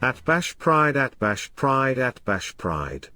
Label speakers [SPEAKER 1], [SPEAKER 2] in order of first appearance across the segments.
[SPEAKER 1] At Bash Pride, at Bash Pride, at Bash Pride.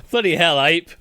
[SPEAKER 2] Bloody hell, ape.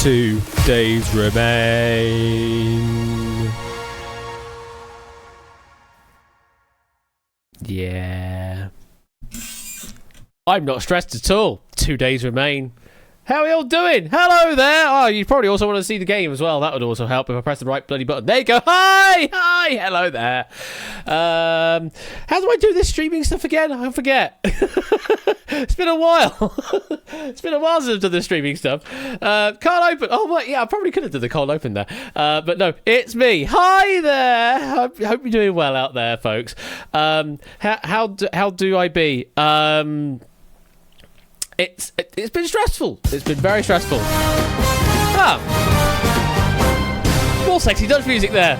[SPEAKER 2] 2 days remain. Yeah. I'm not stressed at all. 2 days remain. How are you all doing? Hello there! Oh, you probably also want to see the game as well. That would also help if I press the right bloody button. There you go. Hi! Hi! Hello there. How do I do this streaming stuff again? I forget. It's been a while. It's been a while since I've done the streaming stuff. Can't open. Oh, wait, yeah, I probably could have done the cold open there. But no, it's me. Hi there! Hope you're doing well out there, folks. How do I be? It's been stressful. It's been very stressful. More sexy Dutch music there.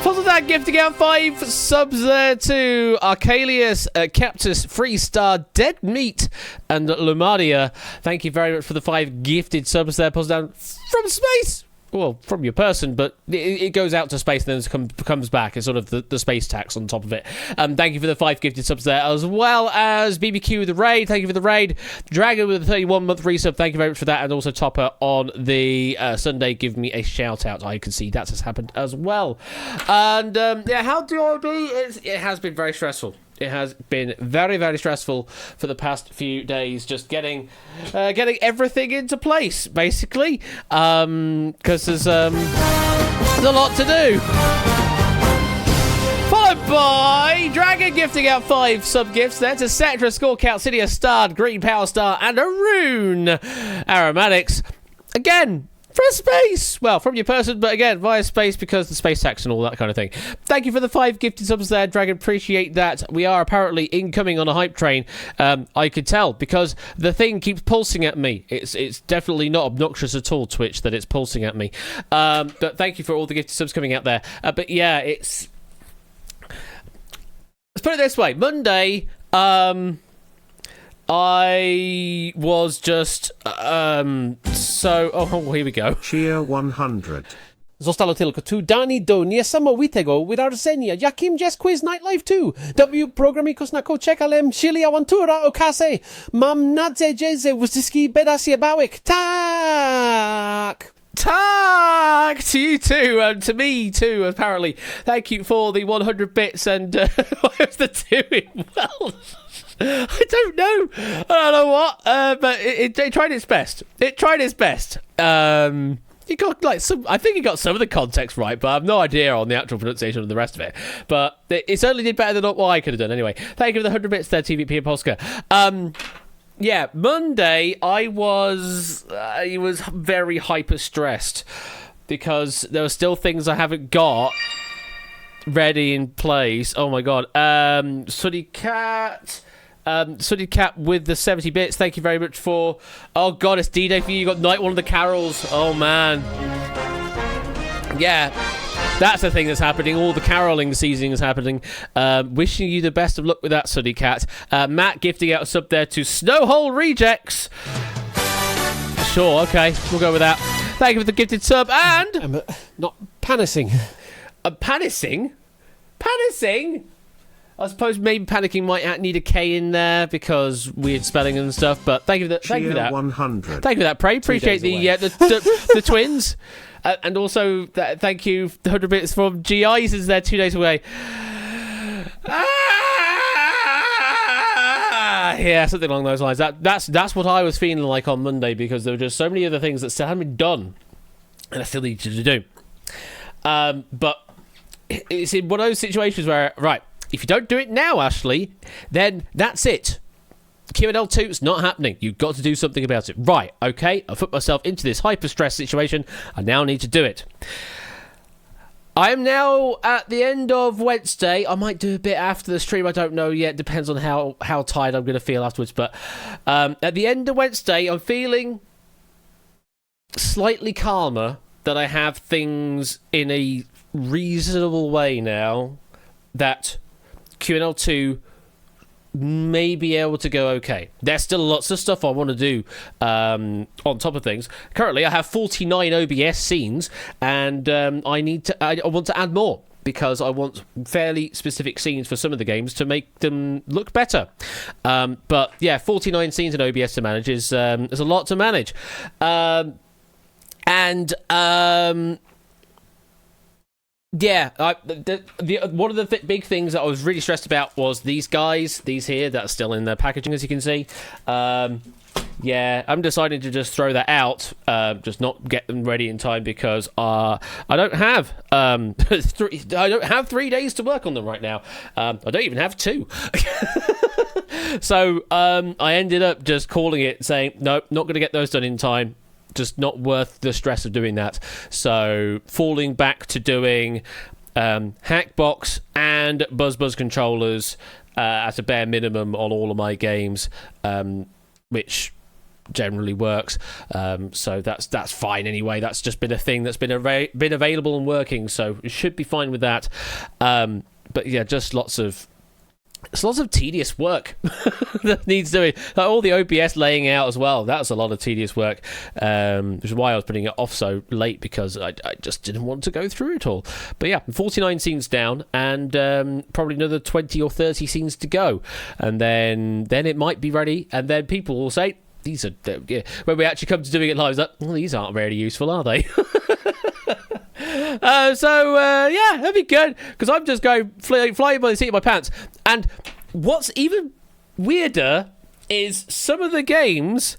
[SPEAKER 2] Puzzle that gifting out 5 subs there to Arcalius, Captus, Freestar, Dead Meat, and Lumadia. Thank you very much for the 5 gifted subs there. Puzzle down from space. Well, from your person, but it goes out to space and then comes back. It's sort of the space tax on top of it. Thank you for the 5 gifted subs there, as well as BBQ with the raid. Thank you for the raid. Dragon with the 31-month resub. Thank you very much for that. And also Topper on the Sunday. Give me a shout out. I can see that has happened as well. And yeah, how do I be? It has been very stressful. It has been very, very stressful for the past few days, just getting everything into place, basically, because there's a lot to do. Followed by Dragon gifting out 5 sub-gifts there to Sectra, Scorecount, Cydia, Starred, Green Power Star, and Arun Aromatics. Again, from space! Well, from your person, but again, via space because the space tax and all that kind of thing. Thank you for the 5 gifted subs there, Dragon. Appreciate that. We are apparently incoming on a hype train. I could tell because the thing keeps pulsing at me. It's definitely not obnoxious at all, Twitch, that it's pulsing at me. But thank you for all the gifted subs coming out there. But yeah, let's put it this way. Monday, I was just oh, here we go.
[SPEAKER 1] Cheer 100.
[SPEAKER 3] Zostało tylko 2 dni do niesamowitego wydarzenia, jakim jest Quiz Night Live 2. W programie Kosnako czekałem, czyli awantura o kasę. Mam nadzieję, że wszystkie będą się bały. Tak!
[SPEAKER 2] Tak! To you too, and to me too, apparently. Thank you for the 100 bits, and why was the doing well? I don't know what, but it tried its best. It tried its best. It got I think it got some of the context right, but I have no idea on the actual pronunciation of the rest of it. But it certainly did better than what I could have done. Anyway, thank you for the 100 bits there, TVP and Polska. Yeah, Monday I was very hyper stressed because there were still things I haven't got ready in place. Oh my god, Suddy Cat with the 70 bits. Thank you very much for. Oh god, it's D-Day for you. You got Night One of the Carols. Oh man, yeah. That's the thing that's happening. All the caroling season is happening. Wishing you the best of luck with that, Suddy Cat. Matt gifting out a sub there to Snowhole Rejects. Sure, okay. We'll go with that. Thank you for the gifted sub. And...
[SPEAKER 3] I'm not panicking.
[SPEAKER 2] Panicking? Panicking? I suppose maybe panicking might need a K in there because weird spelling and stuff. But thank you for that. Thank you for that.
[SPEAKER 1] 100.
[SPEAKER 2] Thank you for that. Pray. Appreciate the twins. And also, thank you, the 100 bits from GI since they're 2 days away. Yeah, something along those lines. That's what I was feeling like on Monday because there were just so many other things that still hadn't been done and I still needed to do. But it's in one of those situations where, right, if you don't do it now, Ashley, then that's it. QNL 2 is not happening. You've got to do something about it. Right, okay, I've put myself into this hyper-stress situation. I now need to do it. I am now at the end of Wednesday. I might do a bit after the stream. I don't know yet. Depends on how tired I'm going to feel afterwards. But at the end of Wednesday, I'm feeling slightly calmer that I have things in a reasonable way now that QNL 2 may be able to go okay. There's still lots of stuff I want to do on top of things. Currently, I have 49 OBS scenes, and I want to add more because I want fairly specific scenes for some of the games to make them look better. But yeah, 49 scenes in OBS to manage is a lot to manage. And yeah, one of the big things that I was really stressed about was these here that are still in their packaging, as you can see. Yeah, I'm deciding to just throw that out, just not get them ready in time because I don't have I don't have 3 days to work on them right now. I don't even have 2. So I ended up just calling it, saying nope, not going to get those done in time. Just not worth the stress of doing that. So falling back to doing Hackbox and Buzz controllers at a bare minimum on all of my games, which generally works. So that's fine anyway. That's just been a thing that's been available and working, so it should be fine with that. But yeah, just lots of tedious work that needs doing. Like all the OBS laying out as well. That was a lot of tedious work, which is why I was putting it off so late, because I just didn't want to go through it all. But yeah, 49 scenes down, and probably another 20 or 30 scenes to go, and then it might be ready. And then people will say, "These are," yeah, when we actually come to doing it live, that, well, these aren't very useful, are they? Yeah, that'd be good, because I'm just going flying by the seat of my pants. And what's even weirder is some of the games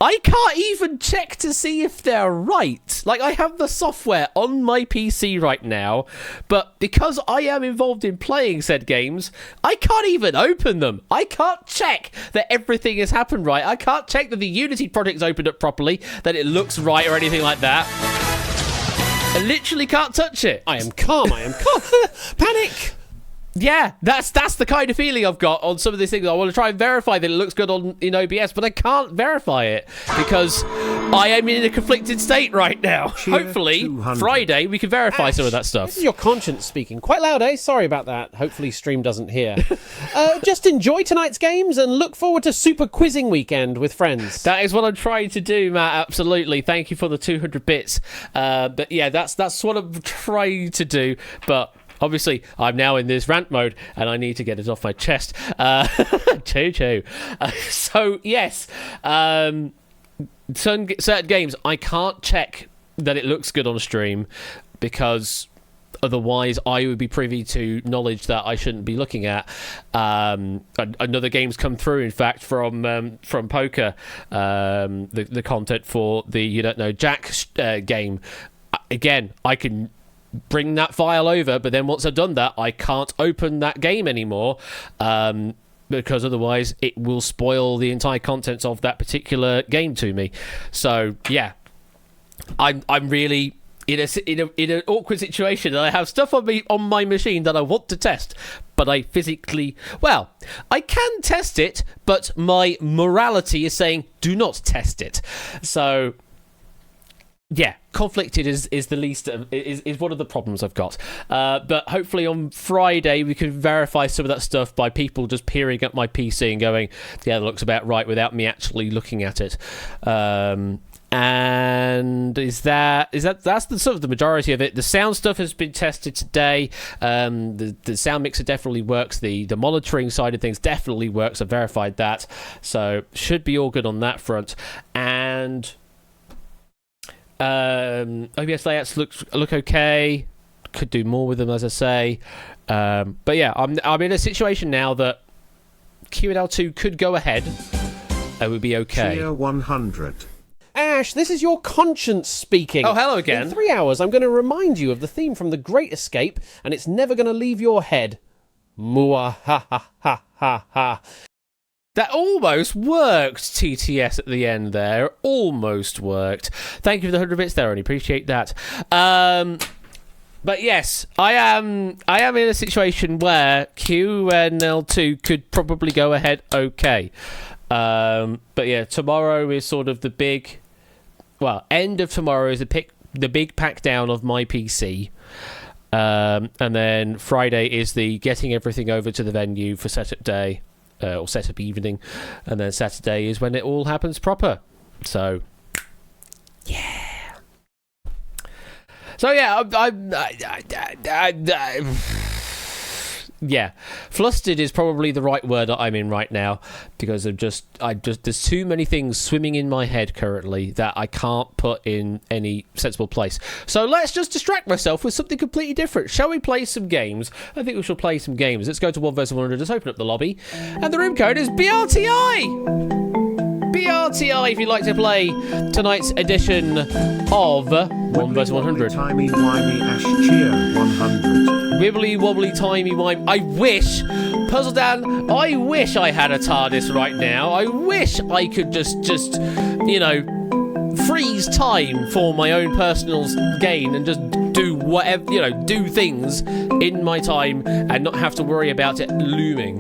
[SPEAKER 2] I can't even check to see if they're right. Like, I have the software on my PC right now, but because I am involved in playing said games, I can't even open them. I can't check that everything has happened right. I can't check that the Unity project's opened up properly, that it looks right or anything like that. I literally can't touch it.
[SPEAKER 3] I am calm. Panic!
[SPEAKER 2] Yeah, that's the kind of feeling I've got on some of these things. I want to try and verify that it looks good in OBS, but I can't verify it because I am in a conflicted state right now. Hopefully,
[SPEAKER 1] 200.
[SPEAKER 2] Friday, we can verify some of that stuff.
[SPEAKER 3] This is your conscience speaking. Quite loud, eh? Sorry about that. Hopefully stream doesn't hear. Just enjoy tonight's games and look forward to Super Quizzing Weekend with friends.
[SPEAKER 2] That is what I'm trying to do, Matt. Absolutely. Thank you for the 200 bits. But yeah, that's what I'm trying to do. But obviously, I'm now in this rant mode, and I need to get it off my chest. Choo-choo. So, yes. Certain games, I can't check that it looks good on stream, because otherwise I would be privy to knowledge that I shouldn't be looking at. Another game's come through, in fact, from Poker, the content for the You Don't Know Jack game. Again, I can bring that file over, but then once I've done that, I can't open that game anymore, because otherwise it will spoil the entire contents of that particular game to me. So yeah, I'm really in an awkward situation, and I have stuff on my machine that I want to test, but I physically, well, I can test it, but my morality is saying do not test it. So yeah, conflicted is the least is one of the problems I've got. But hopefully on Friday we can verify some of that stuff by people just peering at my PC and going, yeah, that looks about right, without me actually looking at it. And that's the sort of the majority of it. The sound stuff has been tested today. The sound mixer definitely works. The monitoring side of things definitely works. I verified that, so should be all good on that front. And OBS layouts look okay. Could do more with them, as I say. But yeah, I'm in a situation now that QNL2 could go ahead. It would be okay.
[SPEAKER 1] Cheer 100.
[SPEAKER 3] Ash, this is your conscience speaking.
[SPEAKER 2] Oh, hello again.
[SPEAKER 3] In 3 hours, I'm going to remind you of the theme from The Great Escape, and it's never going to leave your head. Mua ha ha ha ha ha.
[SPEAKER 2] That almost worked, TTS at the end there. Almost worked. Thank you for the 100 bits there, I only appreciate that. But yes, I am in a situation where QNL2 could probably go ahead okay. But yeah, tomorrow is sort of the big... Well, end of tomorrow is the big pack down of my PC. And then Friday is the getting everything over to the venue for setup day. Or setup evening, and then Saturday is when it all happens proper. So, yeah. So yeah, yeah, flustered is probably the right word that I'm in right now, because there's too many things swimming in my head currently that I can't put in any sensible place. So let's just distract myself with something completely different. Shall we play some games? I think we shall play some games. Let's go to 1 vs 100. Let's open up the lobby, and the room code is BRTI. BRTI if you'd like to play tonight's edition of 1 vs 100.
[SPEAKER 1] Timey wimey ash cheer 100.
[SPEAKER 2] Wibbly wobbly timey wime. I wish, Puzzle Dan, I wish I had a TARDIS right now. I wish I could just freeze time for my own personal gain and just do whatever, do things in my time and not have to worry about it looming.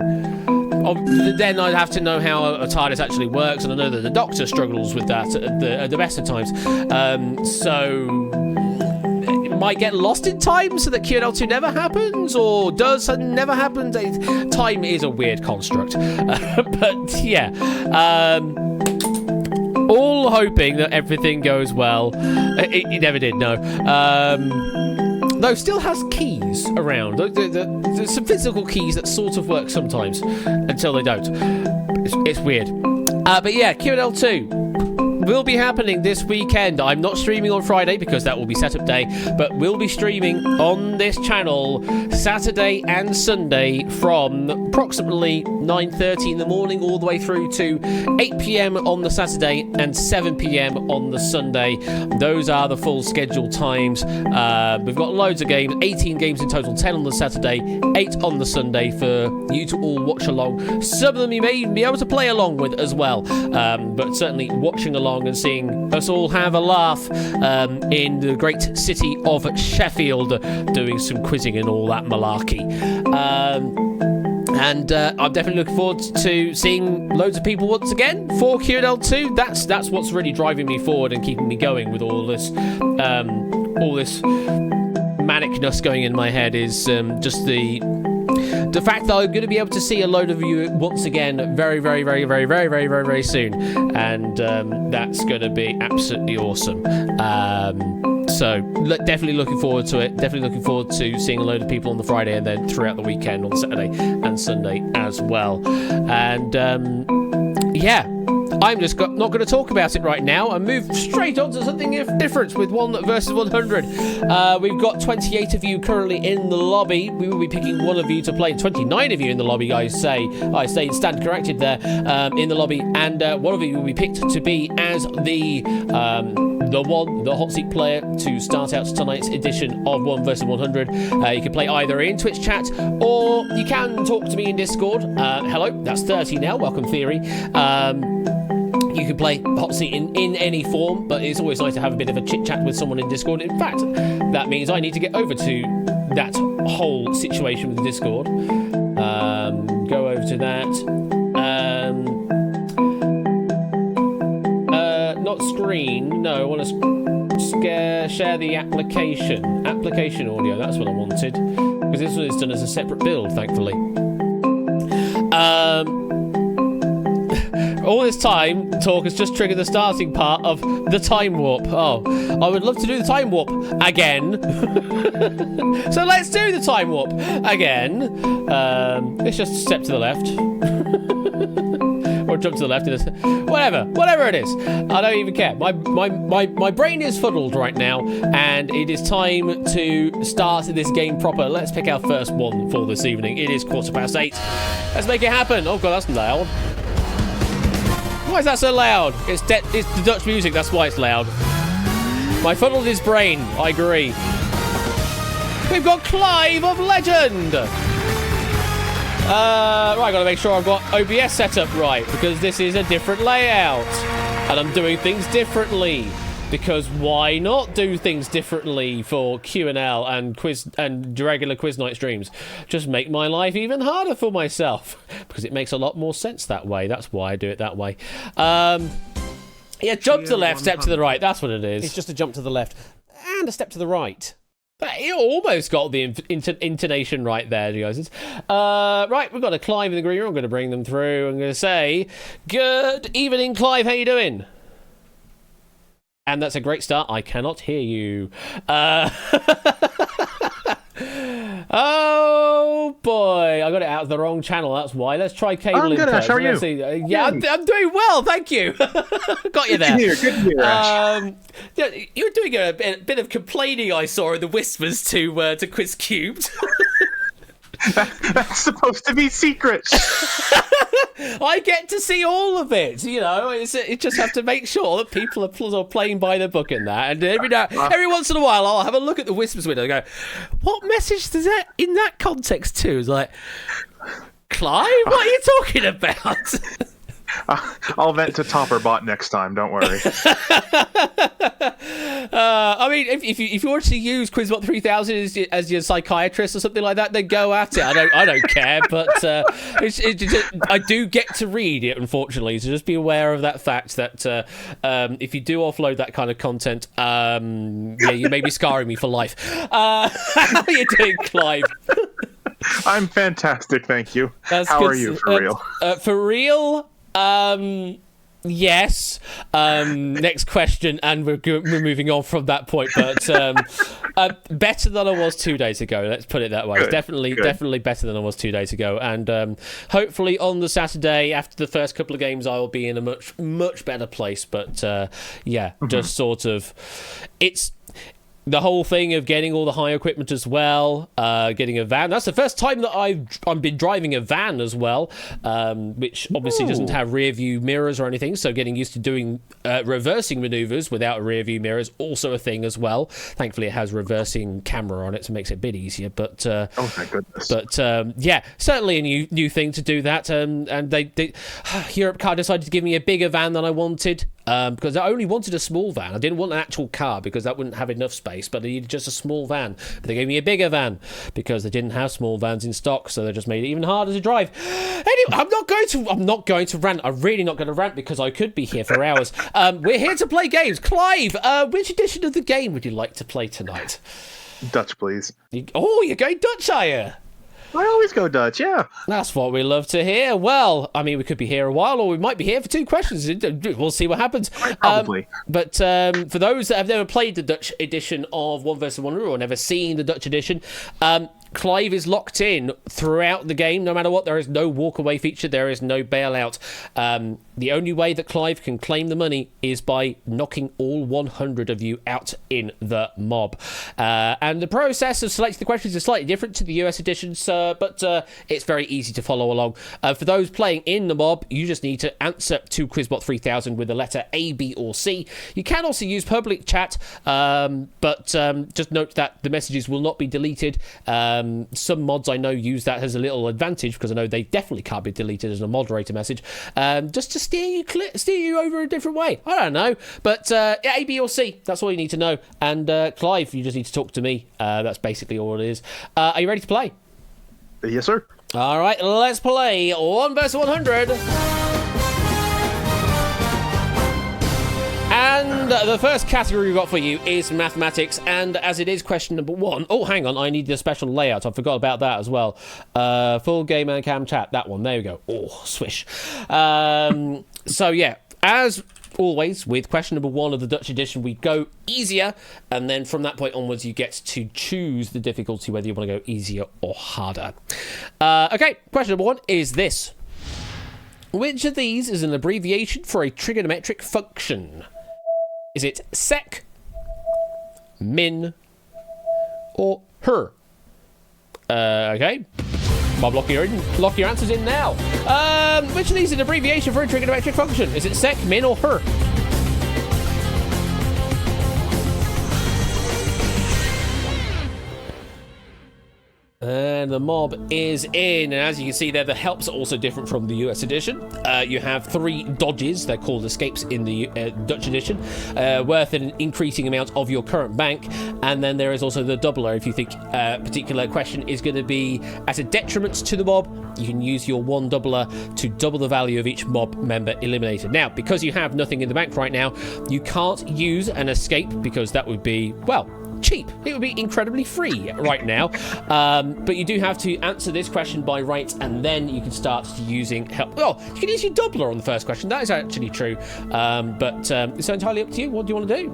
[SPEAKER 2] Then I'd have to know how a TARDIS actually works, and I know that the Doctor struggles with that at the best of times. So it might get lost in time, so that QNL2 never happens, or does and never happens. Time is a weird construct. But yeah. All hoping that everything goes well. It never did, no. Though still has keys around. There's some physical keys that sort of work sometimes until they don't. It's weird. But yeah, QNL2 will be happening this weekend. I'm not streaming on Friday because that will be setup day, but we'll be streaming on this channel Saturday and Sunday from approximately 9:30 in the morning all the way through to 8 p.m. on the Saturday and 7 p.m. on the Sunday. Those are the full scheduled times. We've got loads of games, 18 games in total, 10 on the Saturday, 8 on the Sunday for you to all watch along. Some of them you may even be able to play along with as well, but certainly watching along and seeing us all have a laugh in the great city of Sheffield, doing some quizzing and all that malarkey. And I'm definitely looking forward to seeing loads of people once again for QNL2. That's what's really driving me forward and keeping me going with all this manicness going in my head, is just the fact that I'm going to be able to see a load of you once again very, very, very, very, very, very, very, very soon. And that's going to be absolutely awesome. So definitely looking forward to it. Definitely looking forward to seeing a load of people on the Friday and then throughout the weekend on Saturday and Sunday as well. And yeah, I'm just not going to talk about it right now and move straight on to something different with 1 vs 100. We've got 28 of you currently in the lobby. We will be picking one of you to play. 29 of you in the lobby, I stand corrected there, in the lobby, and one of you will be picked to be as the hot seat player to start out tonight's edition of 1 vs 100. You can play either in Twitch chat or you can talk to me in Discord. Hello, that's 30 now. Welcome, Theory. You can play hot seat in any form, but it's always nice to have a bit of a chit chat with someone in Discord. In fact, that means I need to get over to that whole situation with the Discord. Go over to that. Not screen. No, I want to share the application. Application audio. That's what I wanted, because this one is done as a separate build, thankfully. All this time talk has just triggered the starting part of the time warp. Oh, I would love to do the time warp again. So let's do the time warp again. Let's just step to the left. Or jump to the left. Whatever it is. I don't even care. My brain is fuddled right now, and it is time to start this game proper. Let's pick our first one for this evening. It is 8:15. Let's make it happen. Oh god, that's loud. Why is that so loud? It's the Dutch music, that's why it's loud. My fuddled his brain, I agree. We've got Clive of Legend! Right, I gotta make sure I've got OBS set up right, because this is a different layout. And I'm doing things differently. Because why not do things differently for Q&L and quiz and regular quiz night streams? Just make my life even harder for myself, because it makes a lot more sense that way. That's why I do it that way. Yeah, jump to the left, step to the right. That's what it is.
[SPEAKER 3] It's just a jump to the left and a step to the right.
[SPEAKER 2] You almost got the intonation right there, guys. Right, we've got a Clive in the green room. I'm going to bring them through. I'm going to say, good evening, Clive. How you doing? And that's a great start. I cannot hear you. Oh, Oh boy, I got it out of the wrong channel. That's why. Let's try cable
[SPEAKER 4] I'm good,
[SPEAKER 2] input.
[SPEAKER 4] Ash. How are
[SPEAKER 2] Let's
[SPEAKER 4] you?
[SPEAKER 2] see. Yeah, I'm doing well. Thank you. Got you there.
[SPEAKER 4] Good to hear, Ash.
[SPEAKER 2] Yeah, you were doing a bit of complaining. I saw in the whispers to Quiz Cubed.
[SPEAKER 4] That's supposed to be secret.
[SPEAKER 2] I get to see all of it. You know, you just have to make sure that people are playing by the book in that. And every once in a while, I'll have a look at the whispers window and go, "What message does that in that context too?" It's like, Clive, what are you talking about?
[SPEAKER 4] I'll vent to Topperbot next time. Don't worry.
[SPEAKER 2] I mean, if you were to use Quizbot 3000 as your psychiatrist or something like that, then go at it. I don't care, but I do get to read it, unfortunately. So just be aware of that fact that if you do offload that kind of content, yeah, you may be scarring me for life. How are you doing, Clive?
[SPEAKER 4] I'm fantastic, thank you.
[SPEAKER 2] That's
[SPEAKER 4] How
[SPEAKER 2] good.
[SPEAKER 4] are you, for real?
[SPEAKER 2] For real? Yes. Next question, and we're moving on from that point. But better than I was 2 days ago. Let's put it that way.
[SPEAKER 4] Good,
[SPEAKER 2] Definitely better than I was 2 days ago. And hopefully on the Saturday after the first couple of games, I will be in a much better place. But yeah, just sort of, it's the whole thing of getting all the high equipment as well, getting a van. That's the first time that I've been driving a van as well, which obviously doesn't have rear view mirrors or anything. So getting used to doing reversing maneuvers without a rear view mirror is also a thing as well. Thankfully, it has reversing camera on it, so it makes it a bit easier. But oh
[SPEAKER 4] my goodness!
[SPEAKER 2] But yeah, certainly a new thing to do that. And they Europe Car decided to give me a bigger van than I wanted. Because I only wanted a small van. I didn't want an actual car because that wouldn't have enough space, but I needed just a small van. But they gave me a bigger van because they didn't have small vans in stock, so they just made it even harder to drive. Anyway, I'm not going to rant. I'm really not going to rant because I could be here for hours. We're here to play games. Clive, which edition of the game would you like to play tonight?
[SPEAKER 4] Dutch, please.
[SPEAKER 2] You're going Dutch, are you?
[SPEAKER 4] I always go Dutch, yeah.
[SPEAKER 2] That's what we love to hear. Well, I mean, we could be here a while, or we might be here for 2 questions. We'll see what happens.
[SPEAKER 4] Probably.
[SPEAKER 2] But for those that have never played the Dutch edition of One vs. One or never seen the Dutch edition, Clive is locked in throughout the game, no matter what. There is no walkaway feature. There is no bailout. The only way that Clive can claim the money is by knocking all 100 of you out in the mob. And the process of selecting the questions is slightly different to the US editions, but it's very easy to follow along. For those playing in the mob, you just need to answer to Quizbot 3000 with the letter A, B, or C. You can also use public chat, but just note that the messages will not be deleted. Some mods I know use that as a little advantage because I know they definitely can't be deleted as a moderator message, just to steer you over a different way. I don't know, but A, B, or C, that's all you need to know. And Clive, you just need to talk to me. That's basically all it is. Are you ready to play?
[SPEAKER 4] Yes, sir.
[SPEAKER 2] All right, let's play 1 vs. 100. And the first category we've got for you is mathematics, and as it is question number 1... Oh, hang on, I need the special layout. I forgot about that as well. Full game and cam chat, that one. There we go. Oh, swish. So, yeah, as always, with question number 1 of the Dutch edition, we go easier, and then from that point onwards, you get to choose the difficulty, whether you want to go easier or harder. Okay, question number 1 is this. Which of these is an abbreviation for a trigonometric function? Is it sec, min, or her? Okay. Bob, lock your answers in now. Which of these is an abbreviation for a trigonometric function? Is it sec, min, or her? And the mob is in, and as you can see there, the helps are also different from the US edition. You have 3 dodges, they're called escapes in the Dutch edition, worth an increasing amount of your current bank, and then there is also the doubler. If you think a particular question is going to be at a detriment to the mob, you can use your 1 doubler to double the value of each mob member eliminated. Now, because you have nothing in the bank right now, you can't use an escape, because that would be, well, cheap. It would be incredibly free right now. But you do have to answer this question by right, and then you can start using help. Well, you can use your doubler on the first question. That is actually true. But it's entirely up to you. What do you want to do?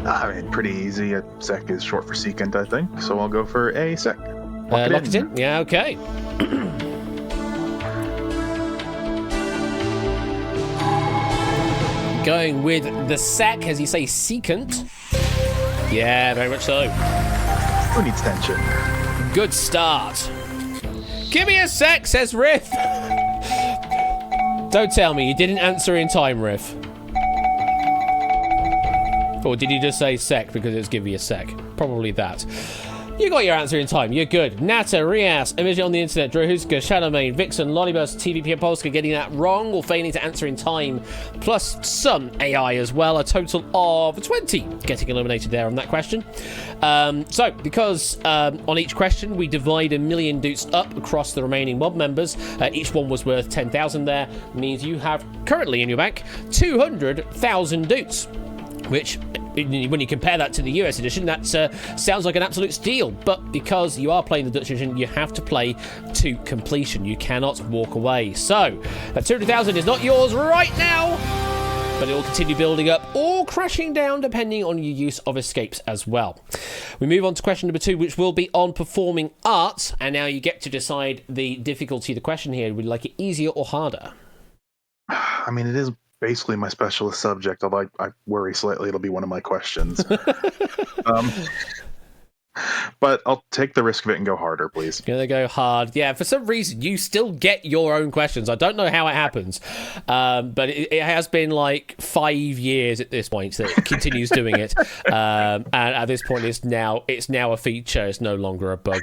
[SPEAKER 4] I mean, pretty easy. A sec is short for secant, I think. So I'll go for a sec.
[SPEAKER 2] Lock it in? Yeah, okay. Going with the sec, as you say, secant. Yeah, very much so.
[SPEAKER 4] Who needs tension?
[SPEAKER 2] Good start. Give me a sec, says Riff. Don't tell me you didn't answer in time, Riff. Or did you just say sec because it's give me a sec? Probably that. You got your answer in time. You're good. Nata, Rias, Image on the Internet, Drohuska, Shadowmane, Vixen, Lollibus, TVP Polska getting that wrong or failing to answer in time, plus some AI as well. A total of 20 getting eliminated there on that question. So, because on each question we divide 1,000,000 doots up across the remaining mob members, each one was worth 10,000 there, means you have currently in your bank 200,000 doots. Which, when you compare that to the US edition, that sounds like an absolute steal. But because you are playing the Dutch edition, you have to play to completion. You cannot walk away. So, that 200,000 is not yours right now, but it will continue building up or crashing down depending on your use of escapes as well. We move on to question number 2, which will be on performing arts. And now you get to decide the difficulty of the question here. Would you like it easier or harder?
[SPEAKER 4] I mean, it is basically my specialist subject, although I worry slightly it'll be one of my questions. But I'll take the risk of it and go harder, please.
[SPEAKER 2] Gonna go hard. Yeah, for some reason, you still get your own questions. I don't know how it happens, but it has been like 5 years at this point that it continues doing it. And at this point, it's now a feature. It's no longer a bug.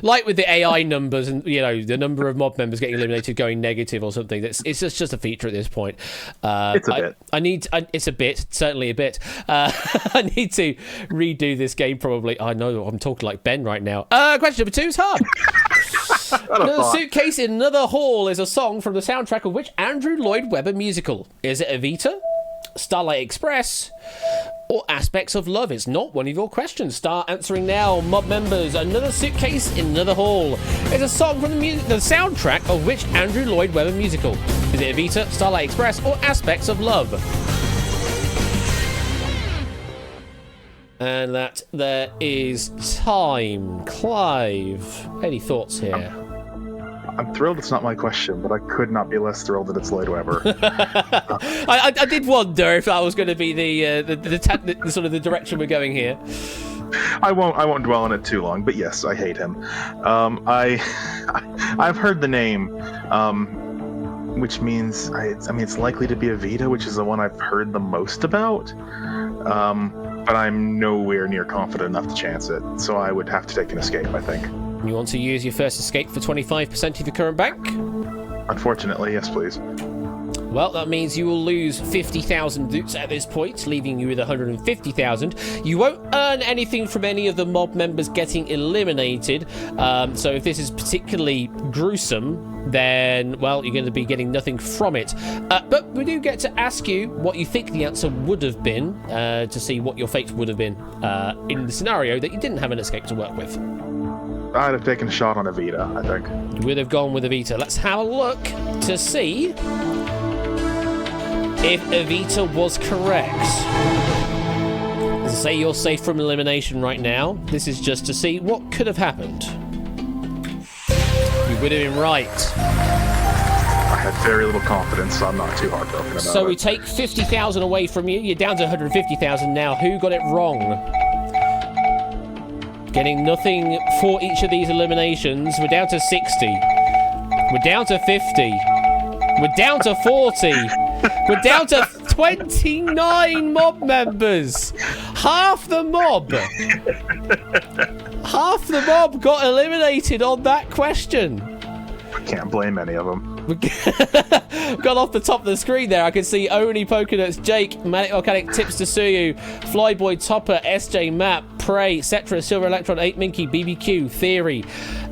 [SPEAKER 2] Like with the AI numbers and, you know, the number of mob members getting eliminated going negative or something. It's just a feature at this point.
[SPEAKER 4] It's a bit.
[SPEAKER 2] It's a bit, certainly a bit. I need to redo this game probably. I know I'm talking like Ben right now. Question number 2 is hard. Another Suitcase in Another Hall is a song from the soundtrack of which Andrew Lloyd Webber musical? Is it Evita, Starlight Express, or Aspects of Love? It's not one of your questions. Start answering now, mob members. Another Suitcase in Another Hall is a song from the soundtrack of which Andrew Lloyd Webber musical? Is it Evita, Starlight Express, or Aspects of Love? And that there is time. Clive, any thoughts here?
[SPEAKER 4] I'm thrilled it's not my question, but I could not be less thrilled that it's Lloyd Webber.
[SPEAKER 2] I did wonder if that was going to be the sort of the direction we're going here.
[SPEAKER 4] I won't dwell on it too long, but yes, I hate him. I've heard the name, which means it's likely to be Evita, which is the one I've heard the most about. But I'm nowhere near confident enough to chance it, so I would have to take an escape, I think.
[SPEAKER 2] You want to use your first escape for 25% of your current bank?
[SPEAKER 4] Unfortunately, yes, please.
[SPEAKER 2] Well, that means you will lose 50,000 doots at this point, leaving you with 150,000. You won't earn anything from any of the mob members getting eliminated, so if this is particularly gruesome, then, well, you're going to be getting nothing from it. But we do get to ask you what you think the answer would have been, to see what your fate would have been in the scenario that you didn't have an escape to work with.
[SPEAKER 4] I'd have taken a shot on Evita, I think.
[SPEAKER 2] You would have gone with Evita. Let's have a look to see if Evita was correct. As I say, you're safe from elimination right now. This is just to see what could have happened. You would have been right.
[SPEAKER 4] I had very little confidence, so I'm not too heartbroken about it.
[SPEAKER 2] So we take 50,000 away from you. You're down to 150,000 now. Who got it wrong? Getting nothing for each of these eliminations. We're down to 60. We're down to 50. We're down to 40. We're down to 29 mob members. Half the mob. Half the mob got eliminated on that question.
[SPEAKER 4] I can't blame any of them.
[SPEAKER 2] Got off the top of the screen there. I can see Oni, Pokenuts, Jake, Manic Volcanic, Tips to Suyu, Flyboy, Topper, SJ, Map, Prey, Cetra, Silver Electron, 8 Minky, BBQ, Theory.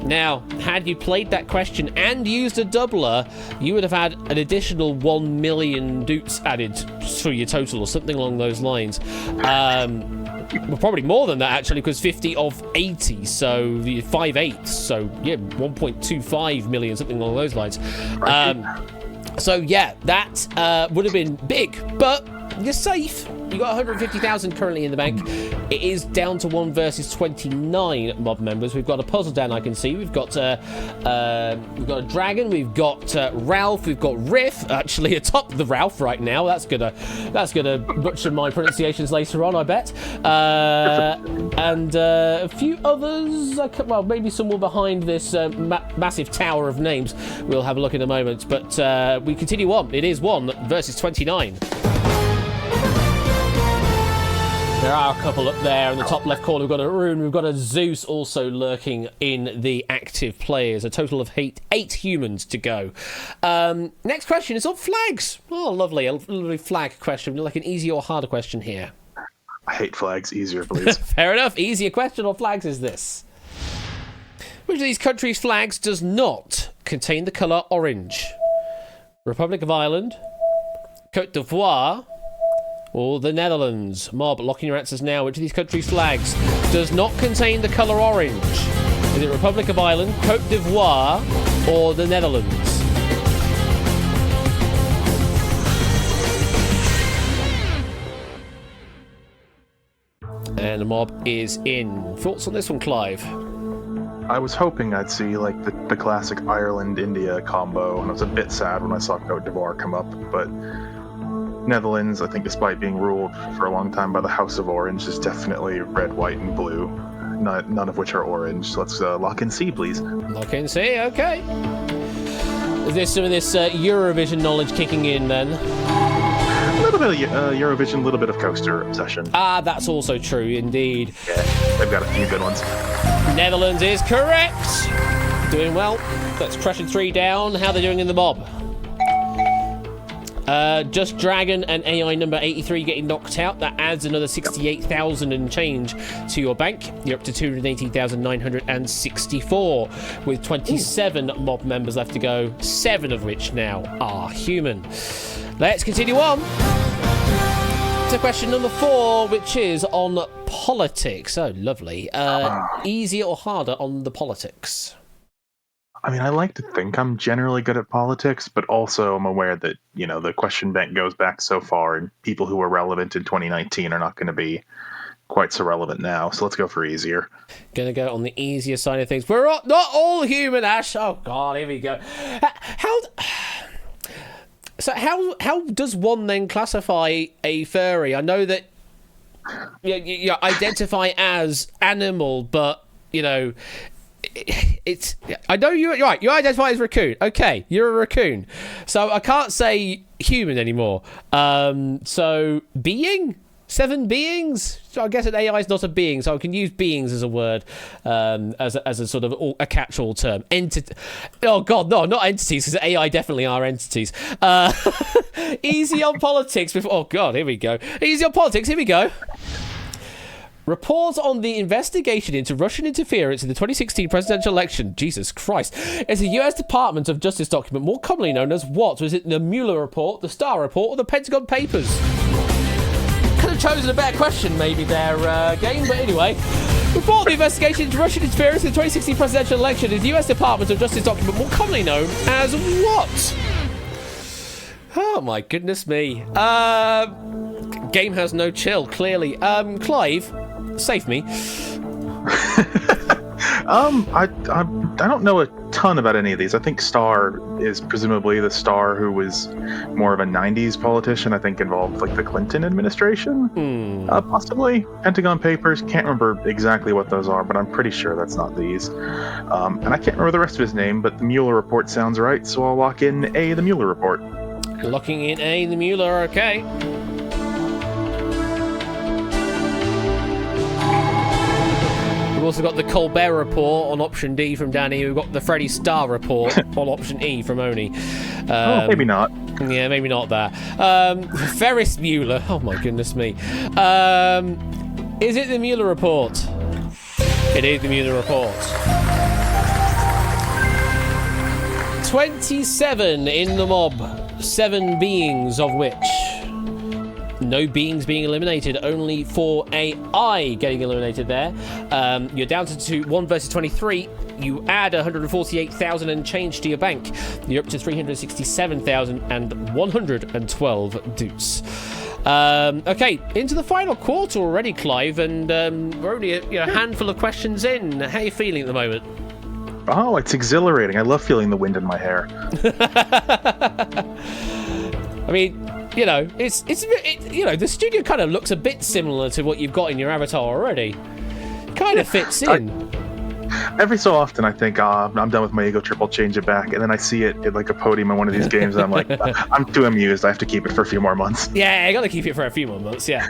[SPEAKER 2] Now, had you played that question and used a doubler, you would have had an additional 1 million doots added for your total or something along those lines. Well, probably more than that, actually, because 50 of 80, so 5/8, so yeah, 1.25 million, something along those lines. So yeah, that would have been big, but you're safe. You got 150,000 currently in the bank. It is down to 1 versus 29 mob members. We've got a puzzle down. I can see we've got a dragon. We've got Ralph. We've got Riff. Actually, atop the Ralph right now. That's gonna butcher my pronunciations later on, I bet. And a few others. Well, maybe some more behind this massive tower of names. We'll have a look in a moment. But we continue on. It is 1 versus 29. There are a couple up there in the top left corner. We've got a Rune, we've got a Zeus also lurking in the active players. A total of 8 humans to go. Next question is on flags. Oh, lovely. A lovely flag question. Like an easier or harder question here.
[SPEAKER 4] I hate flags. Easier, please.
[SPEAKER 2] Fair enough. Easier question on flags is this. Which of these countries' flags does not contain the colour orange? Republic of Ireland, Côte d'Ivoire, or the Netherlands? Mob, locking your answers now. Which of these countries' flags does not contain the colour orange? Is it Republic of Ireland, Côte d'Ivoire, or the Netherlands? And the mob is in. Thoughts on this one, Clive?
[SPEAKER 4] I was hoping I'd see like the classic Ireland-India combo, and I was a bit sad when I saw Côte d'Ivoire come up, but Netherlands, I think, despite being ruled for a long time by the House of Orange, is definitely red, white, and blue. None of which are orange. So let's lock in C, please.
[SPEAKER 2] Lock in C, okay. Is there some of this Eurovision knowledge kicking in then?
[SPEAKER 4] A little bit of Eurovision, a little bit of coaster obsession.
[SPEAKER 2] Ah, that's also true, indeed.
[SPEAKER 4] Yeah, they've got a few good ones.
[SPEAKER 2] Netherlands is correct. Doing well. That's crushing 3 down. How are they doing in the mob? Just Dragon and AI number 83 getting knocked out. That adds another 68,000 and change to your bank. You're up to 218,964 with 27 mob members left to go, 7 of which now are human. Let's continue on to question number 4, which is on politics. Oh, lovely. Easier or harder on the politics?
[SPEAKER 4] I mean, I like to think I'm generally good at politics, but also I'm aware that, you know, the question bank goes back so far, and people who were relevant in 2019 are not going to be quite so relevant now. So let's go for easier.
[SPEAKER 2] Gonna go on the easier side of things. We're not all human, Ash. Oh, God, here we go. How does one then classify a furry? I know that you identify as animal, but, you know... I know you're right. You identify as raccoon. Okay, you're a raccoon. So I can't say human anymore. So being? 7 beings? So I guess an AI is not a being, so I can use beings as a word, as a sort of a catch-all term. Oh God, no, not entities, because AI definitely are entities. Easy on politics. Oh God, here we go. Easy on politics. Here we go. Report on the investigation into Russian interference in the 2016 presidential election. Jesus Christ. It's a US Department of Justice document, more commonly known as what? Was it the Mueller report, the Starr report, or the Pentagon Papers? Could have chosen a better question, maybe, there, game, but anyway. Report on the investigation into Russian interference in the 2016 presidential election is the US Department of Justice document, more commonly known as what? Oh, my goodness me. Game has no chill, clearly. Clive... Save me.
[SPEAKER 4] I don't know a ton about any of these. I think Starr is presumably the Starr who was more of a 90s politician. I think involved like the Clinton administration, possibly. Pentagon Papers, can't remember exactly what those are, but I'm pretty sure that's not these. And I can't remember the rest of his name, but the Mueller report sounds right, so I'll lock in A, the Mueller report.
[SPEAKER 2] Locking in A, the Mueller, okay. We've also got the Colbert report on option D from Danny. We've got the Freddie Starr report on option E from Oni.
[SPEAKER 4] Maybe not.
[SPEAKER 2] Yeah, maybe not that. Ferris Mueller. Oh my goodness me. Is it the Mueller report? It is the Mueller report. 27 in the mob. 7 beings of which... No beings being eliminated, only 4 AI getting eliminated there. You're down to 1 versus 23. You add 148,000 and change to your bank. You're up to 367,112 deuce. Okay, into the final quarter already, Clive, and we're only a handful of questions in. How are you feeling at the moment?
[SPEAKER 4] Oh, it's exhilarating. I love feeling the wind in my hair.
[SPEAKER 2] I mean, the studio kind of looks a bit similar to what you've got in your avatar already. Kind of fits in.
[SPEAKER 4] Every so often, I think, I'm done with my ego trip, I'll change it back. And then I see it at like a podium in one of these games, and I'm like, I'm too amused. I have to keep it for a few more months.
[SPEAKER 2] Yeah, I got to keep it for a few more months, yeah.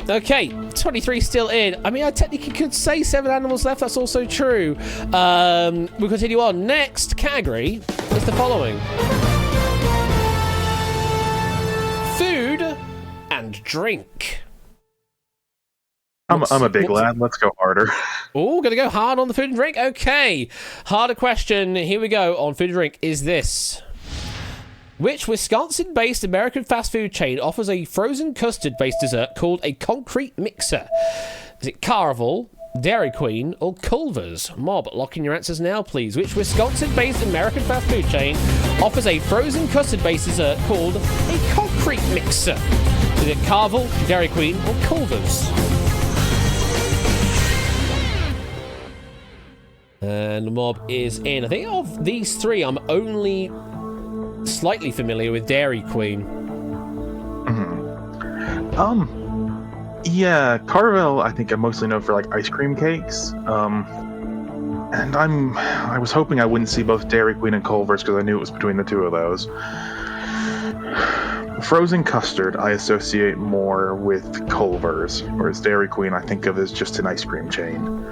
[SPEAKER 2] Okay, 23 still in. I mean, I technically could say 7 animals left. That's also true. We'll continue on. Next category is the following. Food and drink.
[SPEAKER 4] I'm a big lad. Let's go harder.
[SPEAKER 2] Oh, gonna go hard on the food and drink? Okay. Harder question, here we go, on food and drink, is this. Which Wisconsin-based American fast food chain offers a frozen custard-based dessert called a concrete mixer? Is it Carvel, Dairy Queen, or Culver's? Mob, lock in your answers now, please. Which Wisconsin-based American fast food chain offers a frozen custard-based dessert called a concrete mixer? Is it Carvel, Dairy Queen, or Culver's? And the mob is in. I think of these three, I'm only slightly familiar with Dairy Queen.
[SPEAKER 4] Yeah, Carvel, I think I'm mostly known for like ice cream cakes. And I was hoping I wouldn't see both Dairy Queen and Culver's because I knew it was between the two of those. Frozen custard I associate more with Culver's, whereas Dairy Queen I think of as just an ice cream chain.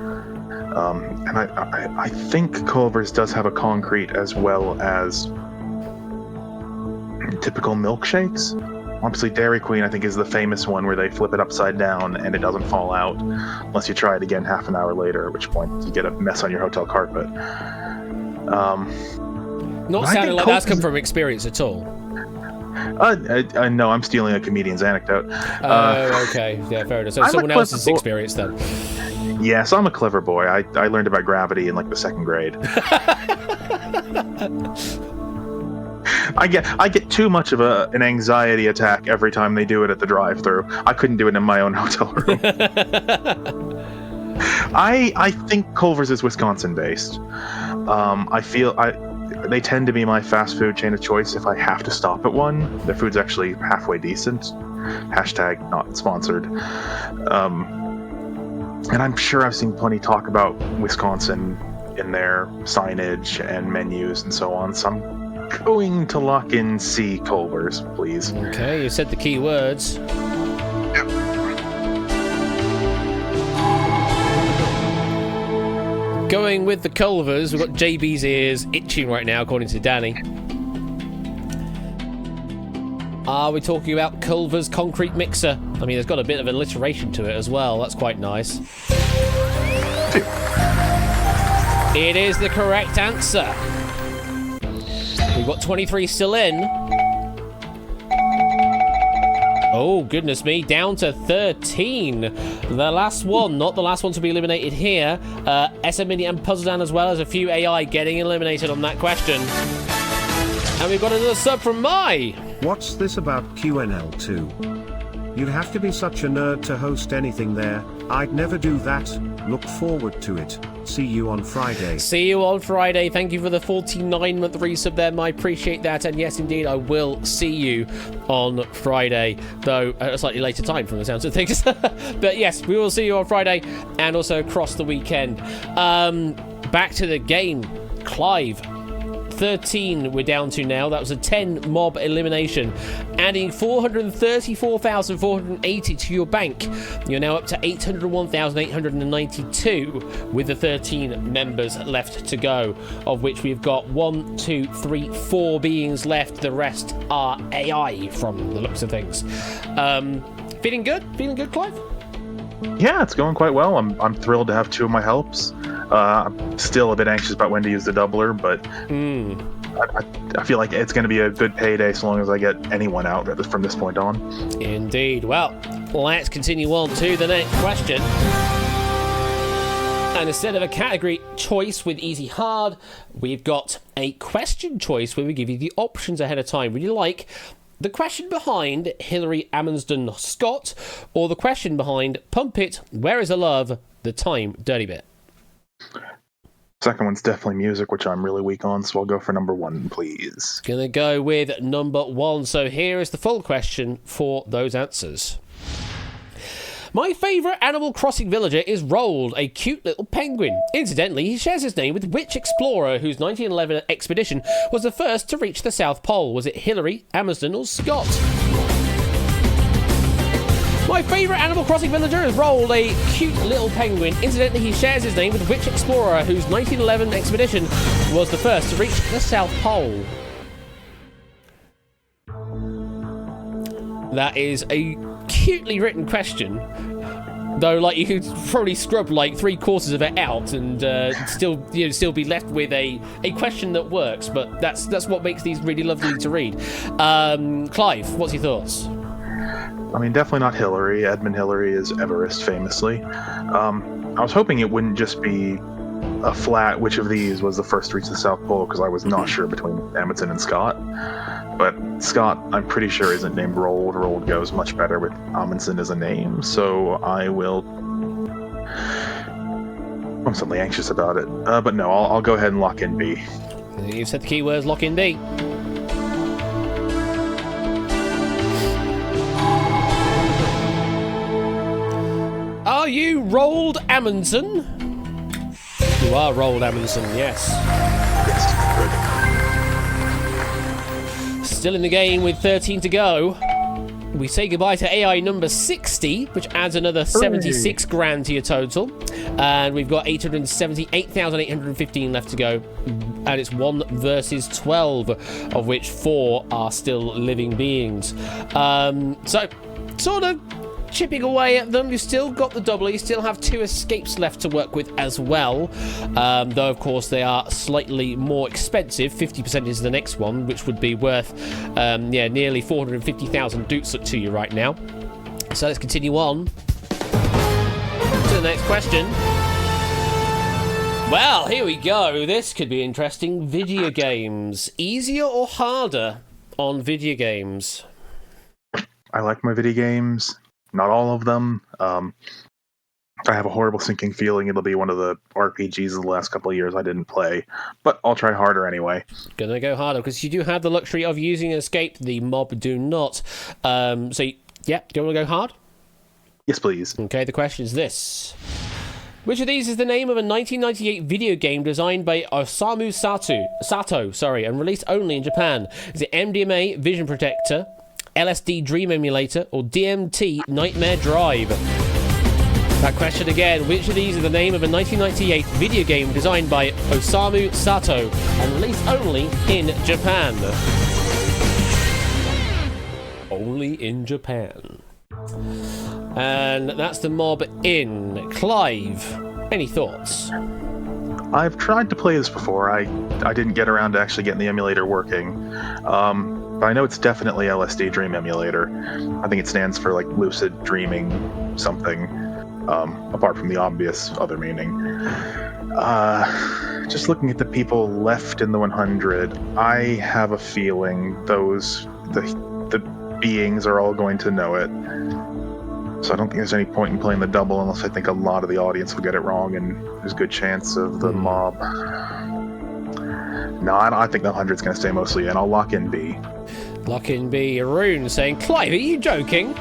[SPEAKER 4] And I think Culver's does have a concrete as well as typical milkshakes. Obviously, Dairy Queen I think is the famous one where they flip it upside down and it doesn't fall out unless you try it again half an hour later, at which point you get a mess on your hotel carpet.
[SPEAKER 2] Not sounding like that's come from experience at all.
[SPEAKER 4] No, I'm stealing a comedian's anecdote.
[SPEAKER 2] Oh, okay. Yeah, fair enough. So someone else's experience then.
[SPEAKER 4] Yeah, so I'm a clever boy. I learned about gravity in like the 2nd grade. I get too much of an anxiety attack every time they do it at the drive-thru. I couldn't do it in my own hotel room. I think Culver's is Wisconsin-based. They tend to be my fast food chain of choice if I have to stop at one. Their food's actually halfway decent. Hashtag not sponsored. And I'm sure I've seen plenty talk about Wisconsin in their signage and menus and so on. So I'm going to lock in C, Culver's, please.
[SPEAKER 2] Okay, you said the key words.
[SPEAKER 4] Yep.
[SPEAKER 2] Going with the Culver's, we've got JB's ears itching right now, according to Danny. Are we talking about Culver's concrete mixer? I mean, there's got a bit of alliteration to it as well. That's quite nice. It is the correct answer. We've got 23 still in. Oh, goodness me. Down to 13. The last one, not the last one to be eliminated here. SM Mini and Puzzle Dan, as well as a few AI getting eliminated on that question. And we've got another sub from Mai.
[SPEAKER 1] What's this about QNL2? You'd have to be such a nerd to host anything there. I'd never do that. Look forward to it. See you on Friday.
[SPEAKER 2] See you on Friday. Thank you for the 49-month resub there, I appreciate that. And yes, indeed, I will see you on Friday, though at a slightly later time from the sounds of things. But yes, we will see you on Friday and also across the weekend. Back to the game. Clive. 13 we're down to now. That was a 10 mob elimination, adding 434,480 to your bank. You're now up to 801,892 with the 13 members left to go, of which we've got 1, 2, 3, 4 beings left. The rest are AI from the looks of things. Feeling good, Clive?
[SPEAKER 4] Yeah, it's going quite well. I'm thrilled to have 2 of my helps. I'm still a bit anxious about when to use the doubler, but I feel like it's going to be a good payday so long as I get anyone out from this point on.
[SPEAKER 2] Indeed. Well, let's continue on to the next question. And instead of a category choice with easy hard, we've got a question choice where we give you the options ahead of time. Would you like the question behind Hilary Amundsen Scott, or the question behind Pump It, Where Is the Love, the Time Dirty Bit?
[SPEAKER 4] Second one's definitely music, which I'm really weak on, so I'll go for number 1, please.
[SPEAKER 2] Gonna go with number 1. So here is the full question for those answers. My favourite Animal Crossing villager is Roald, a cute little penguin. Incidentally, he shares his name with which explorer whose 1911 expedition was the first to reach the South Pole? Was it Hilary, Amundsen, or Scott? My favourite Animal Crossing villager is Roald, a cute little penguin. Incidentally, he shares his name with which explorer whose 1911 expedition was the first to reach the South Pole? That is a cutely written question, though. Like, you could probably scrub like 3/4 of it out and still be left with a question that works. But that's what makes these really lovely to read. Clive, what's your thoughts?
[SPEAKER 4] I mean, definitely not Hillary. Edmund Hillary is Everest, famously. I was hoping it wouldn't just be a flat which of these was the first to reach the South Pole, because I was not sure between Amundsen and Scott. But Scott, I'm pretty sure, isn't named Roald. Roald goes much better with Amundsen as a name, so I will... I'm suddenly anxious about it. But no, I'll go ahead and lock in B.
[SPEAKER 2] You've said the keywords, lock in B. Are you Roald Amundsen? You are Roald Amundsen, yes.
[SPEAKER 4] Yes, good.
[SPEAKER 2] Still in the game with 13 to go. We say goodbye to AI number 60, which adds another 76 grand to your total. And we've got 878,815 left to go. And it's 1 versus 12, of which 4 are still living beings. So, sort of chipping away at them. You've still got the double. You still have 2 escapes left to work with as well. Though, of course, they are slightly more expensive. 50% is the next one, which would be worth nearly 450,000 doots to you right now. So let's continue on to the next question. Well, here we go. This could be interesting. Video games. Easier or harder on video games?
[SPEAKER 4] I like my video games. Not all of them. I have a horrible sinking feeling it'll be one of the RPGs of the last couple of years I didn't play, but I'll try harder anyway.
[SPEAKER 2] Gonna go harder, because you do have the luxury of using escape. The mob do not. Do you want to go hard?
[SPEAKER 4] Yes, please.
[SPEAKER 2] Okay, the question is this. Which of these is the name of a 1998 video game designed by Osamu Sato, and released only in Japan? Is it MDMA Vision Protector, LSD Dream Emulator, or DMT Nightmare Drive? That question again. Which of these is the name of a 1998 video game designed by Osamu Sato and released only in Japan? Only in Japan. And that's the mob in. Clive, any thoughts?
[SPEAKER 4] I've tried to play this before. I didn't get around to actually getting the emulator working. But I know it's definitely LSD Dream Emulator. I think it stands for like lucid dreaming something, apart from the obvious other meaning. Just looking at the people left in the 100, I have a feeling the beings are all going to know it. So I don't think there's any point in playing the double unless I think a lot of the audience will get it wrong, and there's a good chance of the mob. No, I think the 100's going to stay mostly in. I'll lock in B.
[SPEAKER 2] Lock in B. Arun saying, Clive, are you joking?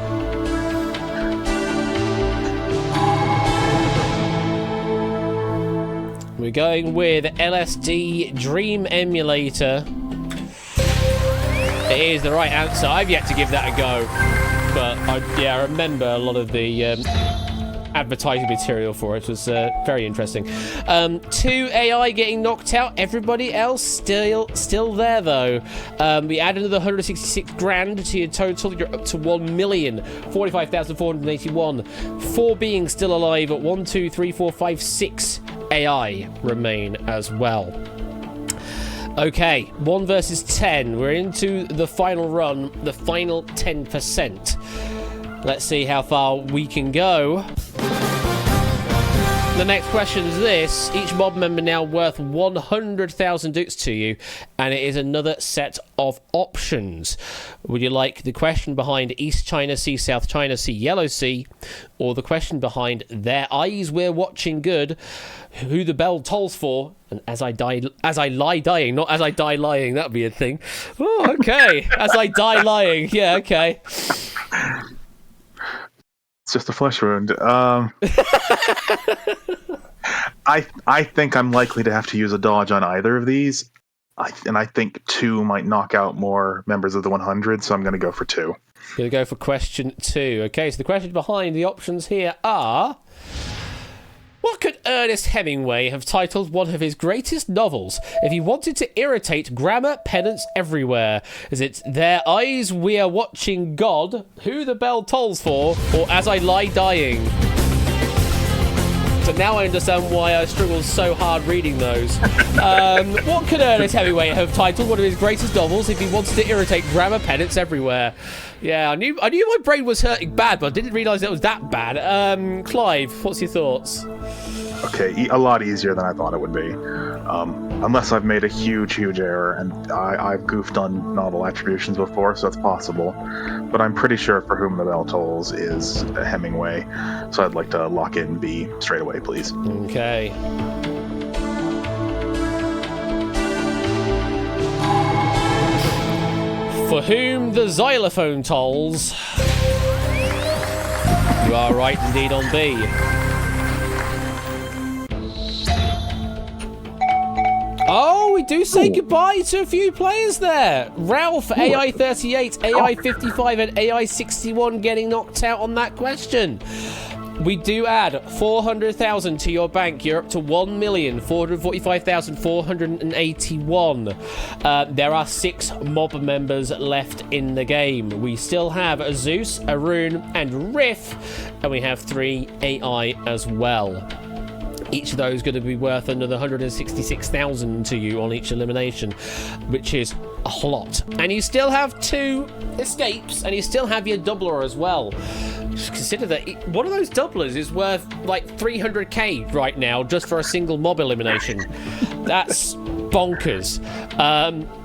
[SPEAKER 2] We're going with LSD Dream Emulator. It is the right answer. I've yet to give that a go. But I remember a lot of the advertising material for it was very interesting. 2 AI getting knocked out. Everybody else still there though. We add another 166 grand to your total. You're up to 1,045,481. 4 beings still alive. 1, 2, 3, 4, 5, 6 AI remain as well. Okay, 1 versus 10. We're into the final run, the final 10%. Let's see how far we can go. The next question is this. Each mob member now worth 100,000 dukes to you, and it is another set of options. Would you like the question behind East China Sea, South China Sea, Yellow Sea, or the question behind Their Eyes We're Watching Good, Who the Bell Tolls For, and As I Lie Dying, not As I Die Lying, that would be a thing. Oh, okay. As I Die Lying, yeah, okay.
[SPEAKER 4] It's just a flesh wound. I think I'm likely to have to use a dodge on either of these. I think 2 might knock out more members of the 100, so I'm going to go for 2.
[SPEAKER 2] Going to go for question 2. Okay, so the questions behind the options here are... What could Ernest Hemingway have titled one of his greatest novels if he wanted to irritate grammar pedants everywhere? Is it Their Eyes We Are Watching God, Who the Bell Tolls For, or As I Lie Dying? So now I understand why I struggled so hard reading those. What could Ernest Hemingway have titled one of his greatest novels if he wanted to irritate grammar pedants everywhere? Yeah, I knew my brain was hurting bad, but I didn't realise it was that bad. Clive, what's your thoughts?
[SPEAKER 4] Okay, a lot easier than I thought it would be. Unless I've made a huge error, and I've goofed on novel attributions before, so it's possible. But I'm pretty sure For Whom the Bell Tolls is Hemingway, so I'd like to lock in B straight away, please.
[SPEAKER 2] Okay. For Whom the Xylophone Tolls. You are right indeed on B. Oh, we do say goodbye to a few players there. Ralph, AI38, AI55, and AI61 getting knocked out on that question. We do add 400,000 to your bank. You're up to 1,445,481. There are 6 mob members left in the game. We still have Zeus, Arun, and Riff, and we have 3 AI as well. Each of those going to be worth another 166,000 to you on each elimination, which is a lot. And you still have 2 escapes, and you still have your doubler as well. Just consider that one of those doublers is worth like 300k right now just for a single mob elimination. That's bonkers.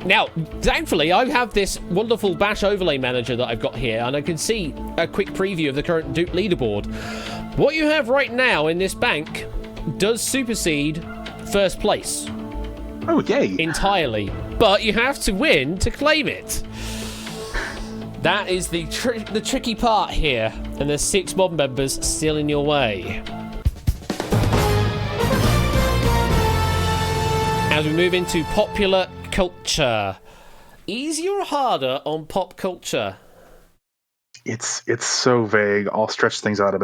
[SPEAKER 2] Now, thankfully, I have this wonderful Bash overlay manager that I've got here, and I can see a quick preview of the current Duke leaderboard. What you have right now in this bank does supersede first place.
[SPEAKER 4] Oh, yay.
[SPEAKER 2] Entirely. But you have to win to claim it. That is the tricky part here. And there's 6 mob members still in your way. As we move into popular culture. Easier or harder on pop culture?
[SPEAKER 4] It's so vague. I'll stretch things out a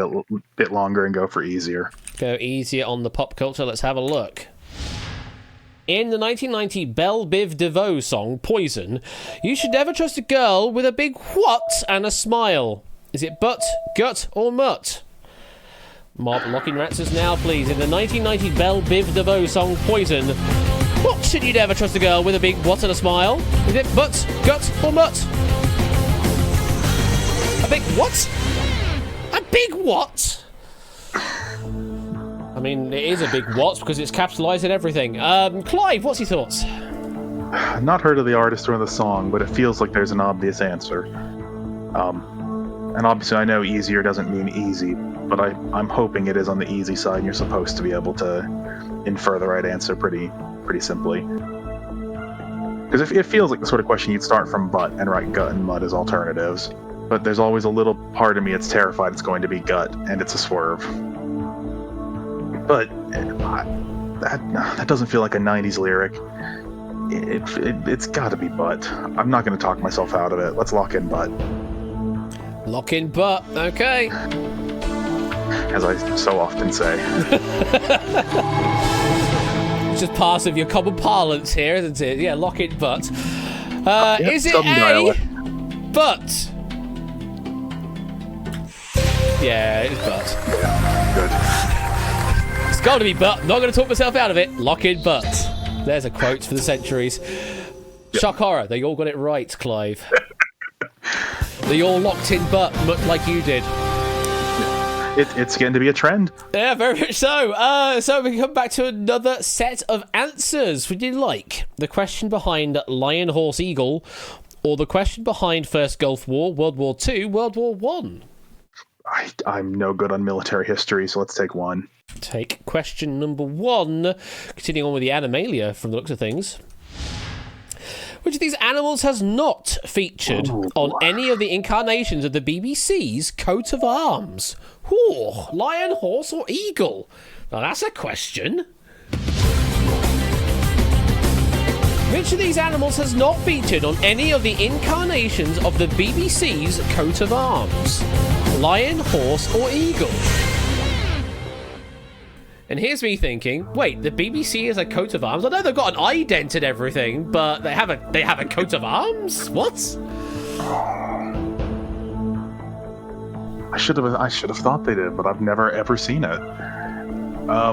[SPEAKER 4] bit longer and go for easier.
[SPEAKER 2] Go easier on the pop culture. Let's have a look. In the 1990 Belle Biv DeVoe song, Poison, you should never trust a girl with a big what and a smile. Is it butt, gut, or mutt? Mob locking answers now, please. In the 1990 Belle Biv DeVoe song, Poison, what should you never trust a girl with a big what and a smile? Is it butt, gut, or mutt? A big what? A big what? I mean, it is a big what because it's capitalised and everything. Clive, what's your thoughts?
[SPEAKER 4] Not heard of the artist or the song, but it feels like there's an obvious answer. And obviously I know easier doesn't mean easy, but I'm hoping it is on the easy side and you're supposed to be able to infer the right answer pretty simply. Because it feels like the sort of question you'd start from butt and write gut and mud as alternatives. But there's always a little part of me that's terrified it's going to be gut, and it's a swerve. But that doesn't feel like a 90s lyric. It's got to be butt. I'm not going to talk myself out of it. Let's lock in butt.
[SPEAKER 2] Lock in butt. Okay.
[SPEAKER 4] As I so often say.
[SPEAKER 2] It's just part of your common parlance here, isn't it? Yeah, lock in butt. Is it A? Butt. Yeah, it's butt.
[SPEAKER 4] Yeah, good.
[SPEAKER 2] It's got to be butt. Not going to talk myself out of it. Lock in butt. There's a quote for the centuries. Yep. Shock horror. They all got it right, Clive. They all locked in butt, much like you did.
[SPEAKER 4] It's getting to be a trend.
[SPEAKER 2] Yeah, very much so. So we come back to another set of answers. Would you like the question behind Lion, Horse, Eagle, or the question behind First Gulf War, World War II, World War One?
[SPEAKER 4] I'm no good on military history, so let's take one.
[SPEAKER 2] Take question number one. Continuing on with the Animalia from the looks of things. Which of these animals has not featured on any of the incarnations of the BBC's coat of arms? Ooh, lion, horse, or eagle? Now that's a question. Which of these animals has not featured on any of the incarnations of the BBC's coat of arms? Lion, horse, or eagle? And here's me thinking, wait, the BBC has a coat of arms? I know they've got an ident and everything, but they have a coat of arms? What?
[SPEAKER 4] I should have thought they did, but I've never ever seen it. I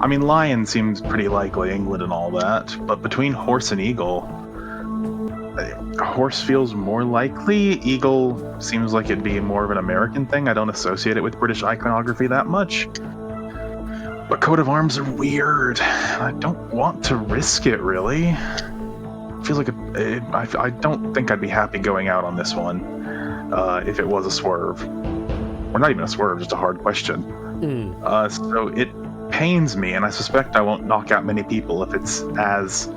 [SPEAKER 4] mean, lion seems pretty likely, England and all that, but between horse and eagle, horse feels more likely. Eagle seems like it'd be more of an American thing. I don't associate it with British iconography that much. But coat of arms are weird. I don't want to risk it, really. Feels like I don't think I'd be happy going out on this one if it was a swerve. Or not even a swerve, just a hard question. So it pains me, and I suspect I won't knock out many people if it's as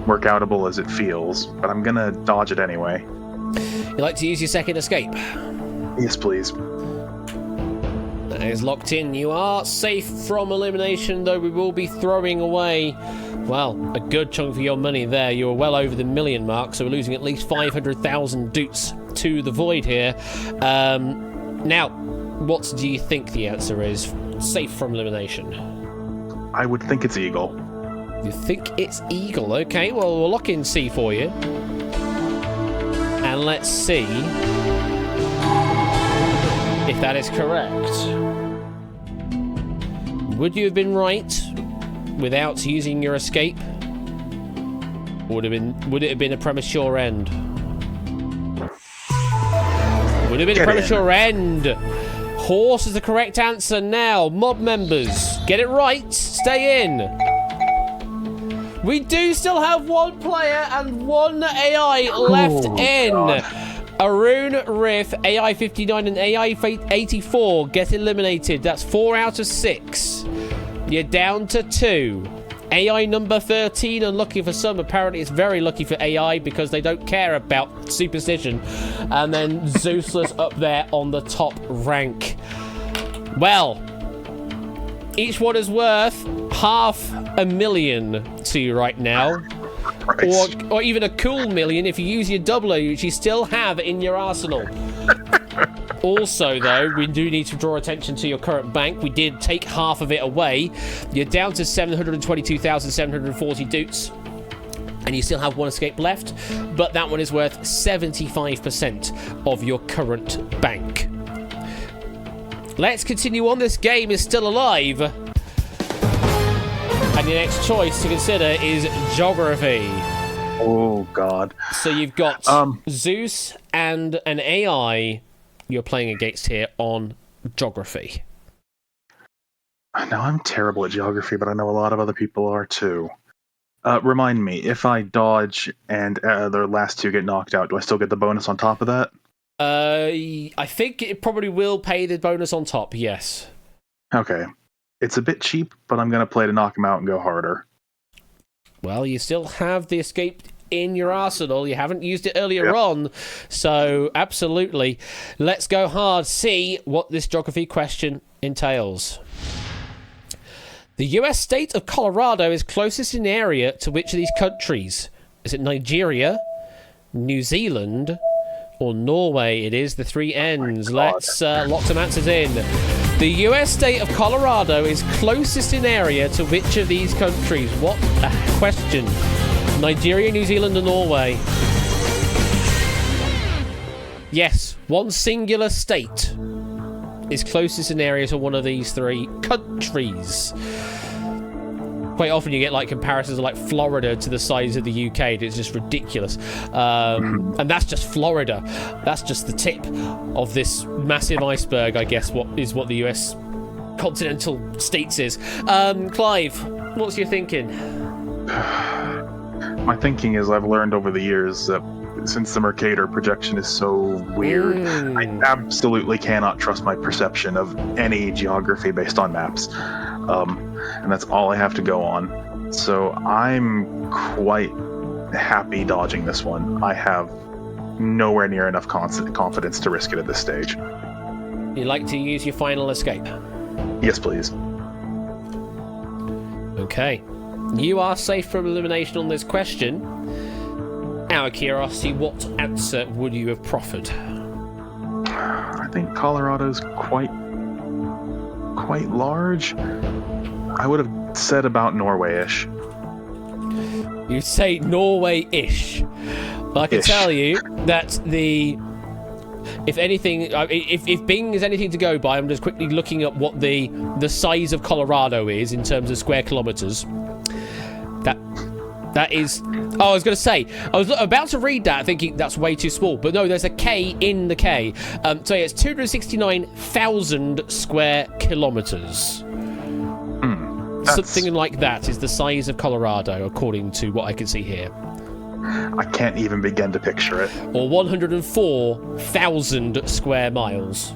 [SPEAKER 4] workoutable as it feels, but I'm gonna dodge it anyway.
[SPEAKER 2] You like to use your second escape?
[SPEAKER 4] Yes, please.
[SPEAKER 2] That is locked in. You are safe from elimination, though we will be throwing away, well, a good chunk of your money there. You're well over the million mark, so we're losing at least 500,000 doots to the void here. Now, what do you think the answer is? Safe from elimination.
[SPEAKER 4] I would think it's eagle.
[SPEAKER 2] You think it's eagle? Okay, well, we'll lock in C for you. And let's see if that is correct. Would you have been right without using your escape? Would it have been a premature end? Would have been a premature end. Horse is the correct answer now. Mob members, get it right. Stay in. We do still have one player and one AI left in.
[SPEAKER 4] God.
[SPEAKER 2] Arun, Riff, AI59 and AI84 get eliminated. That's 4 out of 6. You're down to 2. AI number 13, unlucky for some. Apparently it's very lucky for AI because they don't care about superstition. And then Zeusless up there on the top rank. Well, each one is worth $500,000 to you right now. Or even a cool million if you use your doubler, which you still have in your arsenal. Also, though, we do need to draw attention to your current bank. We did take half of it away. You're down to 722,740 doots. And you still have one escape left. But that one is worth 75% of your current bank. Let's continue on. This game is still alive. And your next choice to consider is geography.
[SPEAKER 4] Oh, God.
[SPEAKER 2] So you've got Zeus and an AI you're playing against here on geography.
[SPEAKER 4] I know I'm terrible at geography, but I know a lot of other people are too. Remind me, if I dodge and the last two get knocked out, do I still get the bonus on top of that?
[SPEAKER 2] I think it probably will pay the bonus on top, yes.
[SPEAKER 4] Okay. It's a bit cheap, but I'm going to play to knock him out and go harder.
[SPEAKER 2] Well, you still have the escape in your arsenal. You haven't used it earlier on, so absolutely. Let's go hard, see what this geography question entails. The US state of Colorado is closest in area to which of these countries? Is it Nigeria, New Zealand, or Norway? It is the 3 N's. Let's lock some answers in. The US state of Colorado is closest in area to which of these countries? What a question. Nigeria, New Zealand, or Norway? Yes, one singular state is closest in area to one of these 3 countries. Quite often you get like comparisons of like Florida to the size of the UK. It's just ridiculous. And that's just Florida. That's just the tip of this massive iceberg, I guess, what the US continental states is. Clive, what's your thinking?
[SPEAKER 4] My thinking is I've learned over the years that since the Mercator projection is so weird, I absolutely cannot trust my perception of any geography based on maps. And that's all I have to go on. So I'm quite happy dodging this one. I have nowhere near enough confidence to risk it at this stage.
[SPEAKER 2] You'd like to use your final escape?
[SPEAKER 4] Yes, please.
[SPEAKER 2] Okay. You are safe from elimination on this question. Out of curiosity, what answer would you have proffered?
[SPEAKER 4] I think Colorado's quite large. I would have said about Norway-ish.
[SPEAKER 2] You'd say Norway-ish. I can tell you that if anything, if Bing is anything to go by, I'm just quickly looking up what the size of Colorado is in terms of square kilometers. That is... Oh, I was going to say, I was about to read that thinking that's way too small, but no, there's a K in the K. So yeah, it's 269,000 square kilometers. Something like that is the size of Colorado, according to what I can see here.
[SPEAKER 4] I can't even begin to picture it.
[SPEAKER 2] Or 104,000 square miles.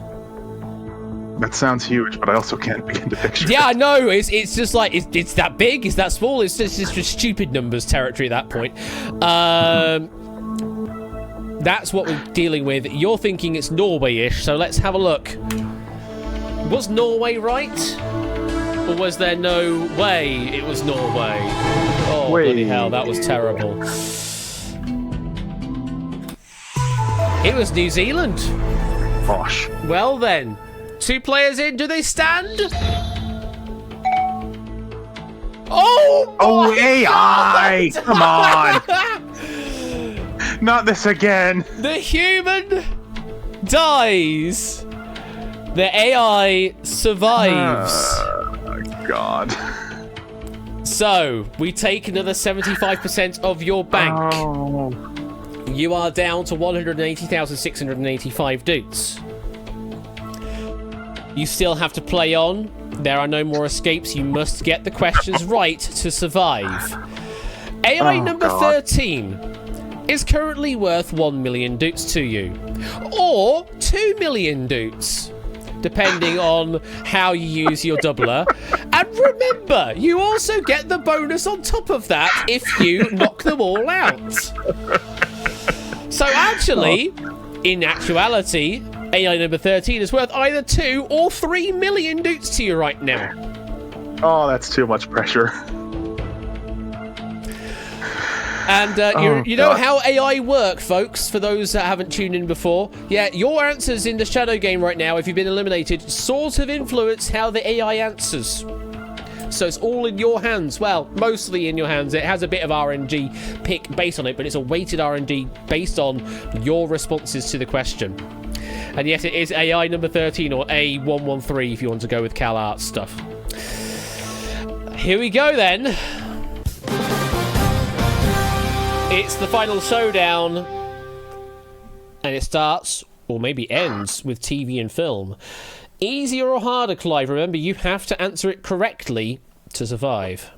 [SPEAKER 4] That sounds huge, but I also can't begin to picture it.
[SPEAKER 2] Yeah, I know. It's just like, it's that big? Is that small? It's just stupid numbers territory at that point. That's what we're dealing with. You're thinking it's Norway-ish, so let's have a look. Was Norway right? Or was there no way it was Norway? Oh, bloody hell, that was terrible. It was New Zealand.
[SPEAKER 4] Gosh.
[SPEAKER 2] Well then, 2 players in, do they stand? Oh,
[SPEAKER 4] AI! Come on! Not this again!
[SPEAKER 2] The human dies. The AI survives.
[SPEAKER 4] God.
[SPEAKER 2] So, we take another 75% of your bank.
[SPEAKER 4] Oh.
[SPEAKER 2] You are down to 180,685 dudes. You still have to play on. There are no more escapes. You must get the questions right to survive. AI number 13 is currently worth 1 million doots to you. Or 2 million doots, depending on how you use your doubler. And remember, you also get the bonus on top of that if you knock them all out. So actually, in actuality, AI number 13 is worth either 2 or 3 million doots to you right now.
[SPEAKER 4] Oh, that's too much pressure.
[SPEAKER 2] And you know how AI work, folks, for those that haven't tuned in before. Yeah, your answers in the Shadow game right now, if you've been eliminated, sort of influence how the AI answers. So it's all in your hands. Well, mostly in your hands. It has a bit of RNG pick based on it, but it's a weighted RNG based on your responses to the question. And yes, it is AI number 13 or A113 if you want to go with CalArts stuff. Here we go then. It's the final showdown. And it starts, or maybe ends, with TV and film. Easier or harder, Clive? Remember, you have to answer it correctly to survive.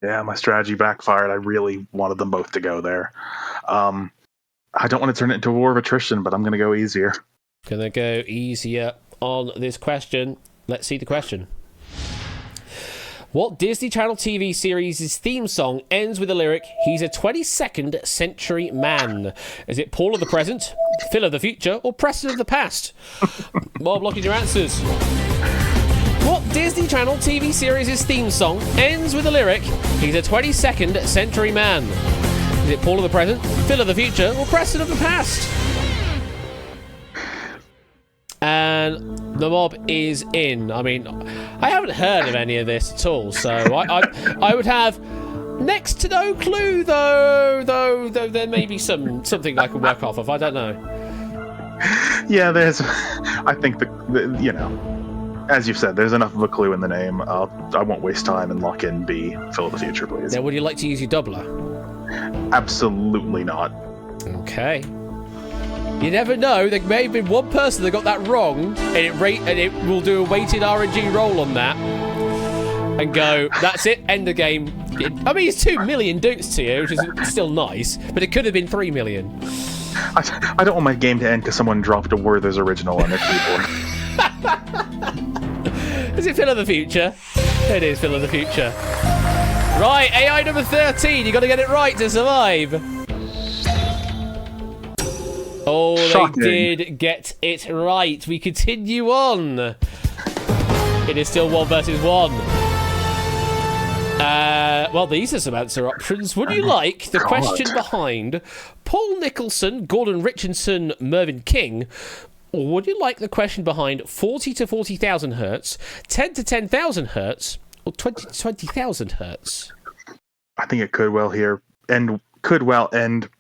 [SPEAKER 4] Yeah, my strategy backfired. I really wanted them both to go there. I don't want to turn it into a war of attrition, but I'm going to go easier.
[SPEAKER 2] Gonna go easier on this question. Let's see the question. What Disney Channel TV series' theme song ends with the lyric, "He's a 22nd century man"? Is it Paul of the present, Phil of the future, or Preston of the past? More blocking your answers. What Disney Channel TV series' theme song ends with the lyric, "He's a 22nd century man"? Is it Paul of the present, Phil of the future, or Preston of the past? And the mob is in. I mean, I haven't heard of any of this at all, so I would have next to no clue, though there may be something I can work off of. I don't know.
[SPEAKER 4] Yeah, I think the as you've said, there's enough of a clue in the name. I won't waste time and lock in B. Phil of the Future, please.
[SPEAKER 2] Now, would you like to use your doubler?
[SPEAKER 4] Absolutely not.
[SPEAKER 2] Okay. You never know. There may have been one person that got that wrong, and it will do a weighted RNG roll on that, and go, that's it, end the game. I mean, it's 2 million dukes to you, which is still nice, but it could have been 3 million.
[SPEAKER 4] I don't want my game to end because someone dropped a Werther's original on their keyboard.
[SPEAKER 2] Is it Phil of the Future? It is Phil of the Future. Right, AI number 13. You got to get it right to survive. Oh,
[SPEAKER 4] Shocking.
[SPEAKER 2] they did get it right. We continue on. It is still 1 versus 1. Well, these are some answer options. Would you like the question behind Paul Nicholson, Gordon Richardson, Mervyn King? Or would you like the question behind 40 to 40,000 hertz, 10 to 10,000 hertz, or 20 to 20,000 hertz?
[SPEAKER 4] I think it could well end.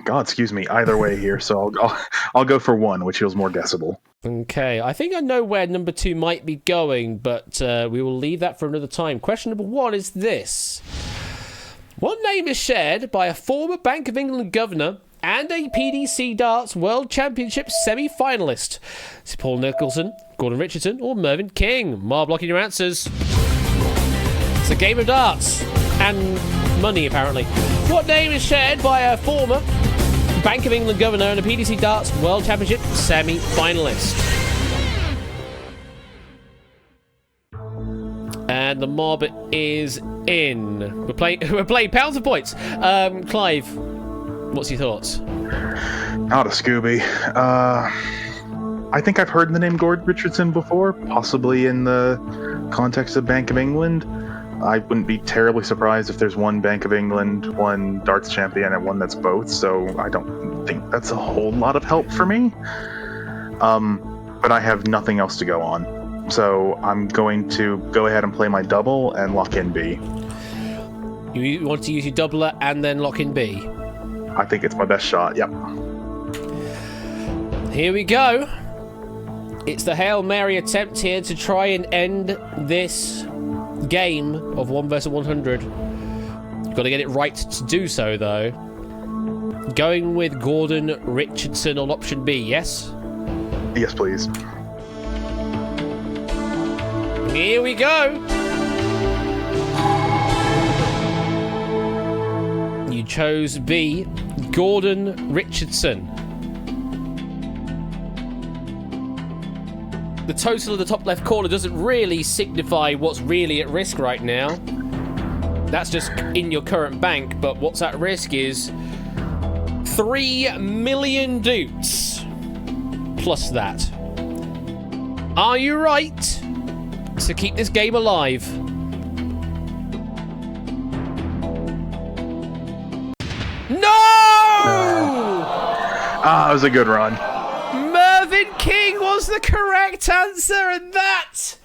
[SPEAKER 4] God, excuse me. Either way here, so I'll go for 1, which feels more guessable.
[SPEAKER 2] Okay, I think I know where number 2 might be going, but we will leave that for another time. Question number 1 is this. What name is shared by a former Bank of England governor and a PDC Darts World Championship semi-finalist? Is it Paul Nicholson, Gordon Richardson, or Mervyn King? Mark, blocking your answers. It's a game of darts and money, apparently. What name is shared by a former Bank of England governor and a PDC Darts World Championship semi-finalist? And the mob is in. We're playing pounds and points. Clive, what's your thoughts?
[SPEAKER 4] Not a Scooby. I think I've heard the name Gord Richardson before, possibly in the context of Bank of England. I wouldn't be terribly surprised if there's one Bank of England, one darts champion, and one that's both, so I don't think that's a whole lot of help for me. But I have nothing else to go on. So I'm going to go ahead and play my double and lock in B.
[SPEAKER 2] You want to use your doubler and then lock in B?
[SPEAKER 4] I think it's my best shot, yep.
[SPEAKER 2] Here we go. It's the Hail Mary attempt here to try and end this game of 1 versus 100. You've got to get it right to do so, though. Going with Gordon Richardson on option B, yes?
[SPEAKER 4] Yes, please.
[SPEAKER 2] Here we go. You chose B, Gordon Richardson. The total of the top left corner doesn't really signify what's really at risk right now. That's just in your current bank, but what's at risk is 3 million doots plus that. Are you right to keep this game alive? No!
[SPEAKER 4] That was a good run.
[SPEAKER 2] Mervyn King was the correct answer, and that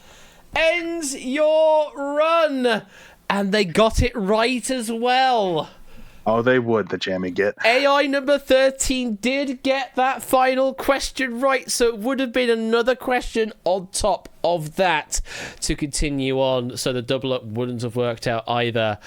[SPEAKER 2] ends your run. And they got it right as well.
[SPEAKER 4] Oh, they would, the jammy git.
[SPEAKER 2] AI number 13 did get that final question right, so it would have been another question on top of that to continue on, so the double up wouldn't have worked out either.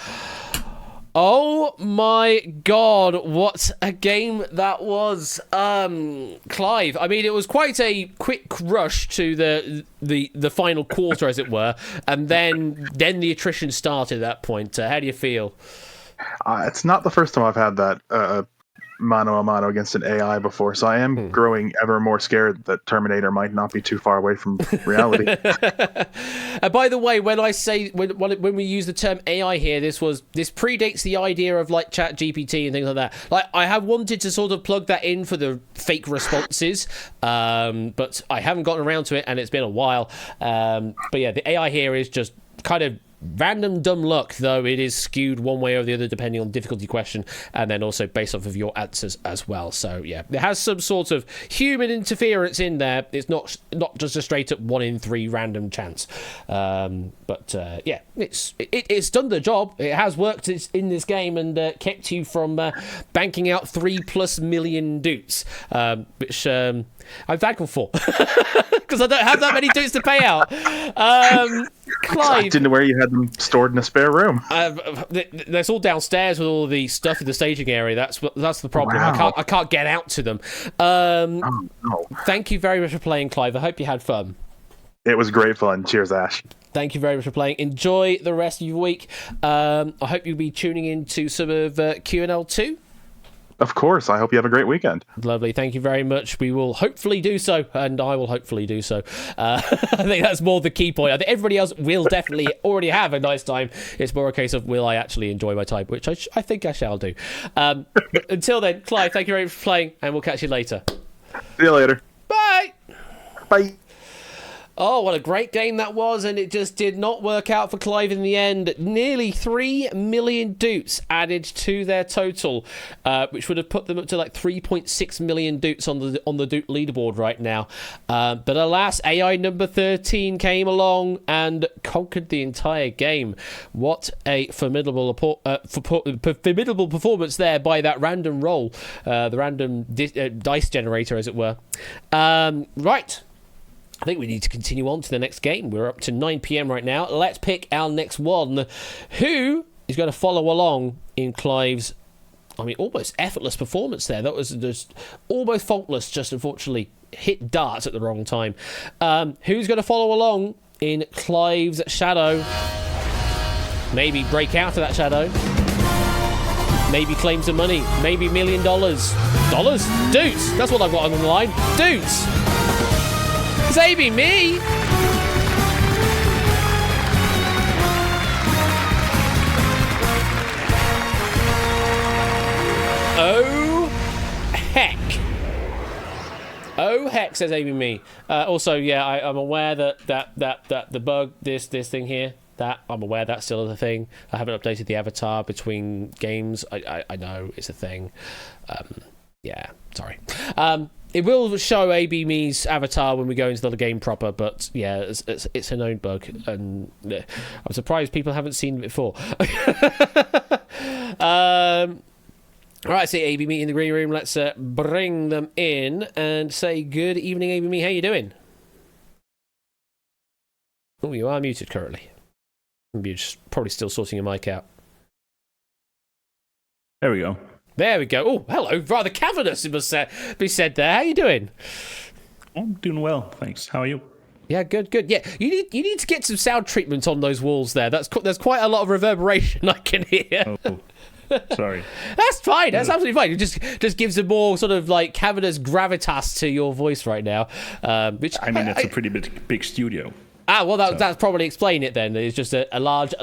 [SPEAKER 2] Oh my god, what a game that was. Clive, I mean, it was quite a quick rush to the final quarter, as it were, and then the attrition started at that point. How do you feel?
[SPEAKER 4] It's not the first time I've had that mano a mano against an AI before, so I am growing ever more scared that Terminator might not be too far away from reality.
[SPEAKER 2] By the way, when I say when we use the term AI here, this predates the idea of like Chat GPT and things like that. Like, I have wanted to sort of plug that in for the fake responses, but I haven't gotten around to it, and it's been a while. But yeah, the AI here is just kind of random dumb luck, though it is skewed one way or the other depending on difficulty question, and then also based off of your answers as well. So yeah, it has some sort of human interference in there. It's not just a straight up 1 in 3 random chance. But yeah, it's done the job. It has worked in this game and kept you from banking out 3+ million doots, which I'm thankful for. because I don't have that many dues to pay out.
[SPEAKER 4] I
[SPEAKER 2] Clive,
[SPEAKER 4] didn't know where you had them stored in a spare room.
[SPEAKER 2] that's all downstairs with all the stuff in the staging area. That's the problem.
[SPEAKER 4] Wow.
[SPEAKER 2] I can't get out to them.
[SPEAKER 4] Oh, no.
[SPEAKER 2] Thank you very much for playing, Clive. I hope you had fun.
[SPEAKER 4] It was great fun. Cheers, Ash.
[SPEAKER 2] Thank you very much for playing. Enjoy the rest of your week. I hope you'll be tuning in to some of QNL 2.
[SPEAKER 4] Of course. I hope you have a great weekend.
[SPEAKER 2] Lovely. Thank you very much. We will hopefully do so, and I will hopefully do so. I think that's more the key point. I think everybody else will definitely already have a nice time. It's more a case of will I actually enjoy my time, which I think I shall do. But until then, Clive, thank you very much for playing, and we'll catch you later.
[SPEAKER 4] See you later.
[SPEAKER 2] Bye!
[SPEAKER 4] Bye.
[SPEAKER 2] Oh, what a great game that was, and it just did not work out for Clive in the end. Nearly 3 million dutes added to their total, which would have put them up to like 3.6 million dutes on the Dute leaderboard right now. But alas, AI number 13 came along and conquered the entire game. What a formidable performance there by that random roll, the random dice generator, as it were. Right. I think we need to continue on to the next game. We're up to 9 p.m. right now. Let's pick our next one. Who is going to follow along in Clive's, almost effortless performance there? That was just almost faultless, just unfortunately hit darts at the wrong time. Who's going to follow along in Clive's shadow? Maybe break out of that shadow. Maybe claim some money. Maybe $1 million. Dollars? Dutes! That's what I've got on the line. Dutes! Maybe me. Oh heck! Oh heck! Says Amy me. Also, yeah, I'm aware that the bug, this thing here, that I'm aware that's still a thing. I haven't updated the avatar between games. I know it's a thing. Yeah, sorry. It will show AB Me's avatar when we go into the game proper, but yeah, it's a known bug, and I'm surprised people haven't seen it before. Right, see AB Me in the green room. Let's bring them in and say good evening, AB Me. How you doing? Oh, you are muted currently. You're just probably still sorting your mic out.
[SPEAKER 5] There we go.
[SPEAKER 2] There we go. Oh, hello. Rather cavernous, it must be said there. How you doing?
[SPEAKER 5] I'm doing well, thanks. How are you?
[SPEAKER 2] Yeah, good. Yeah, you need to get some sound treatment on those walls there. There's quite a lot of reverberation I can hear.
[SPEAKER 5] Oh, sorry.
[SPEAKER 2] That's fine. That's absolutely fine. It just gives a more sort of like cavernous gravitas to your voice right now. Which
[SPEAKER 5] it's a pretty big studio.
[SPEAKER 2] Well, that's probably explain it then. It's just a large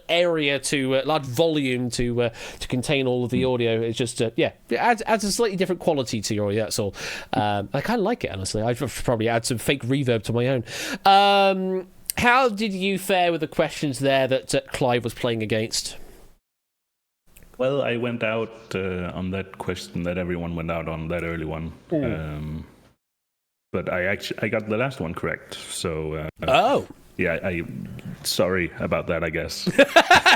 [SPEAKER 2] area large volume to contain all of the audio. It's just it adds a slightly different quality to your audio. That's all. I kind of like it, honestly. I'd probably add some fake reverb to my own. How did you fare with the questions there that Clive was playing against?
[SPEAKER 5] Well, I went out on that question that everyone went out on, that early one. But I got the last one correct. So yeah, sorry about that, I guess.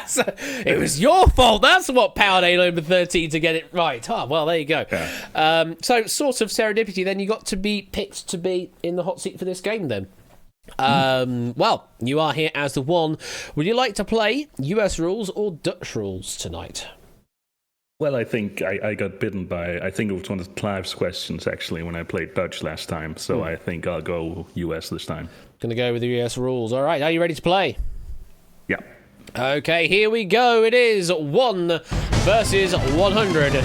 [SPEAKER 2] So, it was your fault. That's what powered A number 13 to get it right. Oh, well, there you go.
[SPEAKER 5] Yeah.
[SPEAKER 2] So sort of serendipity. Then you got to be picked to be in the hot seat for this game. Then. Well, you are here as the one. Would you like to play US rules or Dutch rules tonight?
[SPEAKER 5] Well, I think I got bitten by, I think it was one of Clive's questions, actually, when I played Dutch last time. So I think I'll go US this time. Gonna
[SPEAKER 2] go with the US rules. All right, are you ready to play?
[SPEAKER 5] Yeah.
[SPEAKER 2] Okay, here we go. It is 1 versus 100.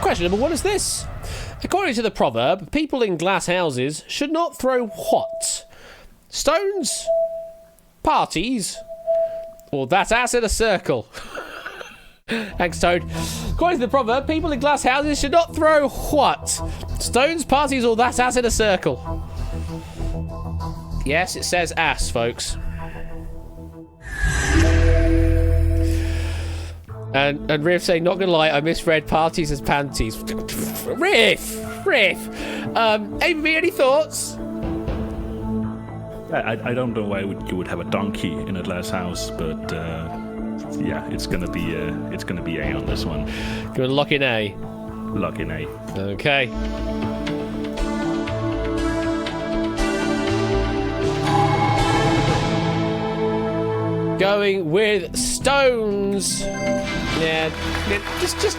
[SPEAKER 2] Question number 1 is this. According to the proverb, people in glass houses should not throw what? Stones? Parties? Or that ass in a circle? Thanks, Toad. According to the proverb, people in glass houses should not throw what? Stones, parties, or that ass in a circle? Yes, it says ass, folks. And Riff saying, not gonna lie, I misread parties as panties. Riff! Amy, any thoughts?
[SPEAKER 5] I don't know why you would have a donkey in a glass house, but yeah, it's gonna be A on this one.
[SPEAKER 2] Good luck in A.
[SPEAKER 5] Luck in A.
[SPEAKER 2] Okay. going with stones. Yeah, just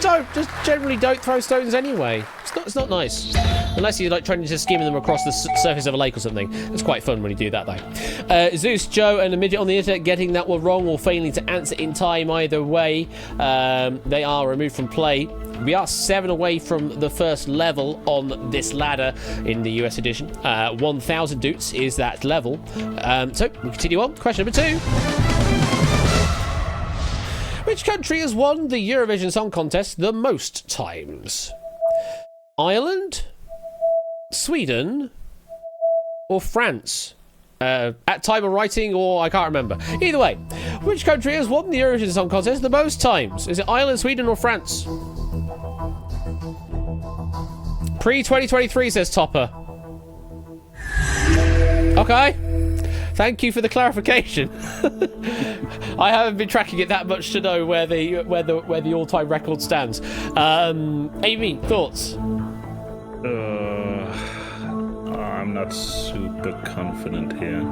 [SPEAKER 2] generally don't throw stones anyway. It's not nice. Unless you're like trying to just skim them across the surface of a lake or something. It's quite fun when you do that though. Zeus, Joe, and a midget on the internet getting that one wrong or failing to answer in time either way. They are removed from play. We are 7 away from the first level on this ladder in the US edition. 1,000 doots is that level. So we continue on. Question number 2. Which country has won the Eurovision Song Contest the most times? Ireland, Sweden, or France? At time of writing, or I can't remember. Either way, which country has won the Eurovision Song Contest the most times? Is it Ireland, Sweden, or France? Pre-2023, says Topper. Okay. Thank you for the clarification. I haven't been tracking it that much to know where the all-time record stands. Amy, thoughts?
[SPEAKER 5] I'm not super confident here.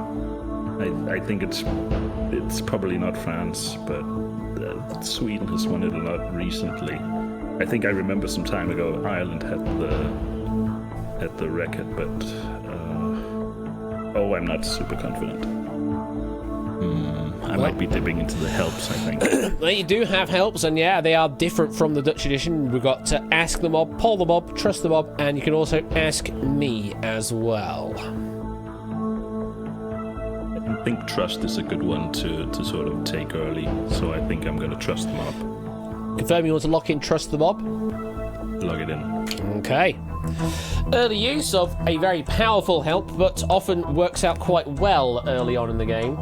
[SPEAKER 5] I think it's probably not France, but Sweden has won it a lot recently. I think I remember some time ago Ireland had the record, but I'm not super confident. I might be dipping into the helps, I think.
[SPEAKER 2] Well, you do have helps, and yeah, they are different from the Dutch edition. We've got to ask the mob, poll the mob, trust the mob, and you can also ask me as well.
[SPEAKER 5] I think trust is a good one to sort of take early, so I think I'm going to trust the mob.
[SPEAKER 2] Confirm you want to lock in trust the mob?
[SPEAKER 5] Log it in.
[SPEAKER 2] Okay. Early use of a very powerful help, but often works out quite well early on in the game.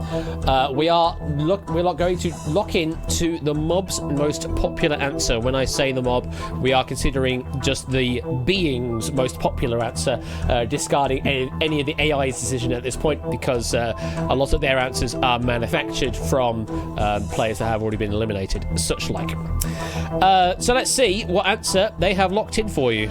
[SPEAKER 2] We're not going to lock in to the mob's most popular answer. When I say the mob, we are considering just the being's most popular answer, discarding any of the AI's decision at this point, because a lot of their answers are manufactured from players that have already been eliminated, such like. So let's see what answer they have locked in for you.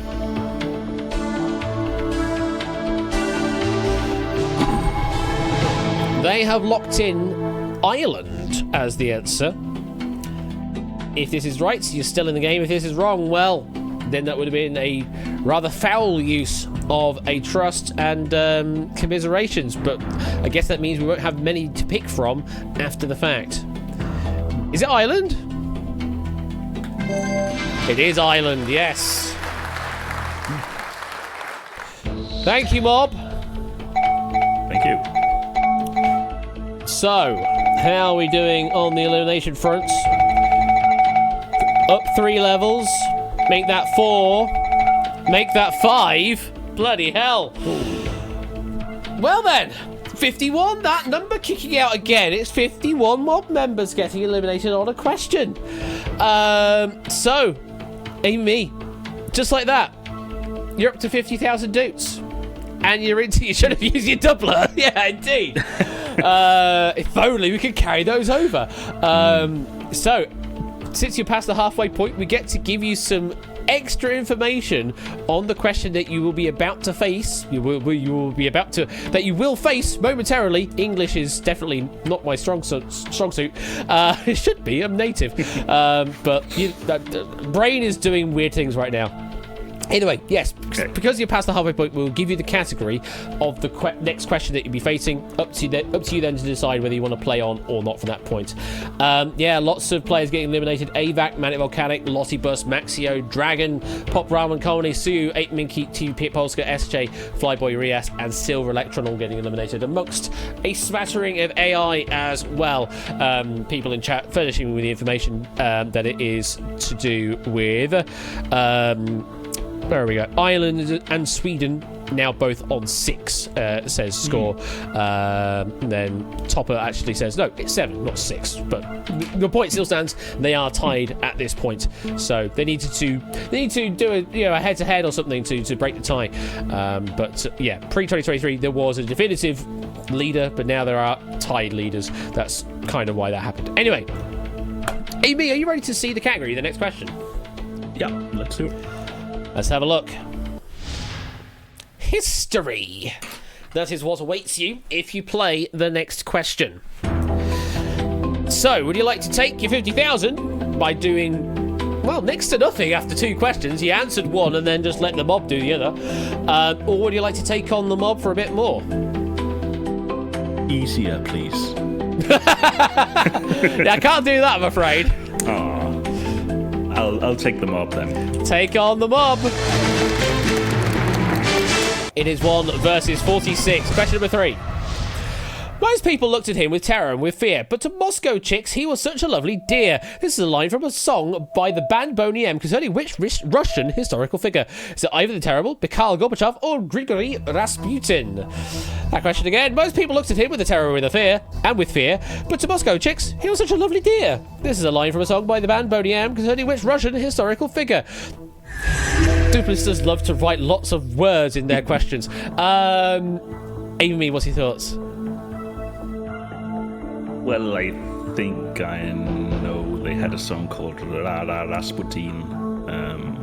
[SPEAKER 2] They have locked in Ireland as the answer. If this is right, you're still in the game. If this is wrong, well, then that would have been a rather foul use of a trust and commiserations. But I guess that means we won't have many to pick from after the fact. Is it Ireland? It is Ireland, yes. Thank you, mob.
[SPEAKER 5] Thank you.
[SPEAKER 2] So, how are we doing on the elimination fronts? Up 3 levels. Make that 4. Make that 5. Bloody hell. Well then, 51, that number kicking out again. It's 51 mob members getting eliminated on a question. So, Amy, just like that, you're up to 50,000 doots. And you should have used your doubler. Yeah, indeed. If only we could carry those over. So, since you're past the halfway point, we get to give you some extra information on the question that you will be about to face. You will face momentarily. English is definitely not my strong suit. It should be. I'm native, but brain is doing weird things right now. Anyway, yes, because you're past the halfway point, we'll give you the category of the next question that you'll be facing. Up to you then to decide whether you want to play on or not from that point. Lots of players getting eliminated. AVAC, Manic Volcanic, Lottie Bus, Maxio, Dragon, Pop Ramen, Colony, Suyu, 8 Minky, TV Polska, SJ, Flyboy Rias, and Silver Electron all getting eliminated, amongst a smattering of AI as well. People in chat furnishing me with the information that it is to do with... there we go. Ireland and Sweden now both on 6, says Score. Then Topper actually says, no, it's 7, not 6. But the point still stands. They are tied at this point. So they need to do a head-to-head or something to break the tie. Pre-2023, there was a definitive leader, but now there are tied leaders. That's kind of why that happened. Anyway, Amy, are you ready to see the category, the next question?
[SPEAKER 5] Yeah, let's do it.
[SPEAKER 2] Let's have a look. History. That is what awaits you if you play the next question. So, would you like to take your 50,000 by doing, well, next to nothing after 2 questions? You answered one and then just let the mob do the other. Or would you like to take on the mob for a bit more?
[SPEAKER 5] Easier, please.
[SPEAKER 2] I can't do that, I'm afraid.
[SPEAKER 5] Aw. I'll take the mob then.
[SPEAKER 2] Take on the mob. It is 1 versus 46. Question number 3. Most people looked at him with terror and with fear, but to Moscow chicks, he was such a lovely dear. This is a line from a song by the band Boney M concerning which Russian historical figure? Is it either the Terrible, Mikhail Gorbachev, or Grigory Rasputin? That question again. Most people looked at him with a terror and with fear, but to Moscow chicks, he was such a lovely dear. This is a line from a song by the band Boney M concerning which Russian historical figure? Duplisters love to write lots of words in their questions. Amy, what's your thoughts?
[SPEAKER 5] Well, I think I know they had a song called La La Rasputin, and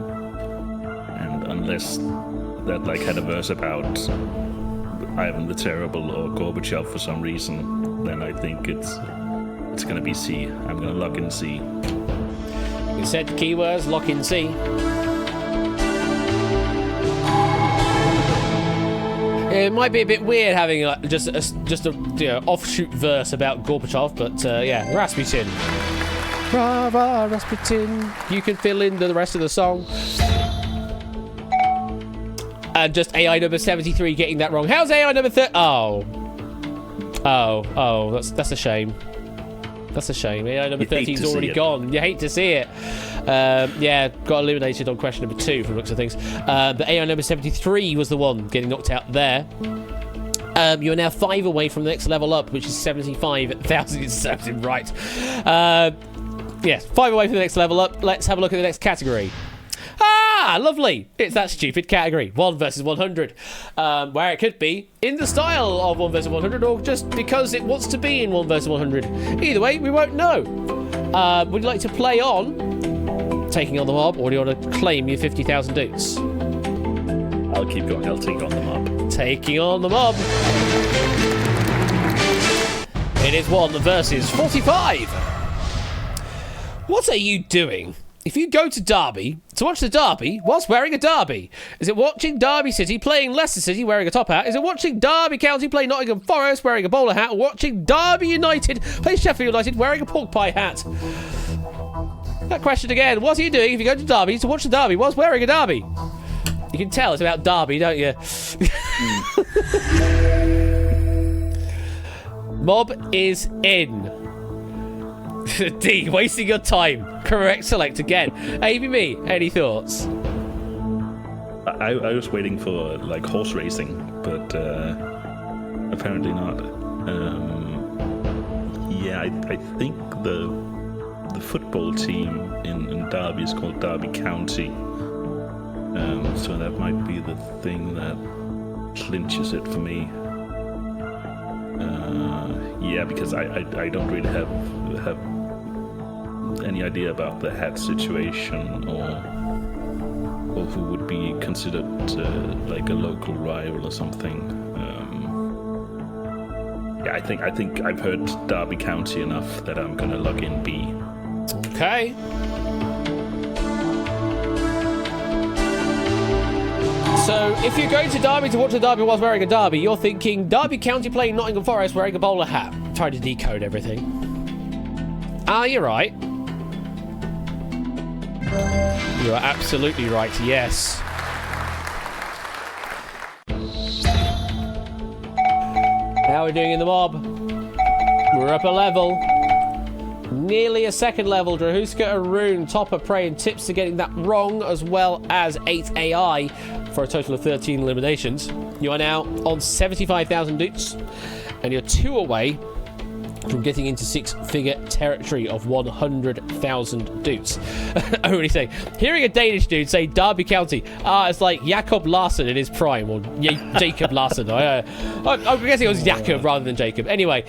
[SPEAKER 5] unless that like had a verse about Ivan the Terrible or Gorbachev for some reason, then I think it's gonna be C. I'm gonna lock in C.
[SPEAKER 2] You said keywords, lock in C. It might be a bit weird having just a offshoot verse about Gorbachev, but yeah, Rasputin. Rah, rah, Rasputin. You can fill in the rest of the song. And just AI number 73 getting that wrong. How's AI number 30? Oh, that's a shame. That's a shame. AI number 13 is already gone. You hate to see it. Yeah, got eliminated on question number 2 from the looks of things. But AI number 73 was the one getting knocked out there. You're now 5 away from the next level up, which is 75,000. It's something right. Yes, 5 away from the next level up. Let's have a look at the next category. Ah, lovely. It's that stupid category. 1 versus 100. Where it could be in the style of 1 versus 100 or just because it wants to be in 1 versus 100. Either way, we won't know. Would you like to play on taking on the mob, or do you want to claim your 50,000 dudes?
[SPEAKER 5] I'll keep going. I'll take on the mob.
[SPEAKER 2] Taking on the mob. It is 1 versus 45. What are you doing if you go to Derby to watch the Derby whilst wearing a Derby? Is it watching Derby City playing Leicester City wearing a top hat? Is it watching Derby County play Nottingham Forest wearing a bowler hat? Or watching Derby United play Sheffield United wearing a pork pie hat? That question again. What are you doing if you go to Derby to watch the Derby whilst wearing a Derby? You can tell it's about Derby, don't you? Mob is in. D, wasting your time. Correct select again. Me, any thoughts?
[SPEAKER 5] I was waiting for like horse racing, but apparently not. Yeah, I think the football team in Derby is called Derby County, so that might be the thing that clinches it for me. Yeah, because I don't really have any idea about the hat situation or who would be considered like a local rival or something. Yeah, I think I've heard Derby County enough that I'm gonna log in B.
[SPEAKER 2] Okay. So, if you're going to Derby to watch the Derby whilst wearing a Derby, you're thinking Derby County playing Nottingham Forest wearing a bowler hat. Trying to decode everything. Ah, you're right. You are absolutely right, yes. How are we doing in the mob? We're up a level. Nearly a second level. Drahuska, Arun, Topper, Prey, and Tips are getting that wrong, as well as 8 AI for a total of 13 eliminations. You are now on 75,000 dukes, and you're 2 away from getting into 6-figure territory of 100,000 dudes. Only saying, hearing a Danish dude say Derby County, it's like Jakob Larsen in his prime, or Jacob Larsen. I'm guessing it was Jakob rather than Jacob. Anyway,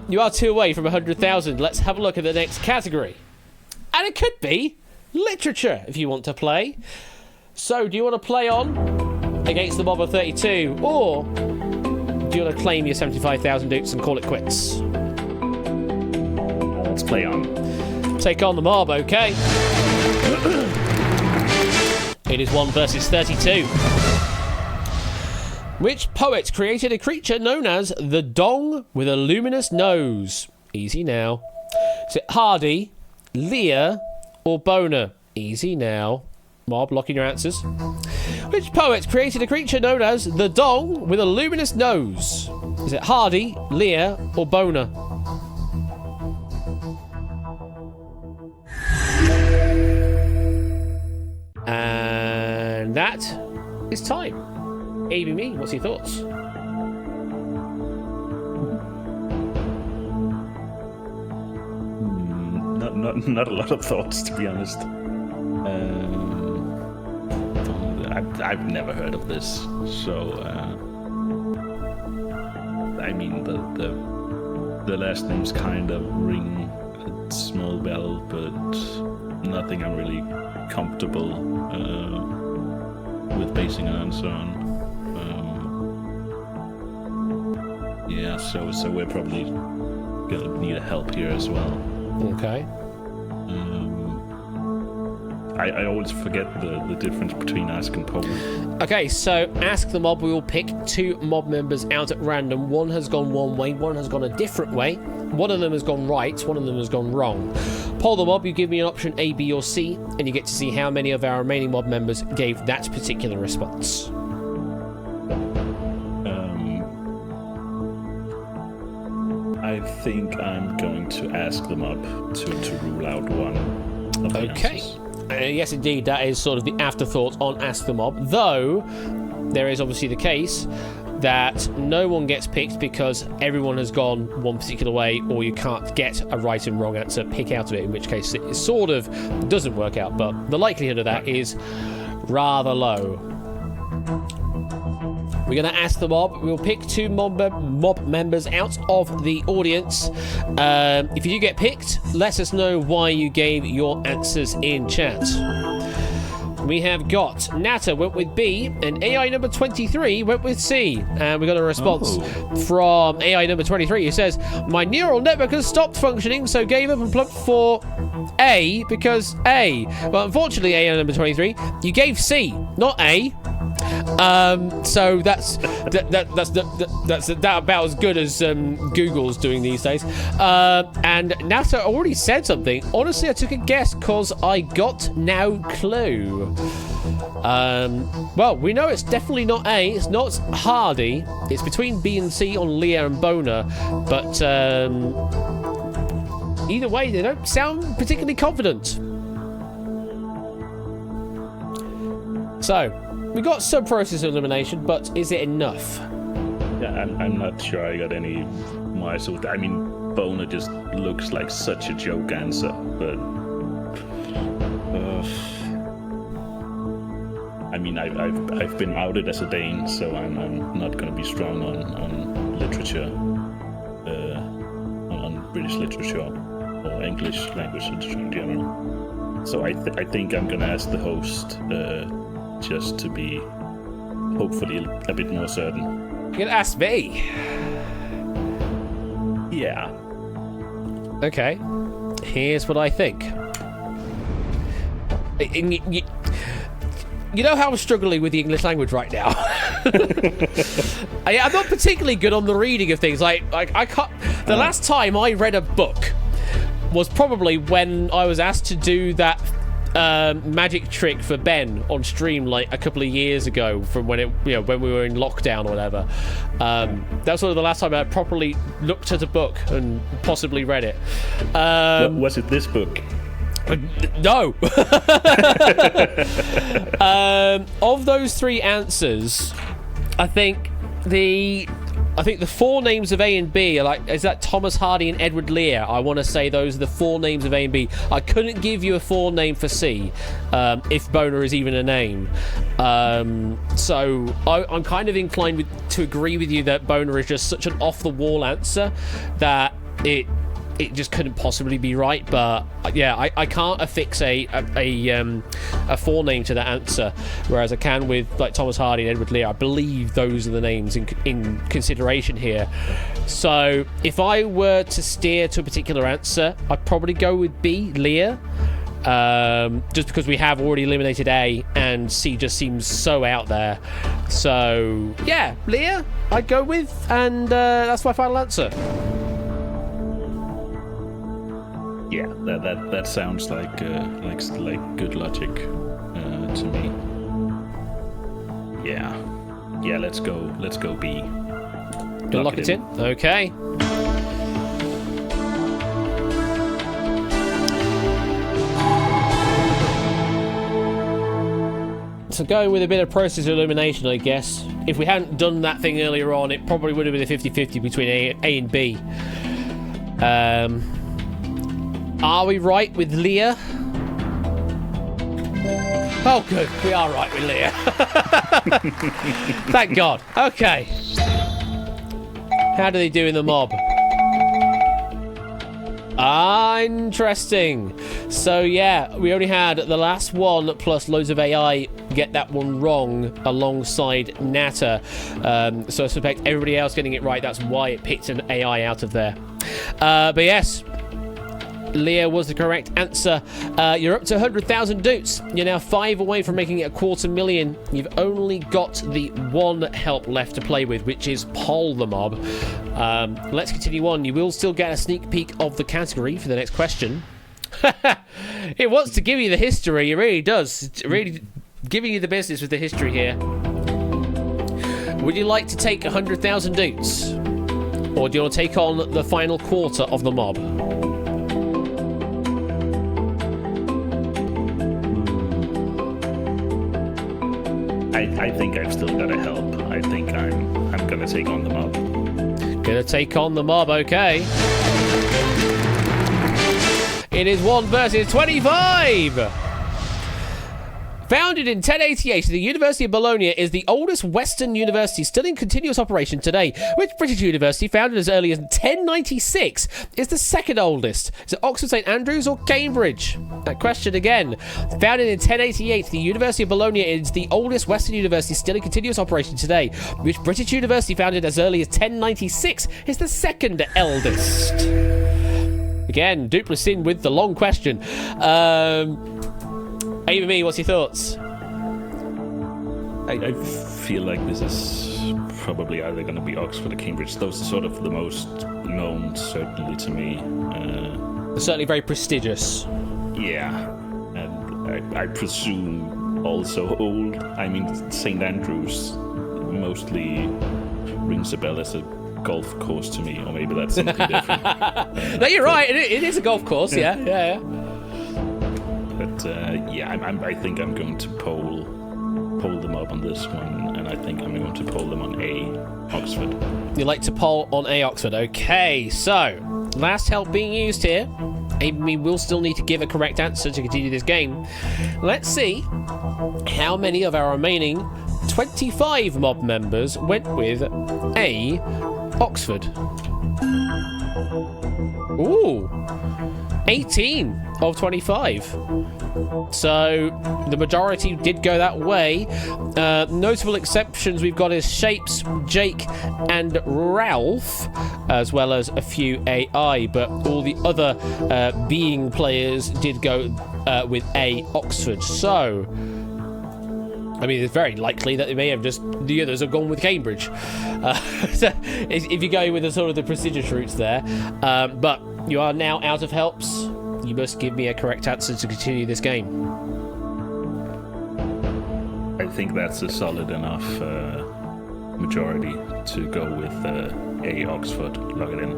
[SPEAKER 2] you are 2 away from 100,000. Let's have a look at the next category. And it could be literature, if you want to play. So, do you want to play on against the mob of 32, or do you want to claim your 75,000 dudes and call it quits?
[SPEAKER 5] Play on.
[SPEAKER 2] Take on the mob, okay. It is 1 versus 32. Which poet created a creature known as the Dong with a luminous nose? Easy now. Is it Hardy, Lear, or Boner? Easy now. Mob, lock in your answers. Which poet created a creature known as the Dong with a luminous nose? Is it Hardy, Lear, or Boner? And that is time. Amy, me, what's your thoughts?
[SPEAKER 5] Not a lot of thoughts, to be honest. I've never heard of this, so I mean the last names kind of ring a small bell, but nothing I'm really comfortable with basing an answer on. Yeah, so we're probably gonna need a help here as well.
[SPEAKER 2] Okay.
[SPEAKER 5] I always forget the difference between ask and poll.
[SPEAKER 2] Okay, so ask the mob. We will pick 2 mob members out at random. One has gone one way, one has gone a different way. One of them has gone right, one of them has gone wrong. Poll the mob, you give me an option A, B, or C, and you get to see how many of our remaining mob members gave that particular response.
[SPEAKER 5] I think I'm going to ask them up to rule out one of the
[SPEAKER 2] Okay.
[SPEAKER 5] answers.
[SPEAKER 2] Yes, indeed, that is sort of the afterthought on Ask the Mob, though there is obviously the case that no one gets picked because everyone has gone one particular way, or you can't get a right and wrong answer, pick out of it, in which case it sort of doesn't work out, but the likelihood of that is rather low. We're going to ask the mob. We'll pick 2 mob members out of the audience. If you do get picked, let us know why you gave your answers in chat. We have got Nata went with B, and AI number 23 went with C. And we got a response from AI number 23 who says, my neural network has stopped functioning, so gave up and plugged for A because A. Well, unfortunately, AI number 23, you gave C, not A. So that's about as good as Google's doing these days. And Nata already said something. Honestly, I took a guess because I got no clue. Well, we know it's definitely not A. It's not Hardy. It's between B and C on Lear and Boner. But either way, they don't sound particularly confident. So, we got some process elimination, but is it enough?
[SPEAKER 5] Yeah, I'm not sure I got any more. So I mean, Boner just looks like such a joke answer, but I mean, I've been outed as a Dane, so I'm not going to be strong on literature, on British literature or English language literature in general. So I think I'm going to ask the host. Just to be hopefully a bit more certain.
[SPEAKER 2] You can ask me.
[SPEAKER 5] Yeah.
[SPEAKER 2] Okay. Here's what I think. You know how I'm struggling with the English language right now. I'm not particularly good on the reading of things. Like I can't. The last time I read a book was probably when I was asked to do that magic trick for Ben on stream like a couple of years ago, from when when we were in lockdown or whatever. That was sort of the last time I properly looked at a book and possibly read it.
[SPEAKER 5] Was it this book?
[SPEAKER 2] No. Of those 3 answers, I think the 4 names of A and B are like, is that Thomas Hardy and Edward Lear? I want to say those are the 4 names of A and B. I couldn't give you a 4 name for C, if Boner is even a name. So I'm kind of inclined to agree with you that Boner is just such an off-the-wall answer that it it just couldn't possibly be right. But yeah, I can't affix a forename to that answer, whereas I can with like Thomas Hardy and Edward Lear. I believe those are the names in consideration here. So if I were to steer to a particular answer, I'd probably go with B, Lear. Just because we have already eliminated A, and C just seems so out there. So yeah, Lear I'd go with, and that's my final answer.
[SPEAKER 5] Yeah, that sounds like good logic to me. Yeah, let's go B.
[SPEAKER 2] Lock it in. Okay. So going with a bit of process elimination, I guess. If we hadn't done that thing earlier on, it probably would have been a 50-50 between A and B. Are we right with Lear? Oh, good. We are right with Lear. Thank God. Okay. How do they do in the mob? Interesting. So yeah, we only had the last one plus loads of AI get that one wrong alongside Natter. So I suspect everybody else getting it right. That's why it picked an AI out of there. But yes, Lear was the correct answer. You're up to 100,000 doots. You're now 5 away from making it 250,000. You've only got the one help left to play with, which is Poll the Mob. Let's continue on. You will still get a sneak peek of the category for the next question. It wants to give you the history. It really does. It's really giving you the business with the history here. Would you like to take 100,000 doots? Or do you want to take on the final quarter of the mob?
[SPEAKER 5] I think I've still got to help. I think I'm gonna take on the mob.
[SPEAKER 2] Gonna take on the mob, okay. It is 1 versus 25. Founded in 1088, the University of Bologna is the oldest Western university still in continuous operation today. Which British university, founded as early as 1096, is the second oldest? Is it Oxford, St Andrews, or Cambridge? That question again. Founded in 1088, the University of Bologna is the oldest Western university still in continuous operation today. Which British university, founded as early as 1096, is the second eldest? Again, Duplasin with the long question. Amy, me, what's your thoughts?
[SPEAKER 5] I feel like this is probably either going to be Oxford or Cambridge. Those are sort of the most known, certainly to me.
[SPEAKER 2] They're certainly very prestigious.
[SPEAKER 5] Yeah, and I presume also old. I mean, St Andrews mostly rings a bell as a golf course to me, or maybe that's something different.
[SPEAKER 2] No, you're right. It is a golf course. Yeah.
[SPEAKER 5] But I think I'm going to poll them up on this one, and I think I'm going to poll them on A, Oxford.
[SPEAKER 2] You like to poll on A, Oxford. Okay, so last help being used here. Amy will still need to give a correct answer to continue this game. Let's see how many of our remaining 25 mob members went with A, Oxford. Ooh, 18 of 25. So the majority did go that way. Notable exceptions we've got is Shapes, Jake, and Ralph, as well as a few AI, but all the other being players did go with A, Oxford. So I mean, it's very likely that they may have just, the others have gone with Cambridge. So if you're going with the sort of the prestigious routes there. But you are now out of helps. You must give me a correct answer to continue this game.
[SPEAKER 5] I think that's a solid enough majority to go with A, Oxford. Log it in.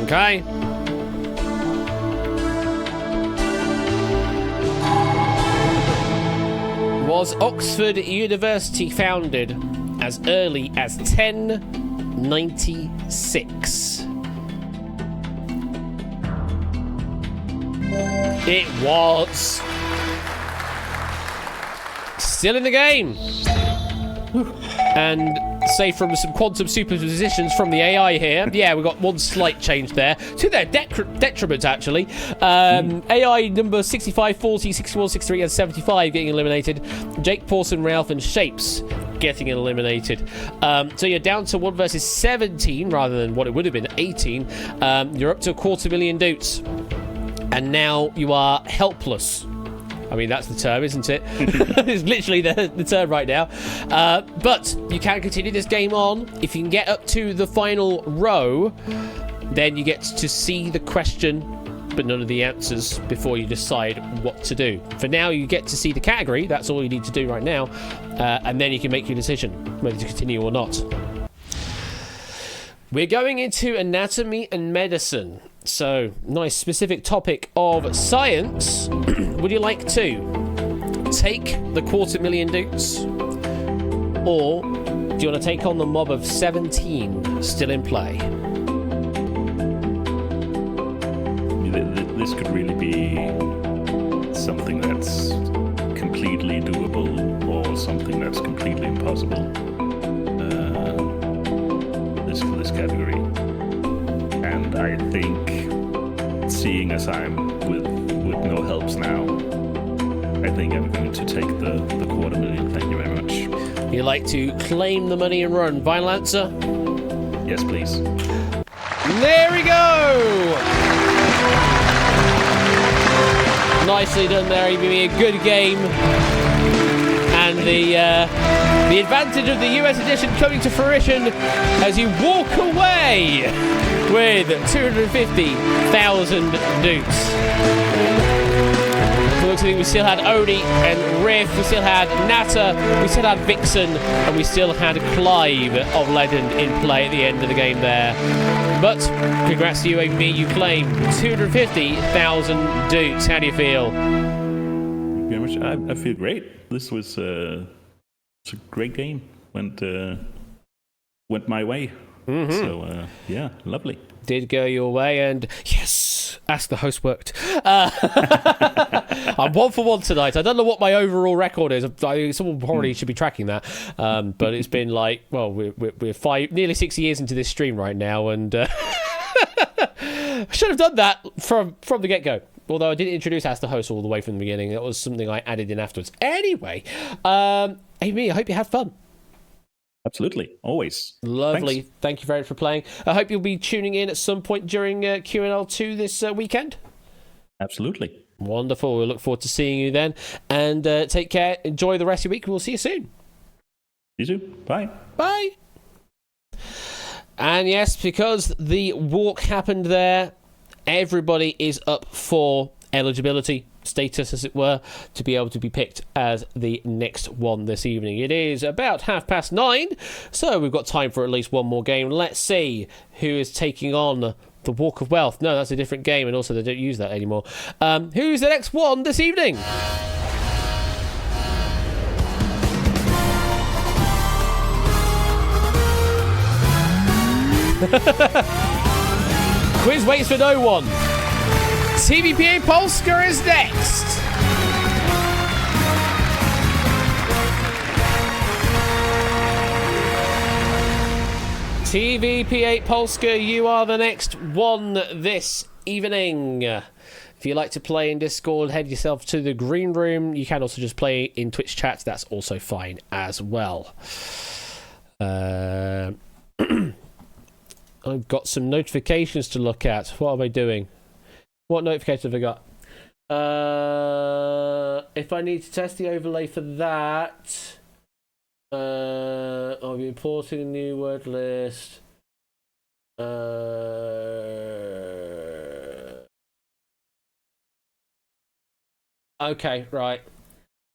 [SPEAKER 2] Okay. Was Oxford University founded as early as 1096? It was. Still in the game. And say from some quantum superpositions from the AI here, yeah, we got one slight change there to their detriment, actually. AI number 65, 40, 61, 63, and 75 getting eliminated. Jake, Pawson, Ralph, and Shapes getting eliminated. So you're down to 1 versus 17 rather than what it would have been 18. You're up to 250,000 doots, and now you are helpless. I mean, that's the term, isn't it? It's literally the term right now. But you can continue this game on. If you can get up to the final row, then you get to see the question, but none of the answers before you decide what to do. For now, you get to see the category. That's all you need to do right now. And then you can make your decision whether to continue or not. We're going into anatomy and medicine. So, nice specific topic of science. Would you like to take the 250,000 dukes? Or do you want to take on the mob of 17 still in play?
[SPEAKER 5] This could really be something that's completely doable or something that's completely impossible. This category. And I think, seeing as I'm with no helps now, I think I'm going to take the 250,000. Thank you very much.
[SPEAKER 2] You like to claim the money and run. Final answer?
[SPEAKER 5] Yes, please.
[SPEAKER 2] There we go! Nicely done there. You've been a good game. And the advantage of the US edition coming to fruition as you walk away with 250,000 dukes. Looks like we still had Odie and Riff, we still had Natter, we still had Vixen, and we still had Clive of Legend in play at the end of the game there. But congrats to you, AV. You claimed 250,000 dukes. How do you feel?
[SPEAKER 5] Very much. I feel great. This was it's a great game. Went my way. Mm-hmm. So yeah, lovely.
[SPEAKER 2] Did go your way, and yes, Ask the Host worked. I'm 1 for 1 tonight. I don't know what my overall record is. Someone probably should be tracking that. But it's been like, well, we're nearly 6 years into this stream right now, and I should have done that from the get-go. Although I didn't introduce Ask the Host all the way from the beginning. That was something I added in afterwards. Anyway, Amy, I hope you had fun.
[SPEAKER 5] Absolutely. Always.
[SPEAKER 2] Lovely.
[SPEAKER 5] Thanks.
[SPEAKER 2] Thank you very much for playing. I hope you'll be tuning in at some point during QNL2 this weekend.
[SPEAKER 5] Absolutely.
[SPEAKER 2] Wonderful. We'll look forward to seeing you then. And take care. Enjoy the rest of your week. We'll see you soon.
[SPEAKER 5] You too. Bye.
[SPEAKER 2] Bye. And yes, because the walk happened there, everybody is up for eligibility status, as it were, to be able to be picked as the next one this evening. It is about 9:30, so we've got time for at least one more game. Let's see who is taking on the Walk of Wealth. No, that's a different game, and also they don't use that anymore. Who's the next one this evening? Quiz waits for no one. TVPA Polska is next. TVPA Polska, you are the next one this evening. If you like to play in Discord, head yourself to the green room. You can also just play in Twitch chat. That's also fine as well. I've got some notifications to look at. What am I doing? What notifications have I got? If I need to test the overlay for that, I'll be importing a new word list. Okay, right.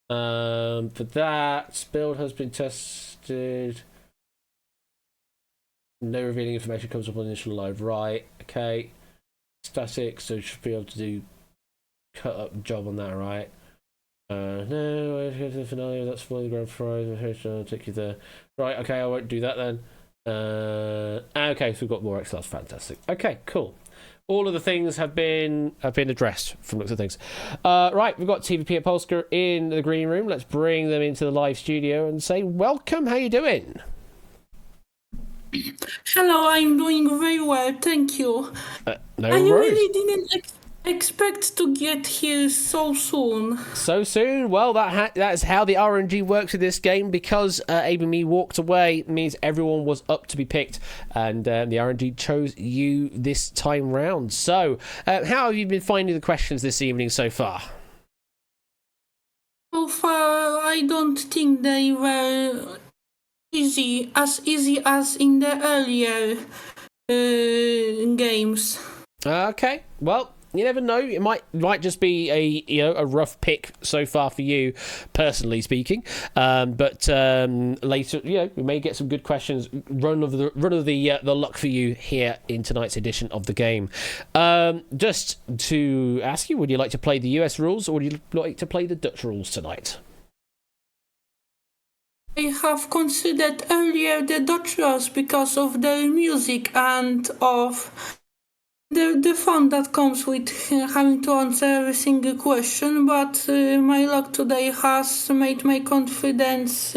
[SPEAKER 2] For that, build has been tested. No revealing information comes up on initial load. Right, okay. Static, so you should be able to do cut up job on that, right? No, I go to the finale, that's for the grand prize. I'll take you there. Right, okay, I won't do that then. Okay, so we've got more Excel, fantastic. Okay, cool. all of the things have been addressed from looks of things. Right, we've got TVP at Polska in the green room. Let's bring them into the live studio and say welcome. How you doing?
[SPEAKER 6] Hello, I'm doing very well, thank you.
[SPEAKER 2] No
[SPEAKER 6] I
[SPEAKER 2] worries.
[SPEAKER 6] really didn't expect to get here so soon.
[SPEAKER 2] So soon? Well, that's how the RNG works with this game. Because ABME walked away means everyone was up to be picked, and the RNG chose you this time round. So, how have you been finding the questions this evening so far?
[SPEAKER 6] So far, I don't think they were easy as in the earlier games.
[SPEAKER 2] Okay, well, you never know. It might just be a rough pick so far for you, personally speaking. But later, we may get some good questions. Run of the luck for you here in tonight's edition of the game. Just to ask you, would you like to play the US rules, or would you like to play the Dutch rules tonight?
[SPEAKER 6] I have considered earlier the Dutch rules because of their music and of the fun that comes with having to answer every single question, but my luck today has made my confidence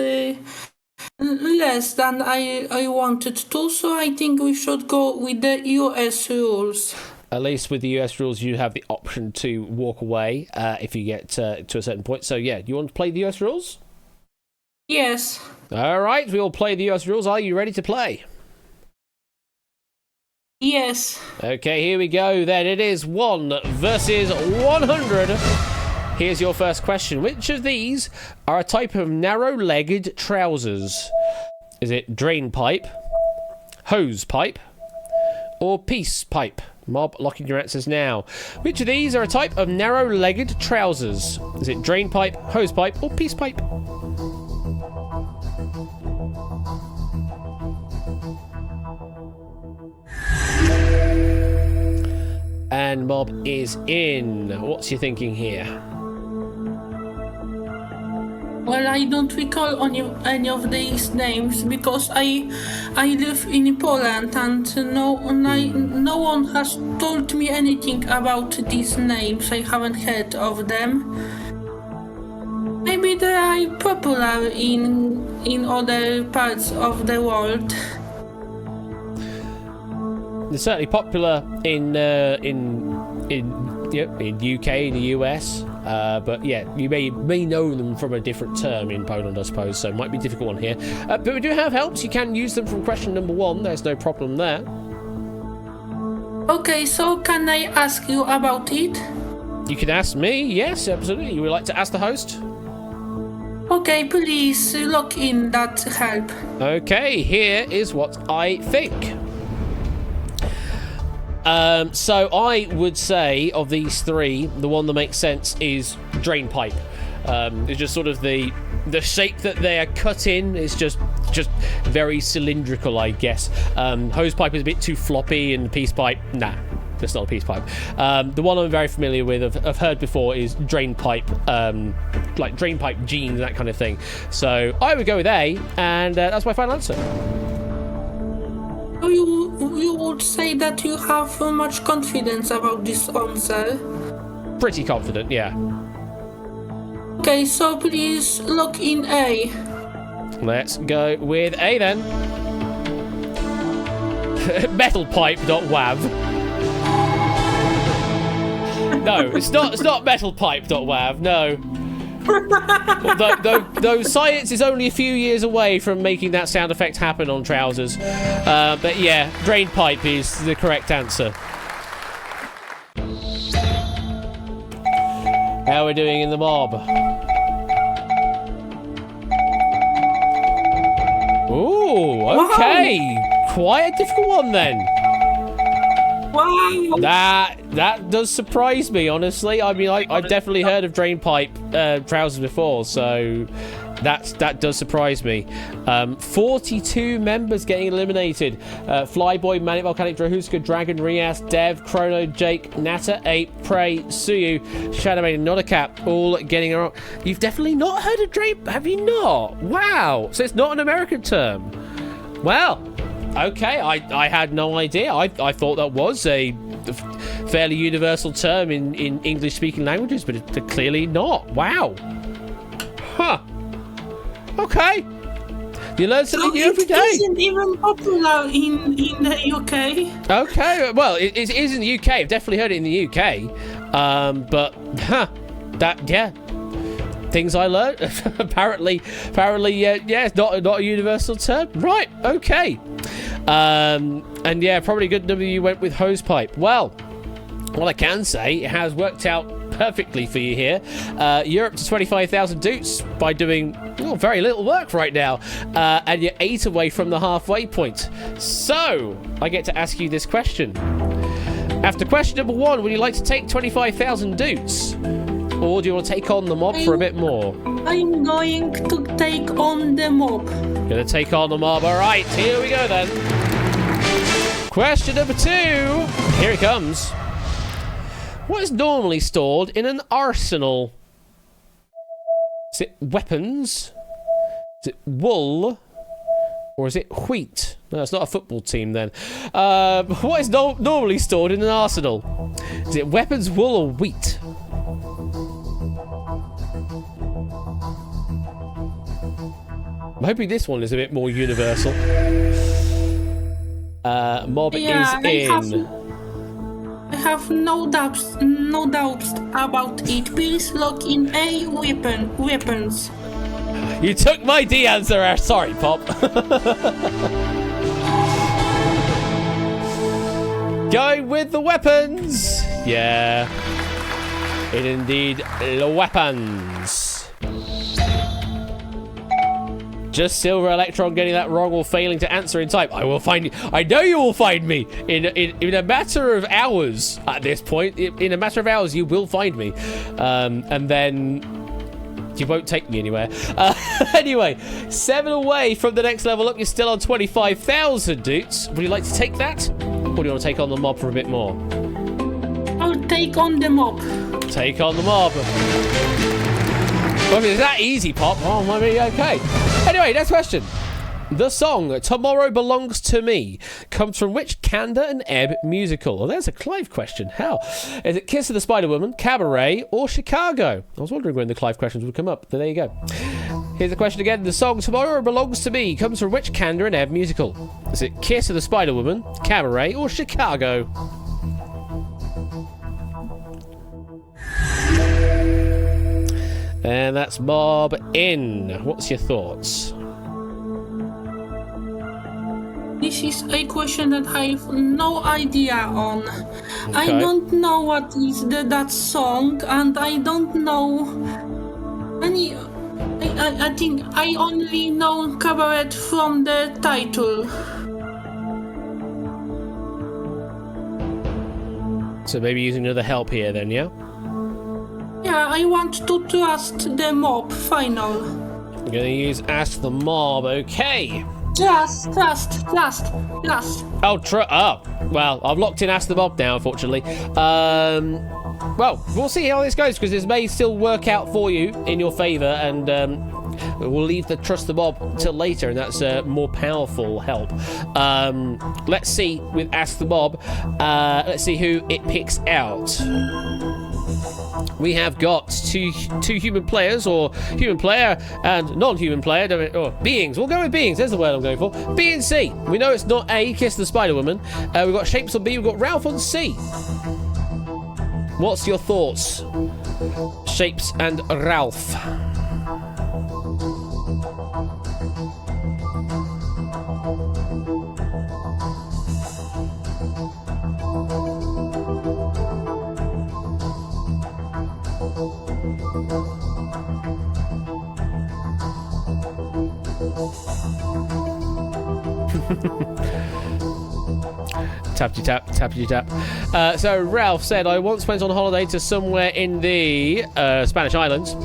[SPEAKER 6] less than I wanted to, so I think we should go with the US rules.
[SPEAKER 2] At least with the US rules, you have the option to walk away if you get to a certain point. So, yeah, you want to play the US rules?
[SPEAKER 6] Yes.
[SPEAKER 2] All right, we will play the US rules. Are you ready to play?
[SPEAKER 6] Yes.
[SPEAKER 2] Okay, here we go then. It is 1 versus 100. Here's your first question. Which of these are a type of narrow-legged trousers? Is it drain pipe, hose pipe, or peace pipe? Mob, lock in your answers now. Which of these are a type of narrow-legged trousers? Is it drain pipe, hose pipe, or peace pipe? And Mob is in. What's your thinking here?
[SPEAKER 6] Well, I don't recall any of these names because I live in Poland and no one has told me anything about these names. I haven't heard of them. Maybe they are popular in other parts of the world.
[SPEAKER 2] They're certainly popular in UK, in the US, but yeah, you may know them from a different term in Poland, I suppose. So it might be a difficult one here. But we do have helps. You can use them from question number 1. There's no problem there.
[SPEAKER 6] Okay, so can I ask you about it?
[SPEAKER 2] You can ask me. Yes, absolutely. You would like to ask the host?
[SPEAKER 6] Okay, please lock in that help.
[SPEAKER 2] Okay, here is what I think. So I would say of these 3, the one that makes sense is drain pipe. It's just sort of the shape that they are cut in is just very cylindrical, I guess. Hose pipe is a bit too floppy, and peace pipe, nah, that's not a peace pipe. The one I'm very familiar with, I've heard before, is drain pipe, like drain pipe jeans, that kind of thing. So I would go with A, and that's my final answer.
[SPEAKER 6] So you would say that you have much confidence about this answer?
[SPEAKER 2] Pretty confident, yeah.
[SPEAKER 6] Okay, so please lock in A.
[SPEAKER 2] Let's go with A then. Metalpipe.wav. No, it's not metalpipe.wav, no. Though science is only a few years away from making that sound effect happen on trousers. But yeah, drain pipe is the correct answer. How are we doing in the mob? Ooh, okay. Wow. Quite a difficult one then.
[SPEAKER 6] Wow.
[SPEAKER 2] That does surprise me, honestly. I mean, I've definitely heard of drain pipe trousers before, so that does surprise me. 42 members getting eliminated. Flyboy, Manic Volcanic, Drahuska, Dragon, Rias, Dev, Chrono, Jake, Nata, Ape, Prey, Suyu, Shadowmane, Not a Cap, all getting around. You've definitely not heard of drain, have you not? Wow. So it's not an American term. Well, okay, I had no idea. I thought that was a fairly universal term in English-speaking languages, but it's clearly not. Wow. Huh. Okay. You learn something new every day.
[SPEAKER 6] It isn't even popular in the UK.
[SPEAKER 2] Okay. Well, it is in the UK. I've definitely heard it in the UK. But yeah. Things I learned. apparently, yeah, it's not a universal term. Right. Okay. And yeah, probably good W went with hosepipe. Well, what I can say, it has worked out perfectly for you here. You're up to 25,000 doots by doing very little work right now, and you're 8 away from the halfway point. So I get to ask you this question. After question number 1, would you like to take 25,000 doots, or do you want to take on the mob for a bit more?
[SPEAKER 6] I'm going to take on the mob.
[SPEAKER 2] Gonna take on the mob. All right, here we go then. Question number 2. Here it comes. What is normally stored in an arsenal? Is it weapons? Is it wool? Or is it wheat? No, it's not a football team then. What is normally stored in an arsenal? Is it weapons, wool, or wheat? I'm hoping this one is a bit more universal. Mob is in.
[SPEAKER 6] I have no doubts about it. Please lock in A weapons.
[SPEAKER 2] You took my D answer. Sorry, Pop. Going with the weapons. Yeah. It indeed the weapons. Just Silver Electron getting that wrong or failing to answer in time. I will find you. I know you will find me in a matter of hours. At this point, in a matter of hours, you will find me, and then you won't take me anywhere. Anyway, 7 away from the next level up. You're still on 25,000 doots. Would you like to take that, or do you want to take on the mob for a bit more?
[SPEAKER 6] I'll take on the mob.
[SPEAKER 2] Take on the mob. Well, if it's that easy, Pop, oh, might be okay. Anyway, next question. The song Tomorrow Belongs to Me comes from which Candor and Ebb musical? Well, there's a Clive question. How? Is it Kiss of the Spider-Woman, Cabaret, or Chicago? I was wondering when the Clive questions would come up. There you go. Here's the question again. The song Tomorrow Belongs to Me comes from which Candor and Ebb musical? Is it Kiss of the Spider-Woman, Cabaret, or Chicago? And that's Mob in. What's your thoughts?
[SPEAKER 6] This is a question that I have no idea on.
[SPEAKER 2] Okay.
[SPEAKER 6] I don't know what is that song, and I don't know any. I think I only know Cabaret from the title.
[SPEAKER 2] So maybe using another help here then, yeah?
[SPEAKER 6] Yeah, I want to trust the mob final.
[SPEAKER 2] I'm gonna use Ask the Mob, okay.
[SPEAKER 6] Trust.
[SPEAKER 2] Oh, well, I've locked in Ask the Mob now, unfortunately. Well, we'll see how this goes, because this may still work out for you in your favour, and we'll leave the Trust the Mob till later, and that's a more powerful help. Let's see with Ask the Mob. Let's see who it picks out. We have got two human players, or human player and non-human player, or beings. We'll go with beings. There's the word I'm going for. B and C. We know it's not A, Kiss the Spider-Woman. We've got Shapes on B. We've got Ralph on C. What's your thoughts, Shapes and Ralph? Tappity tap. So Ralph said, I once went on holiday to somewhere in the Spanish islands.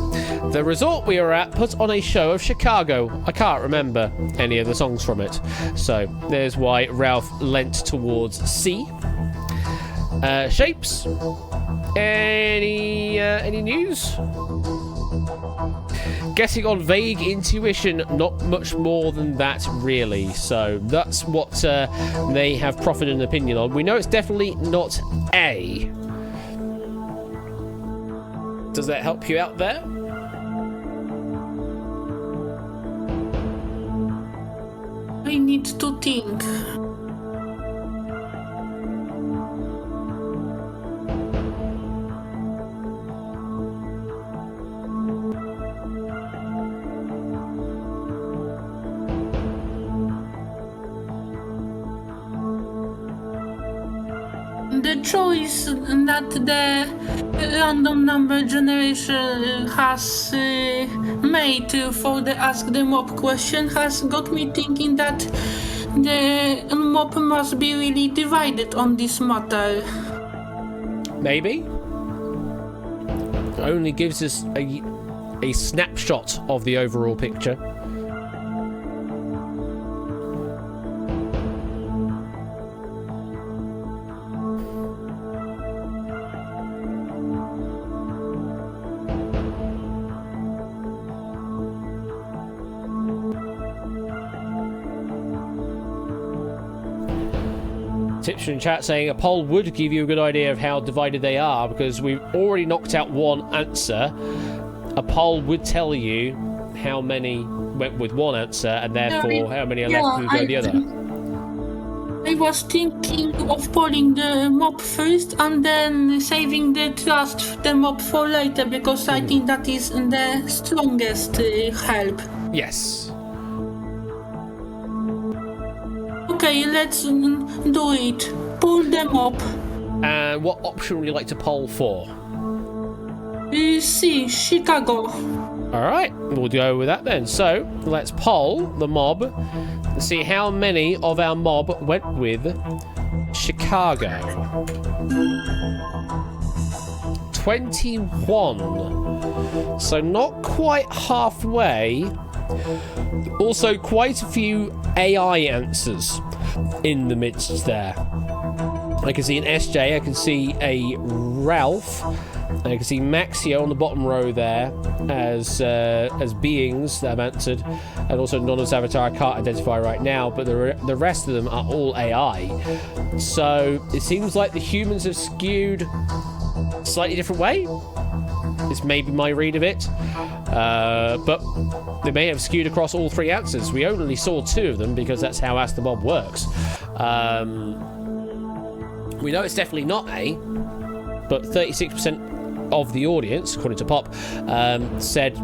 [SPEAKER 2] The resort we were at put on a show of Chicago. I can't remember any of the songs from it. So there's why Ralph leant towards C. Shapes? Any news? guessing on vague intuition, not much more than that, really. So that's what they have proffered an opinion on. We know it's definitely not A. Does that help you out there?
[SPEAKER 6] I need to think. The choice that the random number generation has made for the Ask the Mob question has got me thinking that the mob must be really divided on this matter.
[SPEAKER 2] Maybe. It only gives us a snapshot of the overall picture. Tipster in chat saying a poll would give you a good idea of how divided they are because we've already knocked out one answer. A poll would tell you how many went with one answer and therefore how many are left who go the other.
[SPEAKER 6] I was thinking of polling the mob first and then saving the trust the mob for later because I think that is the strongest help.
[SPEAKER 2] Yes.
[SPEAKER 6] Okay, let's do it. Pull them up.
[SPEAKER 2] And what option would you like to poll for?
[SPEAKER 6] C, Chicago.
[SPEAKER 2] Alright, we'll go with that then. So, let's poll the mob and see how many of our mob went with Chicago. 21. So not quite halfway. Also quite a few AI answers in the midst there. I can see an SJ, I can see a Ralph, and I can see Maxio on the bottom row there as beings that have answered, and also Nona's avatar I can't identify right now, but the rest of them are all AI. So it seems like the humans have skewed a slightly different way. It's maybe my read of it, but they may have skewed across all three answers. We only saw two of them because that's how Ask the Mob works. We know it's definitely not A, but 36% of the audience, according to Pop, said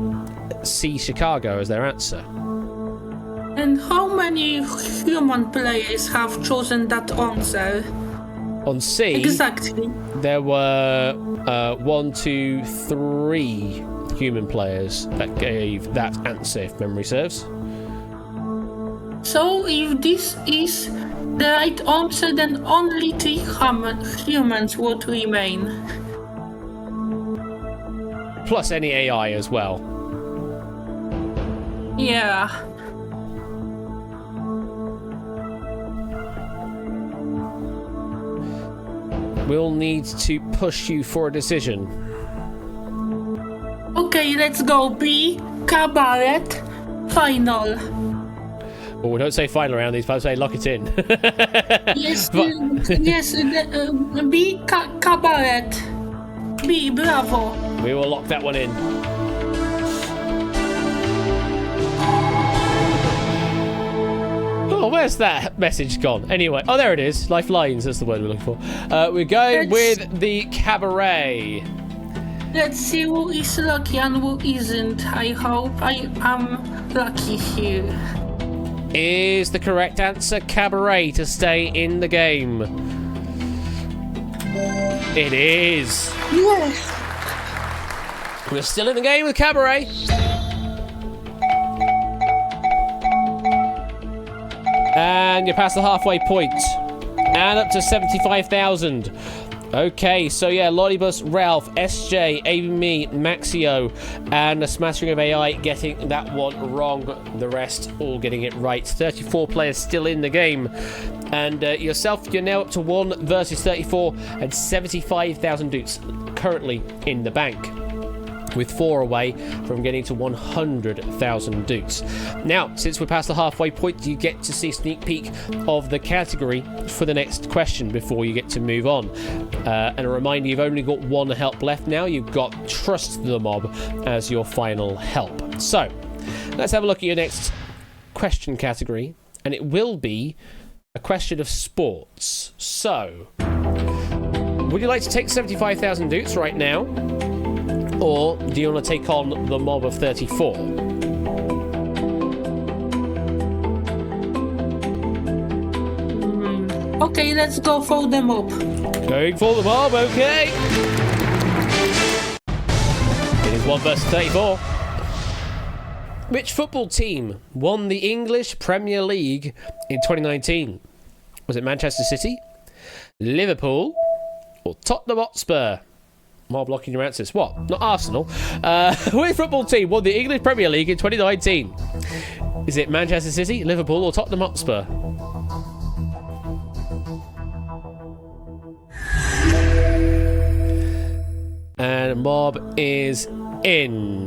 [SPEAKER 2] C, Chicago as their answer.
[SPEAKER 6] And how many human players have chosen that answer?
[SPEAKER 2] On C,
[SPEAKER 6] Exactly.
[SPEAKER 2] there were 1, 2, 3 human players that gave that answer, if memory serves.
[SPEAKER 6] So if this is the right answer, then only 3 humans would remain.
[SPEAKER 2] Plus any AI as well.
[SPEAKER 6] Yeah.
[SPEAKER 2] We'll need to push you for a decision.
[SPEAKER 6] Okay, let's go. B, Cabaret, final.
[SPEAKER 2] Well, we don't say final round, these folks say lock it in.
[SPEAKER 6] Yes, yes, B, Cabaret. B, bravo.
[SPEAKER 2] We will lock that one in. Oh, where's that message gone? Anyway, oh, there it is. Lifelines, that's the word we're looking for. We're going with the Cabaret.
[SPEAKER 6] Let's see who is lucky and who isn't. I hope I am lucky here.
[SPEAKER 2] Is the correct answer Cabaret to stay in the game? It is.
[SPEAKER 6] Yes.
[SPEAKER 2] We're still in the game with Cabaret. And you're past the halfway point. And up to 75,000. Okay, so yeah, Lollibus, Ralph, SJ, Amy, Maxio, and a smattering of AI getting that one wrong, but the rest all getting it right. 34 players still in the game. And yourself, you're now up to 1 versus 34 and 75,000 doots currently in the bank. with 4 away from getting to 100,000 dukes. Now, since we're past the halfway point, you get to see a sneak peek of the category for the next question before you get to move on. And a reminder, you've only got 1 help left now. You've got Trust the Mob as your final help. So, let's have a look at your next question category, and it will be a question of sports. So, would you like to take 75,000 dukes right now? Or do you want to take on the mob of 34?
[SPEAKER 6] Okay, let's go for the mob.
[SPEAKER 2] Going for the mob, okay. It is 1 versus 34. Which football team won the English Premier League in 2019? Was it Manchester City, Liverpool, or Tottenham Hotspur? Mob blocking your answers. What? Not Arsenal. Which football team won the English Premier League in 2019? Is it Manchester City, Liverpool, or Tottenham Hotspur? And mob is in.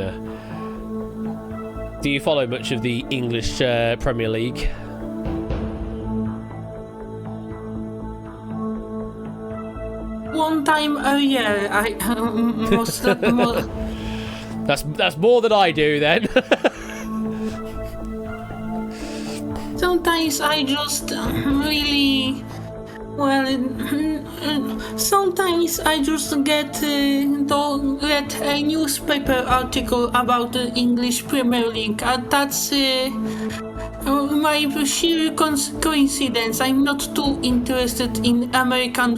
[SPEAKER 2] Do you follow much of the English Premier League?
[SPEAKER 6] One time a year,
[SPEAKER 2] That's more than I do then.
[SPEAKER 6] Sometimes I just really sometimes I just get to read a newspaper article about the English Premier League. That's my sheer coincidence. I'm not too interested in American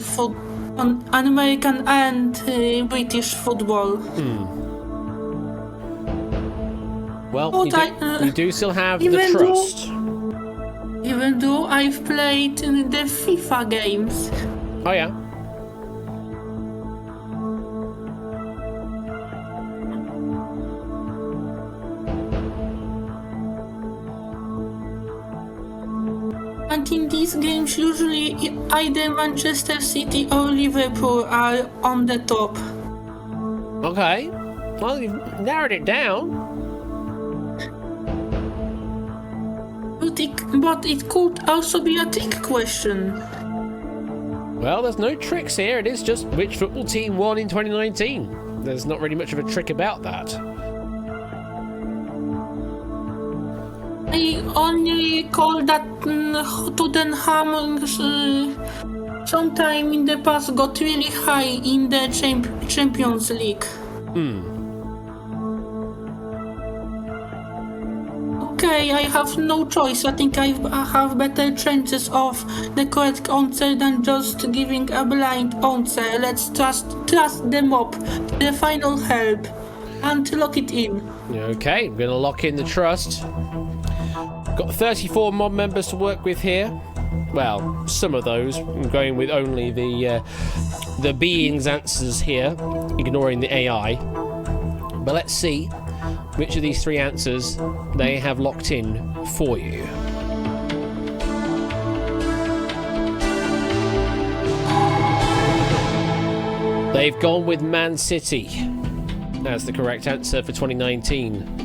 [SPEAKER 6] and British football.
[SPEAKER 2] Well, you do still have the trust.
[SPEAKER 6] Even though I've played the FIFA games.
[SPEAKER 2] Oh yeah.
[SPEAKER 6] And in these games, usually either Manchester City or Liverpool are on the top.
[SPEAKER 2] Okay. Well, you've narrowed it down.
[SPEAKER 6] But it could also be a trick question.
[SPEAKER 2] Well, there's no tricks here. It is just which football team won in 2019. There's not really much of a trick about that.
[SPEAKER 6] I only recall that Tottenham sometime in the past got really high in the Champions League. Okay, I have no choice. I think I have better chances of the correct answer than just giving a blind answer. Let's trust the mob, the final help, and lock it in.
[SPEAKER 2] Okay, we're going to lock in the trust. Got 34 mob members to work with here. Well, some of those. I'm going with only the being's answers here, ignoring the AI. But let's see which of these 3 answers they have locked in for you. They've gone with Man City as the correct answer for 2019.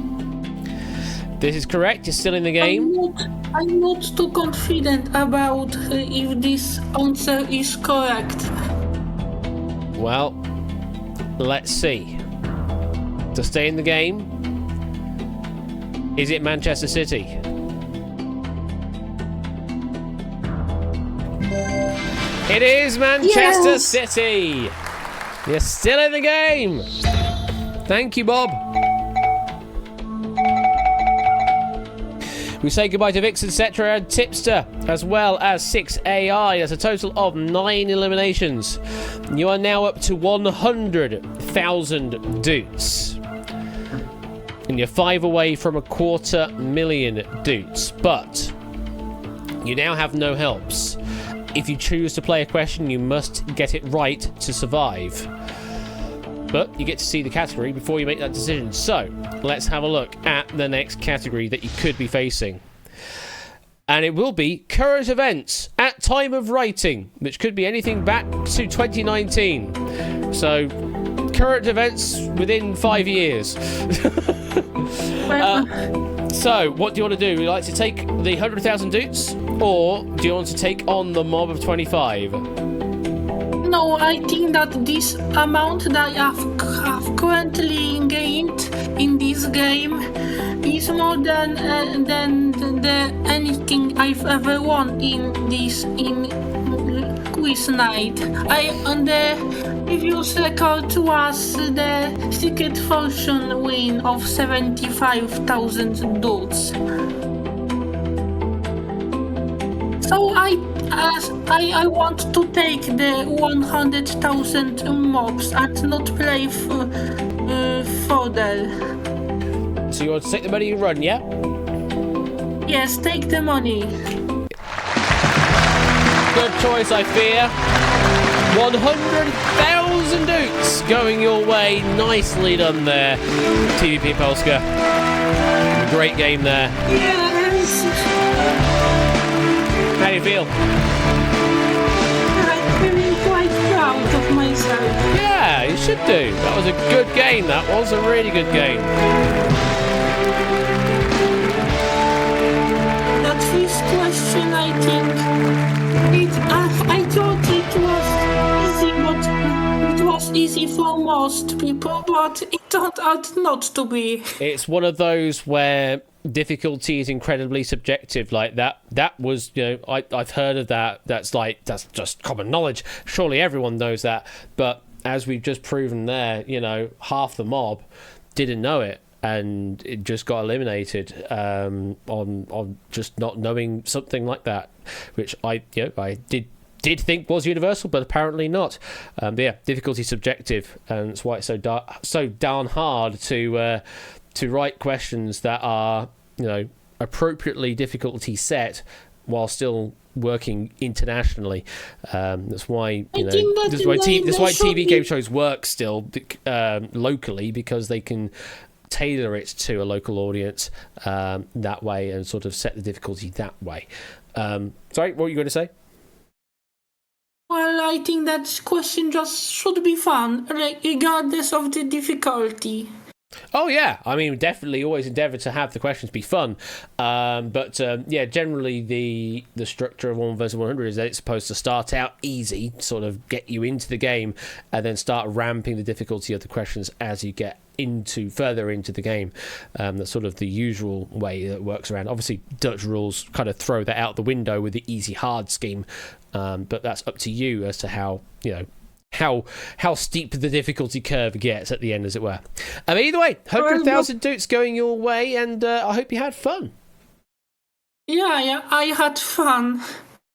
[SPEAKER 2] This is correct, you're still in the game.
[SPEAKER 6] I'm not too confident about if this answer is correct.
[SPEAKER 2] Well, let's see. To stay in the game, is it Manchester City? It is Manchester City! You're still in the game! Thank you, Bob. We say goodbye to Vixen, Cetra, and Tipster, as well as 6AI. That's a total of 9 eliminations. You are now up to 100,000 dudes. And you're 5 away from 250,000 dudes. But you now have no helps. If you choose to play a question, you must get it right to survive. But you get to see the category before you make that decision. So, let's have a look at the next category that you could be facing. And it will be current events at time of writing, which could be anything back to 2019. So, current events within 5 years. So, what do you want to do? Would you like to take the 100,000 dutes, or do you want to take on the mob of 25?
[SPEAKER 6] No, I think that this amount that I have currently gained in this game is more than anything I've ever won in quiz night. On the previous record was the secret fortune win of 75,000 dudes. So I want to take the 100,000 mobs and not play further.
[SPEAKER 2] So you want to take the money and run, yeah?
[SPEAKER 6] Yes, take the money.
[SPEAKER 2] Good choice, I fear. 100,000 dukes going your way. Nicely done there, TVP Polska. Great game there.
[SPEAKER 6] Yes.
[SPEAKER 2] How do you feel?
[SPEAKER 6] I'm feeling quite proud of myself.
[SPEAKER 2] Yeah, you should do. That was a good game. That was a really good game.
[SPEAKER 6] That first question, I think, I thought it was easy, but it was easy for most people, but it turned out not to be.
[SPEAKER 2] It's one of those where difficulty is incredibly subjective. Like that was, I've heard of that. That's just common knowledge. Surely everyone knows that. But as we've just proven there, half the mob didn't know it, and it just got eliminated on just not knowing something like that, which I did think was universal, but apparently not. But yeah, difficulty subjective, and that's why it's so darn hard to write questions that are appropriately difficulty set while still working internationally. That's why TV game shows work still locally, because they can tailor it to a local audience that way and sort of set the difficulty that way. Sorry, what were you going to say?
[SPEAKER 6] Well, I think that question just should be fun, regardless of the difficulty.
[SPEAKER 2] Oh yeah, I mean, definitely always endeavour to have the questions be fun, but generally the structure of 1 versus 100 is that it's supposed to start out easy, sort of get you into the game, and then start ramping the difficulty of the questions as you get further into the game. That's sort of the usual way that it works around. Obviously, Dutch rules kind of throw that out the window with the easy hard scheme, but that's up to you as to how steep the difficulty curve gets at the end, as it were. Either way, 100,000 dukes going your way, and I hope you had fun.
[SPEAKER 6] Yeah, I had fun.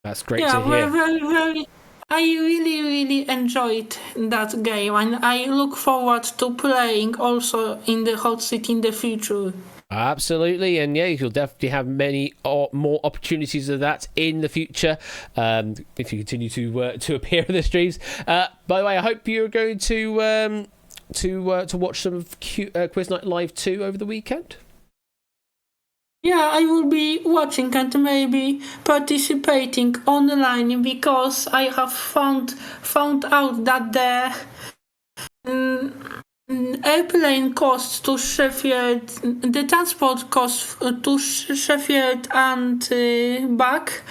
[SPEAKER 2] That's great to hear.
[SPEAKER 6] Very, I really, really enjoyed that game, and I look forward to playing also in the hot seat in the future.
[SPEAKER 2] Absolutely, and yeah, you'll definitely have many more opportunities of that in the future if you continue to appear in the streams. By the way, I hope you're going to watch some of Quiz Night Live 2 over the weekend.
[SPEAKER 6] Yeah, I will be watching and maybe participating online, because I have found out that the airplane costs to Sheffield, the transport costs to Sheffield and back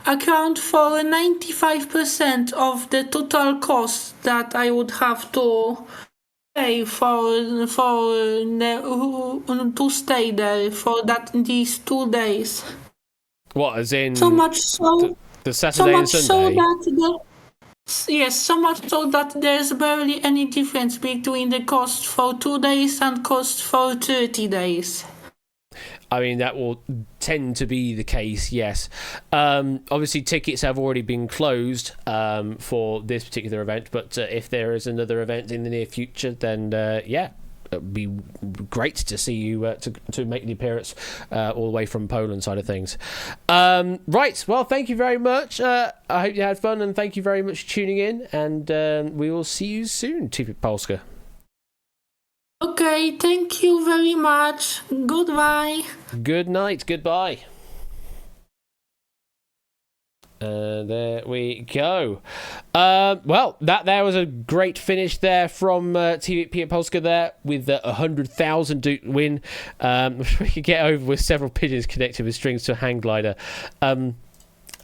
[SPEAKER 6] account for 95% of the total cost that I would have to pay to stay there for these 2 days.
[SPEAKER 2] What, as in
[SPEAKER 6] so much so
[SPEAKER 2] the Saturday and Sunday?
[SPEAKER 6] So much so that there's barely any difference between the cost for 2 days and cost for 30 days.
[SPEAKER 2] I mean, that will tend to be the case, yes. Obviously, tickets have already been closed for this particular event, but if there is another event in the near future, then it'd be great to see you to make the appearance all the way from Poland side of things. Right, well, thank you very much. I hope you had fun, and thank you very much for tuning in, and we will see you soon, TV Polska.
[SPEAKER 6] Okay, thank you very much. Goodbye.
[SPEAKER 2] Good night. Goodbye. There we go. Well, that there was a great finish there from TVP Polska there with a 100,000 win. We could get over with several pigeons connected with strings to a hang glider.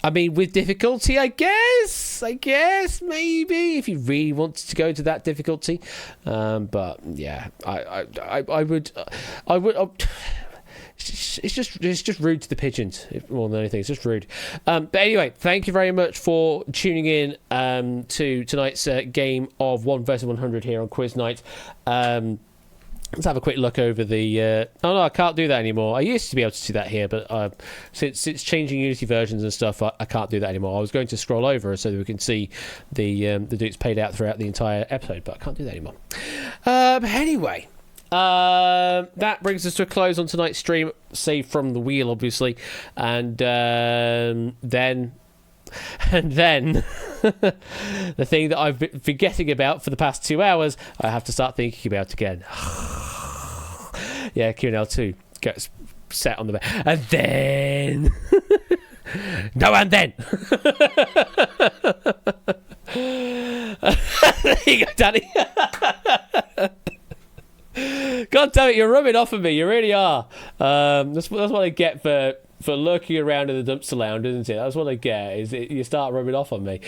[SPEAKER 2] I mean, with difficulty, I guess, maybe, if you really wanted to go to that difficulty. But yeah, I would. It's just rude to the pigeons more than anything. It's just rude. But anyway, thank you very much for tuning in to tonight's game of 1 versus 100 here on Quiz Night. Let's have a quick look over the... Oh, no, I can't do that anymore. I used to be able to do that here, but since changing Unity versions and stuff, I can't do that anymore. I was going to scroll over so that we can see the dudes paid out throughout the entire episode, but I can't do that anymore. But anyway, that brings us to a close on tonight's stream, save from the wheel, obviously. And then... the thing that I've been forgetting about for the past 2 hours, I have to start thinking about again. Yeah, Q&L 2 gets set on the bed. And then... no, and then! There you go, Danny. God damn it, you're rubbing off on me. You really are. That's what I get for lurking around in the dumpster lounge, isn't it? That's what I get, is you start rubbing off on me.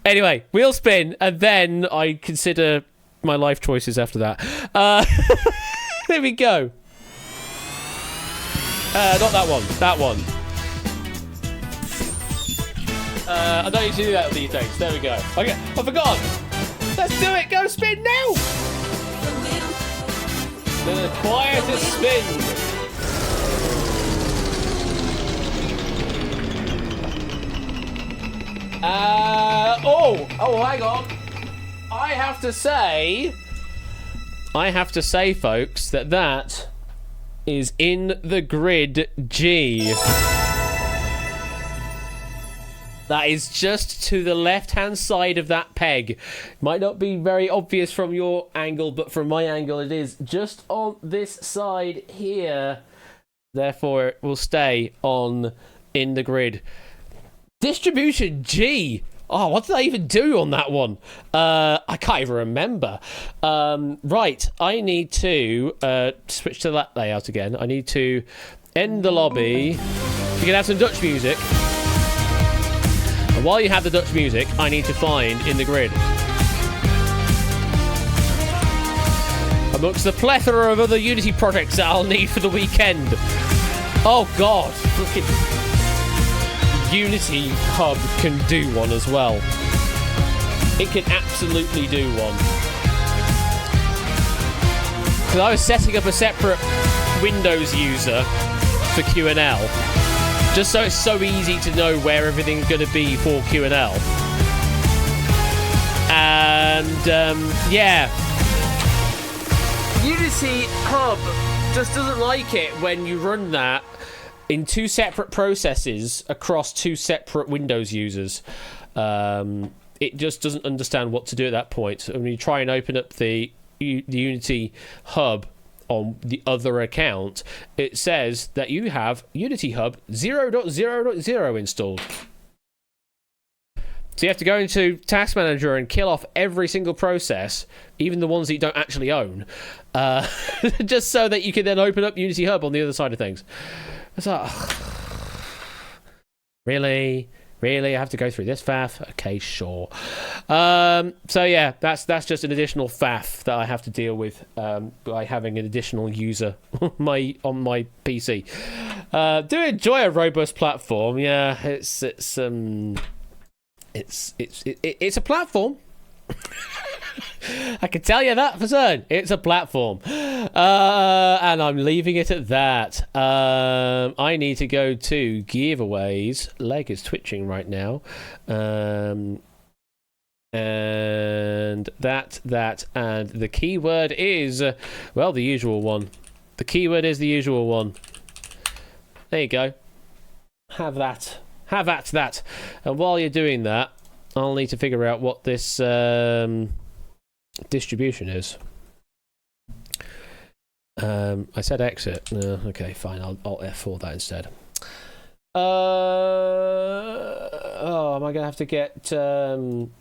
[SPEAKER 2] Anyway, wheel spin, and then I consider my life choices after that. There we go. Not that one. That one. I don't usually do that these days. There we go. Okay, I forgot. Let's do it. Go spin now. The quietest spin. Hang on. I have to say, folks, that is in the grid G. That is just to the left-hand side of that peg. Might not be very obvious from your angle, but from my angle it is just on this side here. Therefore, it will stay on in the grid. Distribution G. Oh, what did I even do on that one? I can't even remember. Right, I need to switch to that layout again. I need to end the lobby. You can have some Dutch music. And while you have the Dutch music, I need to find in the grid. Amongst the plethora of other Unity projects that I'll need for the weekend. Oh, God. Freaking... Unity Hub can do one as well. It can absolutely do one. Because I was setting up a separate Windows user for Q&L, just so it's so easy to know where everything's going to be for Q&L. And yeah, Unity Hub just doesn't like it when you run that in two separate processes across two separate Windows users. It just doesn't understand what to do at that point. When you try and open up the Unity Hub on the other account, it says that you have Unity Hub 0.0.0 installed. So you have to go into Task Manager and kill off every single process, even the ones that you don't actually own, just so that you can then open up Unity Hub on the other side of things. It's like, really? I have to go through this faff? Okay, sure. So yeah, that's just an additional faff that I have to deal with by having an additional user on my PC. Do enjoy a robust platform. Yeah, it's a platform. I can tell you that for certain. It's a platform. And I'm leaving it at that. I need to go to giveaways. Leg is twitching right now. And that, and the keyword is, well, the usual one. The keyword is the usual one. There you go. Have that. Have at that. And while you're doing that, I'll need to figure out what this distribution is. I said exit. Okay, fine. I'll F4 that instead. am I going to have to get? Am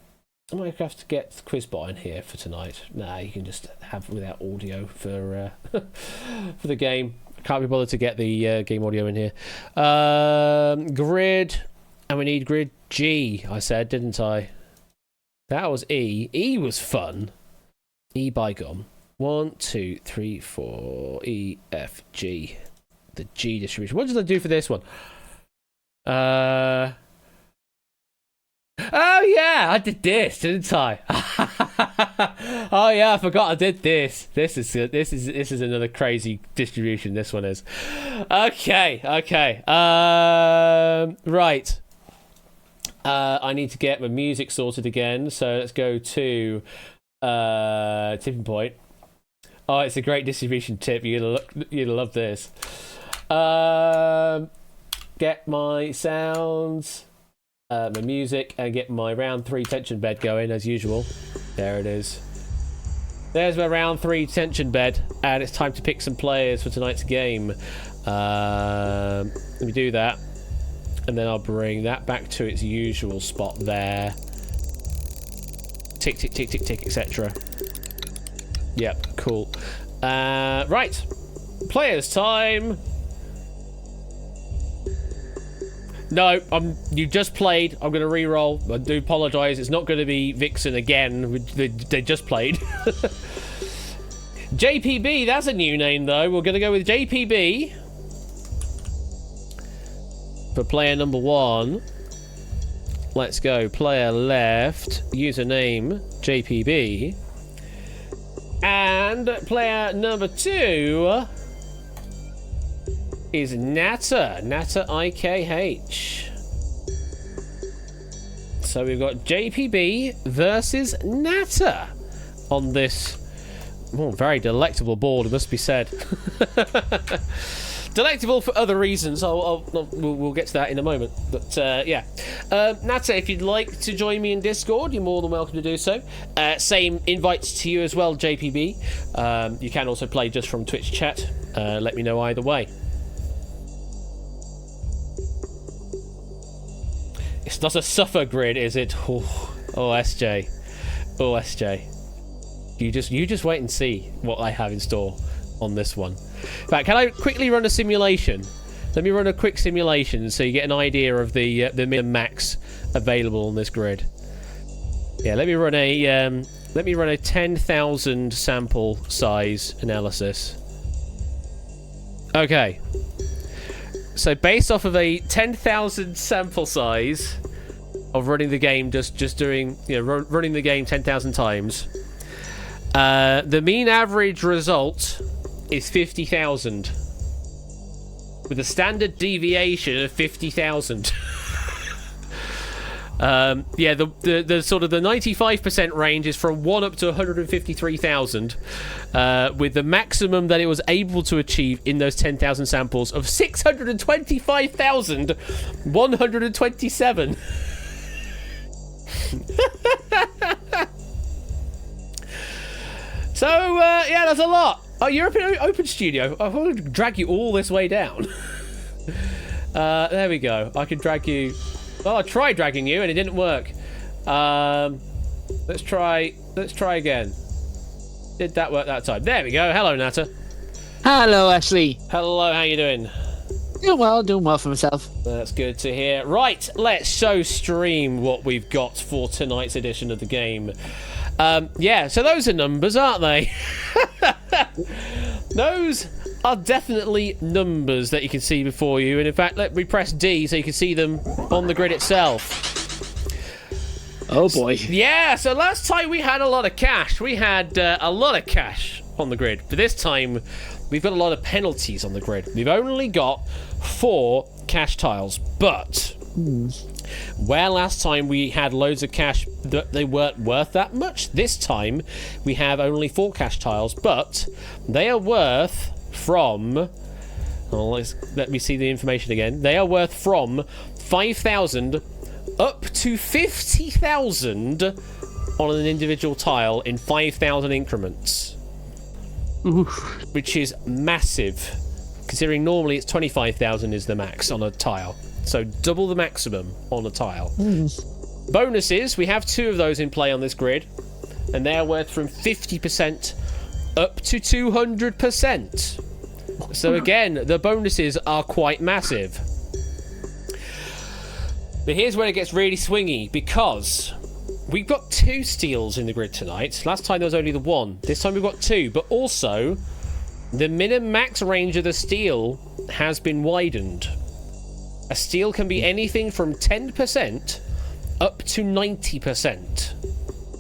[SPEAKER 2] I going to have to get Quizbot in here for tonight? Nah, you can just have without audio for for the game. Can't be bothered to get the game audio in here. Grid, and we need grid G. I said, didn't I? That was E. E was fun. E bygone. 1, 2, 3, 4. E, F, G. The G distribution. What did I do for this one? Oh yeah, I did this, didn't I? Oh yeah, I forgot I did this. This is another crazy distribution. This one is. Okay. Right. I need to get my music sorted again, so let's go to tipping point. Oh, it's a great distribution tip. You're gonna love this. Get my sounds, my music, and get my round 3 tension bed going as usual. There it is. There's my round 3 tension bed, and it's time to pick some players for tonight's game. Let me do that. And then I'll bring that back to its usual spot there. Tick, tick, tick, tick, tick, etc. Yep, cool. Right. Players time. No, you just played. I'm going to re-roll. I do apologise. It's not going to be Vixen again. They just played. JPB, that's a new name, though. We're going to go with JPB. For player number 1, let's go. Player left, username JPB, and player number 2 is Natter IKH. So we've got JPB versus Natter on this very delectable board, it must be said. Delectable for other reasons. We'll get to that in a moment. But yeah, Natter, if you'd like to join me in Discord, you're more than welcome to do so. Same invites to you as well, JPB. You can also play just from Twitch chat. Let me know either way. It's not a suffer grid, is it? Oh, SJ. Oh, SJ. You just wait and see what I have in store on this one. In fact, can I quickly run a simulation? Let me run a quick simulation so you get an idea of the min and max available on this grid. Yeah, let me run a 10,000 sample size analysis. Okay. So based off of a 10,000 sample size of running the game, just doing running the game 10,000 times, the mean average result is 50,000 with a standard deviation of 50,000. Yeah, the sort of the 95% range is from 1 up to 153,000, with the maximum that it was able to achieve in those 10,000 samples of 625,127. So yeah, that's a lot. Oh, European Open Studio. I want to drag you all this way down. There we go. I can drag you. Well, I tried dragging you and it didn't work. Let's try again. Did that work that time? There we go. Hello, Natter.
[SPEAKER 7] Hello, Ashley.
[SPEAKER 2] Hello, how you doing?
[SPEAKER 7] Doing well for myself.
[SPEAKER 2] That's good to hear. Right, let's show stream what we've got for tonight's edition of the game. Yeah, so those are numbers, aren't they? Those are definitely numbers that you can see before you. And in fact, let me press D so you can see them on the grid itself.
[SPEAKER 7] Oh boy.
[SPEAKER 2] Yeah, so last time we had a lot of cash. We had a lot of cash on the grid. But this time, we've got a lot of penalties on the grid. We've only got 4 cash tiles. But where last time we had loads of cash, they weren't worth that much. This time, we have only 4 cash tiles. But they are worth from... Oh, let me see the information again. They are worth from 5,000 up to 50,000 on an individual tile in 5,000 increments.
[SPEAKER 7] Oof.
[SPEAKER 2] Which is massive, considering normally it's 25,000 is the max on a tile. So double the maximum on a tile. Bonuses, we have 2 of those in play on this grid, and they're worth from 50% up to 200%. So again, the bonuses are quite massive. But here's where it gets really swingy, because we've got 2 steals in the grid tonight. Last time there was only the 1. This time we've got 2, but also the min-max range of the steal has been widened. A steal can be anything from 10% up to 90%.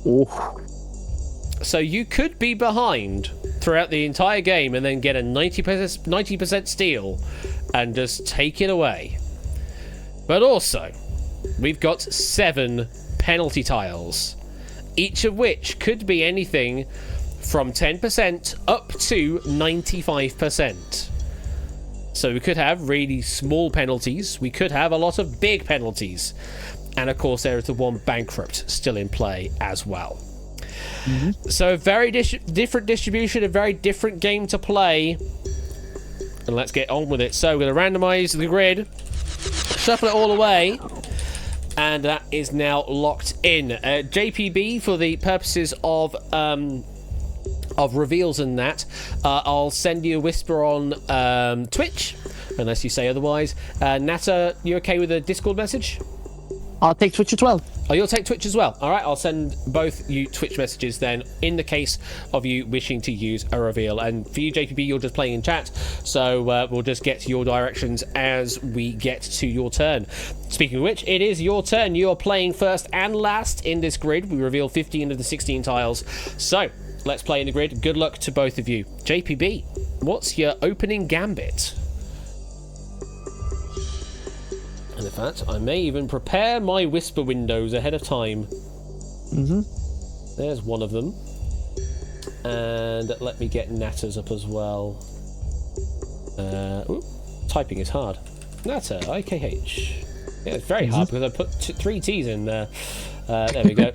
[SPEAKER 7] Oh.
[SPEAKER 2] So you could be behind throughout the entire game and then get a 90% steal and just take it away. But also, we've got 7 penalty tiles, each of which could be anything from 10% up to 95%. So we could have really small penalties, we could have a lot of big penalties, and of course there is the 1 bankrupt still in play as well. So very different distribution, a very different game to play, and let's get on with it. So we're going to randomise the grid, shuffle it all away, and that is now locked in. JPB, for the purposes of reveals and that, I'll send you a whisper on Twitch, unless you say otherwise. Nata, you okay with a Discord message?
[SPEAKER 7] I'll take Twitch as well.
[SPEAKER 2] Oh, you'll take Twitch as well. All right, I'll send both you Twitch messages then, in the case of you wishing to use a reveal. And for you, JPB, you're just playing in chat, so we'll just get your directions as we get to your turn. Speaking of which, it is your turn. You are playing first and last in this grid. We reveal 15 of the 16 tiles. So let's play in the grid. Good luck to both of you. JPB, what's your opening gambit? And in fact, I may even prepare my whisper windows ahead of time. There's one of them. And let me get Nata's up as well. Typing is hard. Nata, IKH. Yeah, it's very hard because I put 3 T's in there. There we go.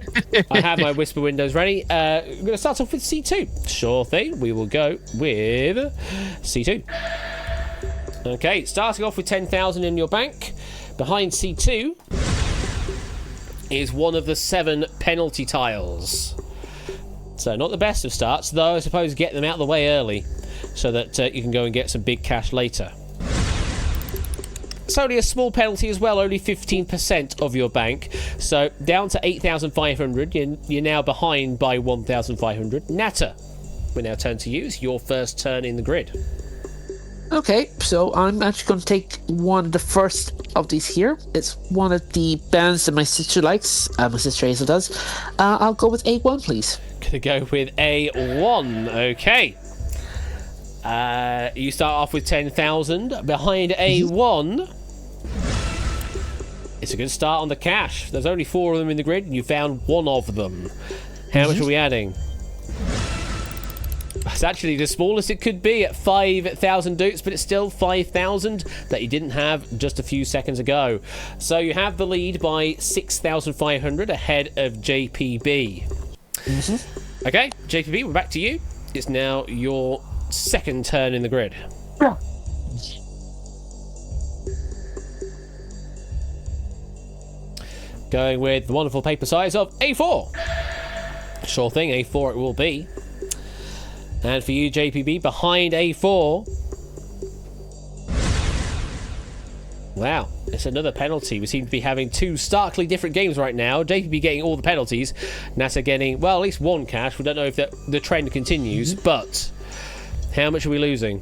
[SPEAKER 2] I have my whisper windows ready. I'm going to start off with C2. Sure thing. We will go with C2. Okay, starting off with 10,000 in your bank. Behind C2 is one of the 7 penalty tiles. So not the best of starts, though I suppose get them out of the way early so that you can go and get some big cash later. It's only a small penalty as well, only 15% of your bank. So down to 8,500. You're now behind by 1,500. Nata, we now turn to you. It's your first turn in the grid.
[SPEAKER 7] Okay, so I'm actually going to take one of the first of these here. It's one of the bands that my sister likes. My sister Hazel does. I'll go with A1, please.
[SPEAKER 2] Gonna go with A1. Okay. You start off with 10,000. Behind A1, it's a good start on the cash. There's only 4 of them in the grid, and you found one of them. How much are we adding? It's actually the smallest it could be at 5,000 dukes, but it's still 5,000 that you didn't have just a few seconds ago. So you have the lead by 6,500 ahead of JPB. Okay, JPB, we're back to you. It's now your second turn in the grid. Going with the wonderful paper size of A4. Sure thing, A4 it will be. And for you, JPB, behind A4. Wow, it's another penalty. We seem to be having 2 starkly different games right now. JPB getting all the penalties. Nata getting, well, at least 1 cash. We don't know if the trend continues, but how much are we losing?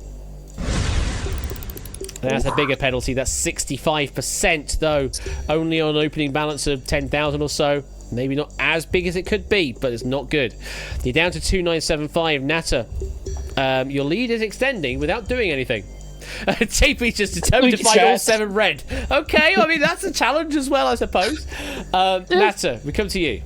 [SPEAKER 2] That's a bigger penalty. That's 65%, though. Only on an opening balance of 10,000 or so. Maybe not as big as it could be, but it's not good. You're down to 2,975. Nata, your lead is extending without doing anything. JP just determined to find all 7 red. Okay, I mean, that's a challenge as well, I suppose. Nata, we come to you.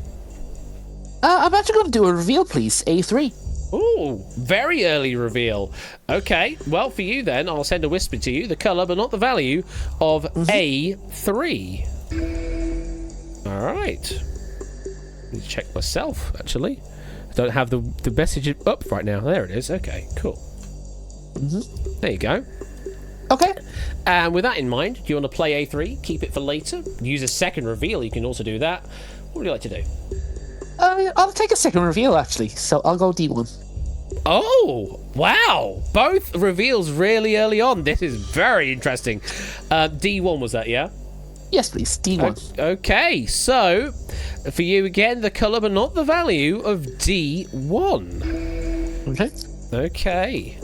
[SPEAKER 7] I'm actually going to do a reveal, please. A3.
[SPEAKER 2] Ooh, very early reveal. Okay, well, for you then, I'll send a whisper to you, the colour, but not the value, of A3. All right. Need to check myself, actually. I don't have the message up right now. There it is. Okay, cool. There you go.
[SPEAKER 7] Okay.
[SPEAKER 2] And with that in mind, do you want to play A3, keep it for later, use a second reveal? You can also do that. What would you like to do?
[SPEAKER 7] I'll take a second reveal, actually. So I'll go D1.
[SPEAKER 2] Oh, wow. Both reveals really early on. This is very interesting. D1 was that, yeah?
[SPEAKER 7] Yes, please. D1.
[SPEAKER 2] Okay, so for you again, the colour but not the value of D1.
[SPEAKER 7] Okay.
[SPEAKER 2] Okay.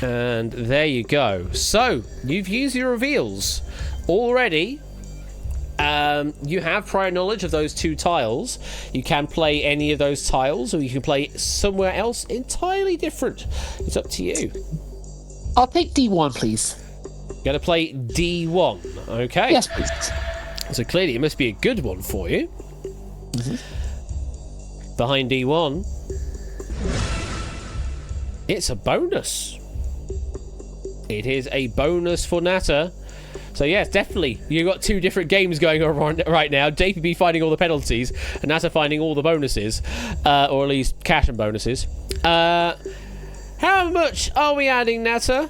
[SPEAKER 2] And there you go. So, you've used your reveals already. You have prior knowledge of those two tiles. You can play any of those tiles, or you can play somewhere else entirely different. It's up to you.
[SPEAKER 7] I'll take D1, please.
[SPEAKER 2] Going to play D1, okay?
[SPEAKER 7] Yes, please.
[SPEAKER 2] So clearly it must be a good one for you.
[SPEAKER 7] Mm-hmm.
[SPEAKER 2] Behind D1, it's a bonus. It is a bonus for Natter. So yes, definitely, you've got two different games going on right now. JPB finding all the penalties, and Natter finding all the bonuses, or at least cash and bonuses. How much are we adding, Natter?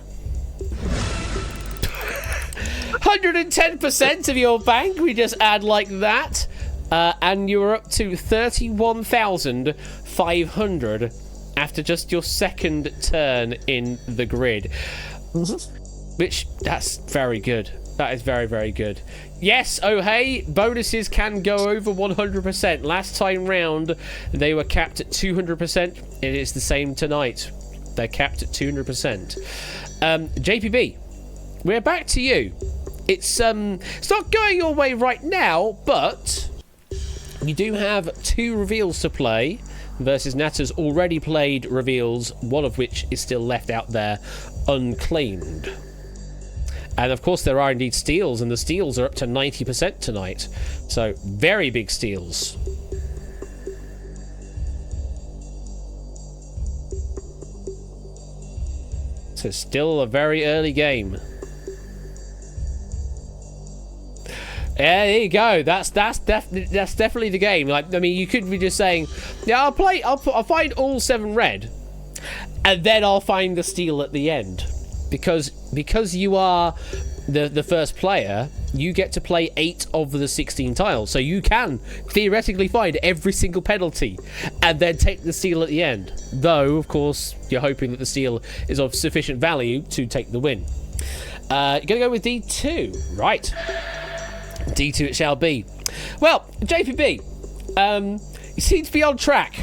[SPEAKER 2] 110% of your bank. We just add like that, and you're up to 31,500 after just your second turn in the grid. Which, that's very good. That is very, very good. Yes, oh hey, bonuses can go over 100%. Last time round, they were capped at 200%. It is the same tonight. They're capped at 200%. JPB, we're back to you. It's not going your way right now, but you do have two reveals to play versus Natter's already played reveals, one of which is still left out there unclaimed. And of course there are indeed steals, and the steals are up to 90% tonight. So very big steals. So still a very early game. Yeah, there you go. That's definitely the game. Like, I mean, you could be just saying, yeah, I'll find all 7 red, and then I'll find the steal at the end. Because you are the first player, you get to play 8 of the 16 tiles. So you can theoretically find every single penalty and then take the steal at the end. Though, of course, you're hoping that the steal is of sufficient value to take the win. You're going to go with D2. Right. D2 it shall be. Well, JPB, you seem to be on track.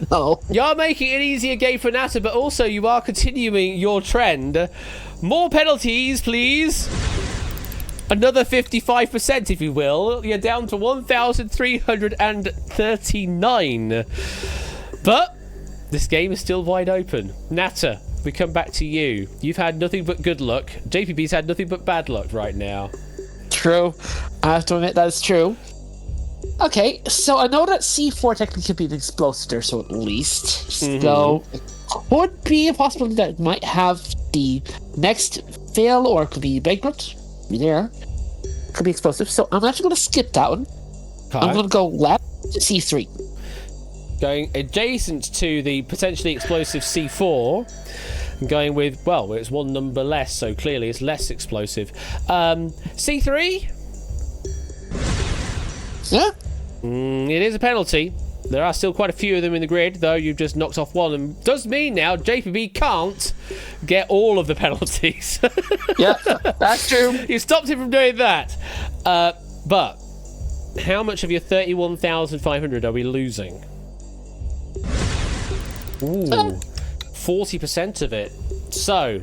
[SPEAKER 7] No.
[SPEAKER 2] You're making an easier game for Natter, but also you are continuing your trend. More penalties, please. Another 55%, if you will. You're down to 1,339. But this game is still wide open. Natter, we come back to you. You've had nothing but good luck. JPB's had nothing but bad luck right now.
[SPEAKER 7] True. I have to admit that is true. Okay, so I know that C4 technically could be an explosive there, so at least. So it could be a possibility that it might have the next fail, or it could be bankrupt. There. Could be explosive. So I'm actually going to skip that one.
[SPEAKER 2] Okay.
[SPEAKER 7] I'm going to go left to C3.
[SPEAKER 2] Going adjacent to the potentially explosive C4. And going with, well, it's one number less, so clearly it's less explosive. C3?
[SPEAKER 7] Yeah?
[SPEAKER 2] It is a penalty. There are still quite a few of them in the grid, though you've just knocked off one. And does mean now JPB can't get all of the penalties.
[SPEAKER 7] Yeah, that's true.
[SPEAKER 2] You stopped him from doing that. But how much of your 31,500 are we losing? Ooh, 40% of it. So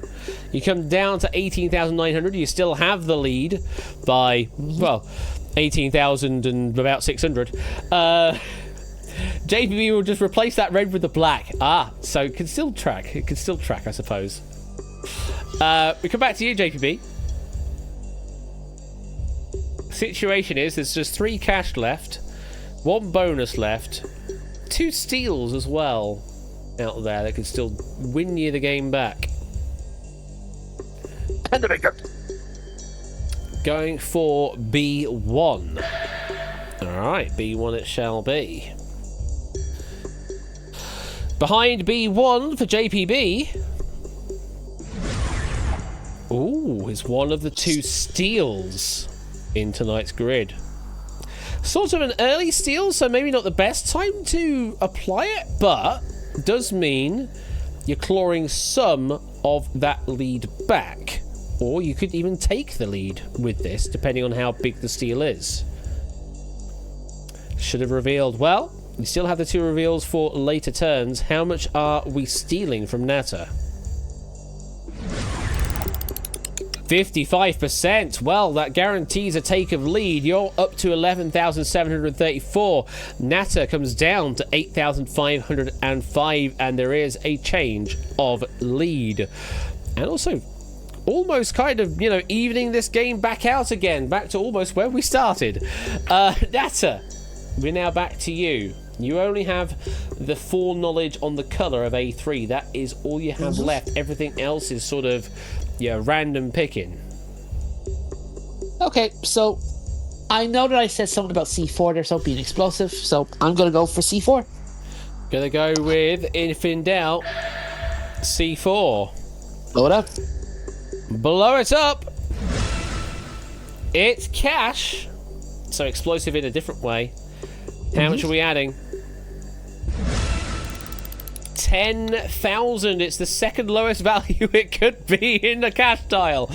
[SPEAKER 2] you come down to 18,900. You still have the lead by, well, 18,000 and about 600. JPB will just replace that red with the black. So it can still track. It can still track, I suppose. We come back to you, JPB. Situation is there's just 3 cash left, 1 bonus left, 2 steals as well out there that could still win you the game back.
[SPEAKER 7] And the bigger.
[SPEAKER 2] Going for B1. Alright, B1 it shall be. Behind B1 for JPB, Ooh, it's one of the two steals in tonight's grid. Sort of an early steal, so maybe not the best time to apply it, but does mean you're clawing some of that lead back. Or you could even take the lead with this, depending on how big the steal is. Should have revealed. Well, you still have the two reveals for later turns. How much are we stealing from Natter? 55%. Well, that guarantees a take of lead. You're up to 11,734. Natter comes down to 8,505, and there is a change of lead. And also, almost kind of, evening this game back out again, back to almost where we started. Natter, we're now back to you. You only have the foreknowledge on the colour of A3. That is all you have left. Everything else is sort of, random picking.
[SPEAKER 7] Okay, so I know that I said something about C4 there, so being explosive, so I'm going to go for C4.
[SPEAKER 2] Gonna go with, if in doubt, C4.
[SPEAKER 7] Blow it up.
[SPEAKER 2] Blow it up. It's cash. So explosive in a different way. How much are we adding? 10,000. It's the second lowest value it could be in the cash tile,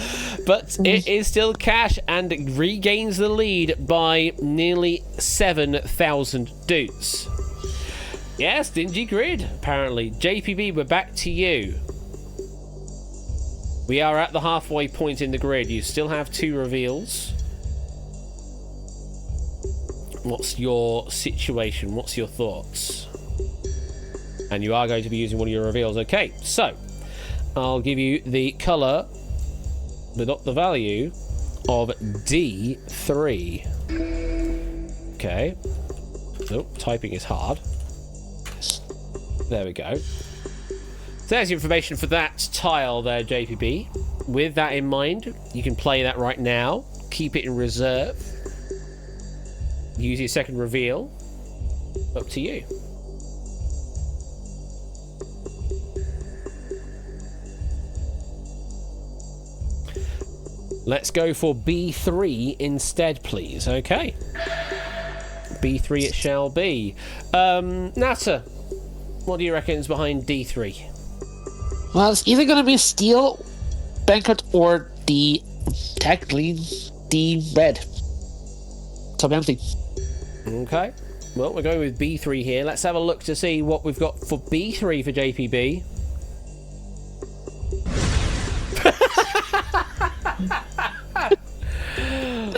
[SPEAKER 2] but it is still cash and regains the lead by nearly 7,000 doots. Yes, Dingy Grid, apparently. JPB, we're back to you. We are at the halfway point in the grid. You still have two reveals. What's your situation? What's your thoughts? And you are going to be using one of your reveals. Okay, so I'll give you the colour, but not the value, of D3. Okay. Oh, typing is hard. There we go. So there's your information for that tile there, JPB. With that in mind, you can play that right now. Keep it in reserve. Use your second reveal. Up to you. Let's go for B3 instead, please. Okay. B3 it shall be. Natter, what do you reckon is behind D3?
[SPEAKER 7] Well, it's either going to be Steel, Banquet, or technically, the red. So I'm empty.
[SPEAKER 2] Okay. Well, we're going with B3 here. Let's have a look to see what we've got for B3 for JPB.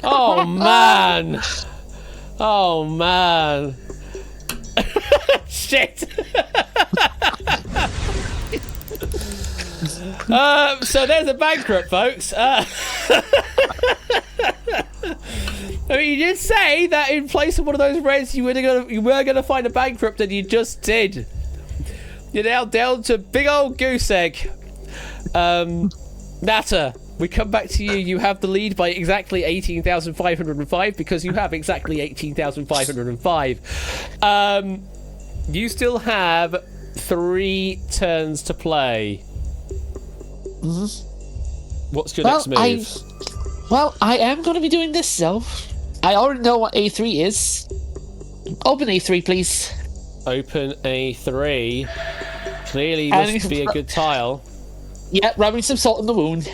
[SPEAKER 2] Oh, man. Oh, man. Shit. So there's a bankrupt, folks. I mean, you did say that in place of one of those reds, you were gonna find a bankrupt, and you just did. You're now down to big old goose egg. Natter, we come back to you. You have the lead by exactly 18,505 because you have exactly 18,505. You still have 3 turns to play. What's your next move?
[SPEAKER 7] I am going to be doing this, so I already know what A3 is. Open A3, please.
[SPEAKER 2] Open A3. Clearly must be a good tile.
[SPEAKER 7] Yeah, rubbing some salt in the wound.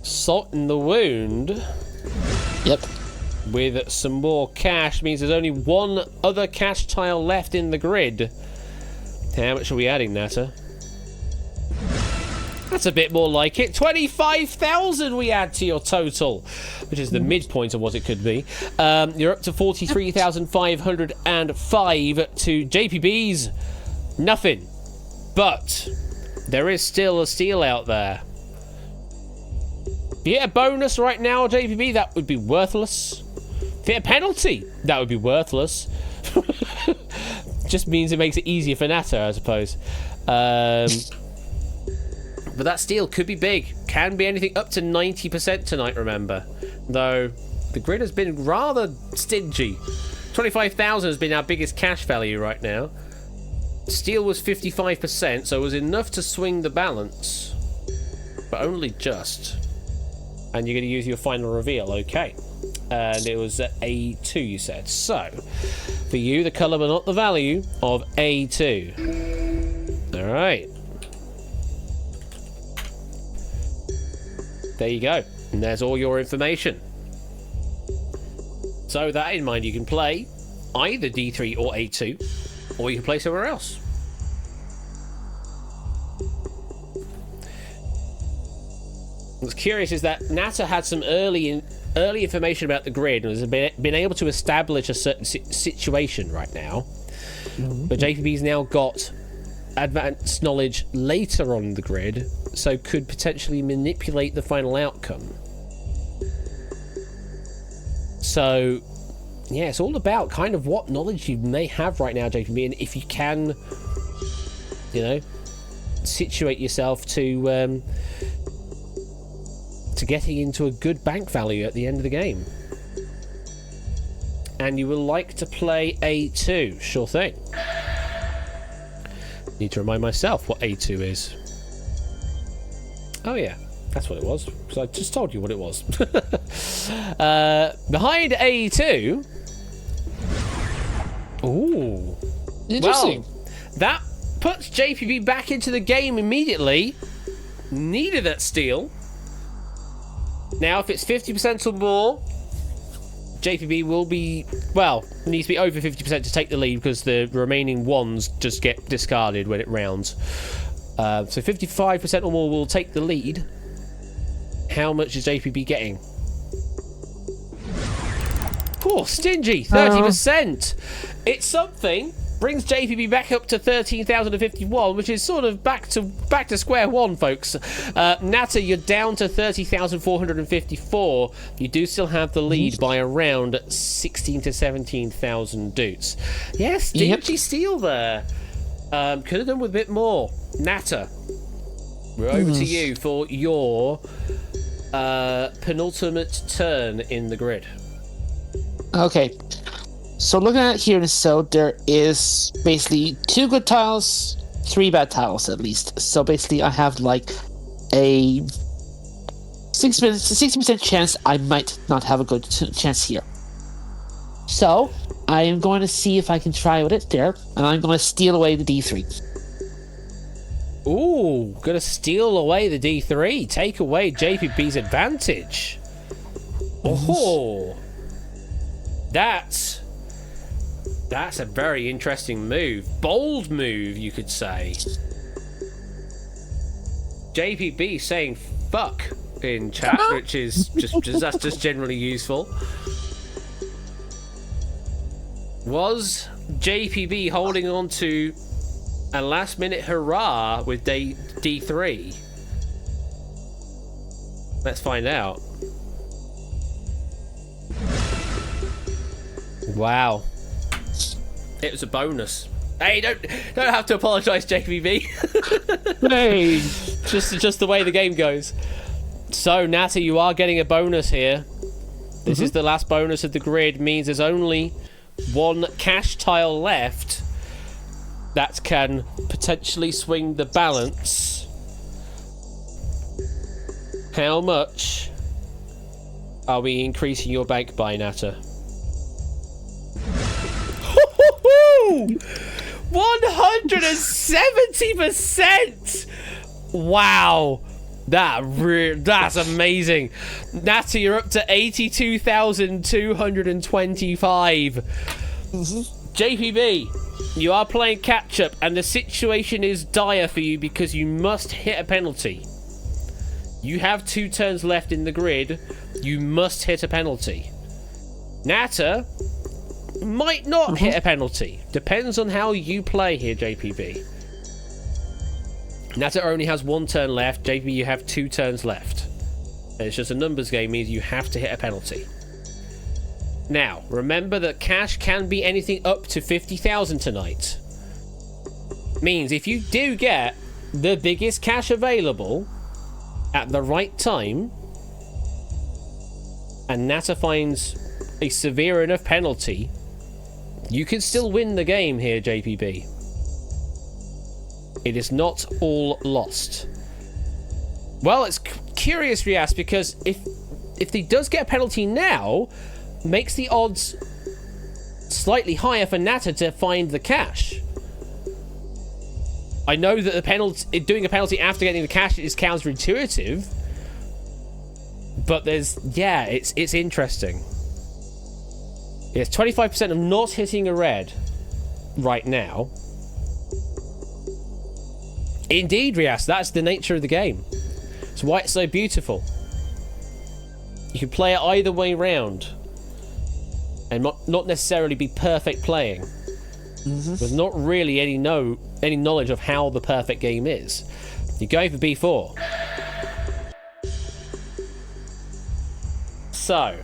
[SPEAKER 2] Salt in the wound?
[SPEAKER 7] Yep.
[SPEAKER 2] With some more cash means there's only one other cash tile left in the grid. How much are we adding, Natter? That's a bit more like it. 25,000 we add to your total, which is the midpoint of what it could be. You're up to 43,505 to JPB's nothing. But there is still a steal out there. If you get a bonus right now, JPB, that would be worthless. If you get a penalty, that would be worthless. Just means it makes it easier for Natter, I suppose. But that steal could be big. Can be anything up to 90% tonight, remember. Though, the grid has been rather stingy. 25,000 has been our biggest cash value right now. Steal was 55%, so it was enough to swing the balance. but only just. And you're going to use your final reveal, okay. And it was A2, you said. So, for you, the colour but not the value of A2. Alright. There you go. And there's all your information. So, with that in mind, you can play either D3 or A2, or you can play somewhere else. What's curious is that Nata had some early information about the grid and has been able to establish a certain situation right now. But JPB's now got advanced knowledge later on the grid, so could potentially manipulate the final outcome. So, yeah, it's all about kind of what knowledge you may have right now, JPB, and if you can, you know, situate yourself to getting into a good bank value at the end of the game. And you will like to play A2. Sure thing. Need to remind myself what A2 is. Oh yeah, that's what it was. Because I just told you what it was. Behind A2... Ooh.
[SPEAKER 7] Interesting.
[SPEAKER 2] Well, that puts JPB back into the game immediately. Needed that steal. Now, if it's 50% or more, JPB will be, well, needs to be over 50% to take the lead because the remaining ones just get discarded when it rounds. So 55% or more will take the lead. How much is JPB getting? Poor stingy, 30%. It's something. Brings JPB back up to 13,051, which is sort of back to square one, folks. Nata, you're down to 30,454. You do still have the lead by around 16 to 17,000 doots. Yes, stingy steal there. Could have done with a bit more. Nata, we're over to you for your penultimate turn in the grid.
[SPEAKER 7] Okay. So looking at it here, so there is basically 2 good tiles, 3 bad tiles at least. So basically I have like a 60% chance I might not have a good chance here. So I am going to see if I can try with it there, and I'm going to steal away the D3.
[SPEAKER 2] Ooh, gonna steal away the D3. Take away JPB's advantage. Oh, that's a very interesting move. Bold move, you could say. JPB saying fuck in chat, which is that's just generally useful. Was JPB holding on to a last minute hurrah with D3? Let's find out. Wow. It was a bonus. Hey, don't have to apologise, JPB.
[SPEAKER 7] Hey.
[SPEAKER 2] just the way the game goes. So, Natty, you are getting a bonus here. This is the last bonus of the grid. Means there's only 1 cash tile left that can potentially swing the balance. How much are we increasing your bank by, Natta? 170%! Wow. That's amazing. Natty, you're up to 82,225. JPB, you are playing catch up, and the situation is dire for you because you must hit a penalty. You have 2 turns left in the grid. You must hit a penalty. Natta might not hit a penalty. Depends on how you play here, JPB. Natta only has 1 turn left. JPB, you have 2 turns left. And it's just a numbers game, means you have to hit a penalty. Now, remember that cash can be anything up to 50,000 tonight. Means if you do get the biggest cash available at the right time, and Natta finds a severe enough penalty, you can still win the game here, JPB. It is not all lost. Well, it's curious, Rias, because if he does get a penalty now, makes the odds slightly higher for Natter to find the cash. I know that the penalty, doing a penalty after getting the cash is counterintuitive, but it's interesting. Yes, 25% of not hitting a red right now. Indeed, Rias, that's the nature of the game. It's why it's so beautiful. You can play it either way round, and not necessarily be perfect playing. There's not really any knowledge of how the perfect game is. You're going for b4. So,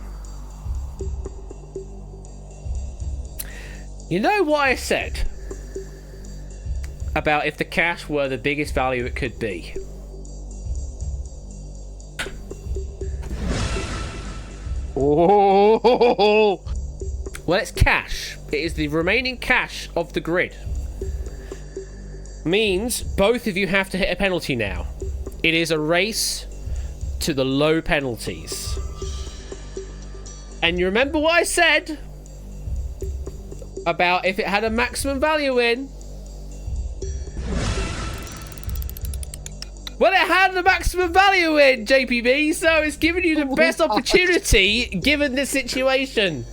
[SPEAKER 2] you know what I said about if the cash were the biggest value it could be?
[SPEAKER 7] Oh.
[SPEAKER 2] Well, it's cash. It is the remaining cash of the grid. Means both of you have to hit a penalty now. It is a race to the low penalties. And you remember what I said about if it had a maximum value in? Well, it had the maximum value in, JPB, so it's giving you the best opportunity given this situation.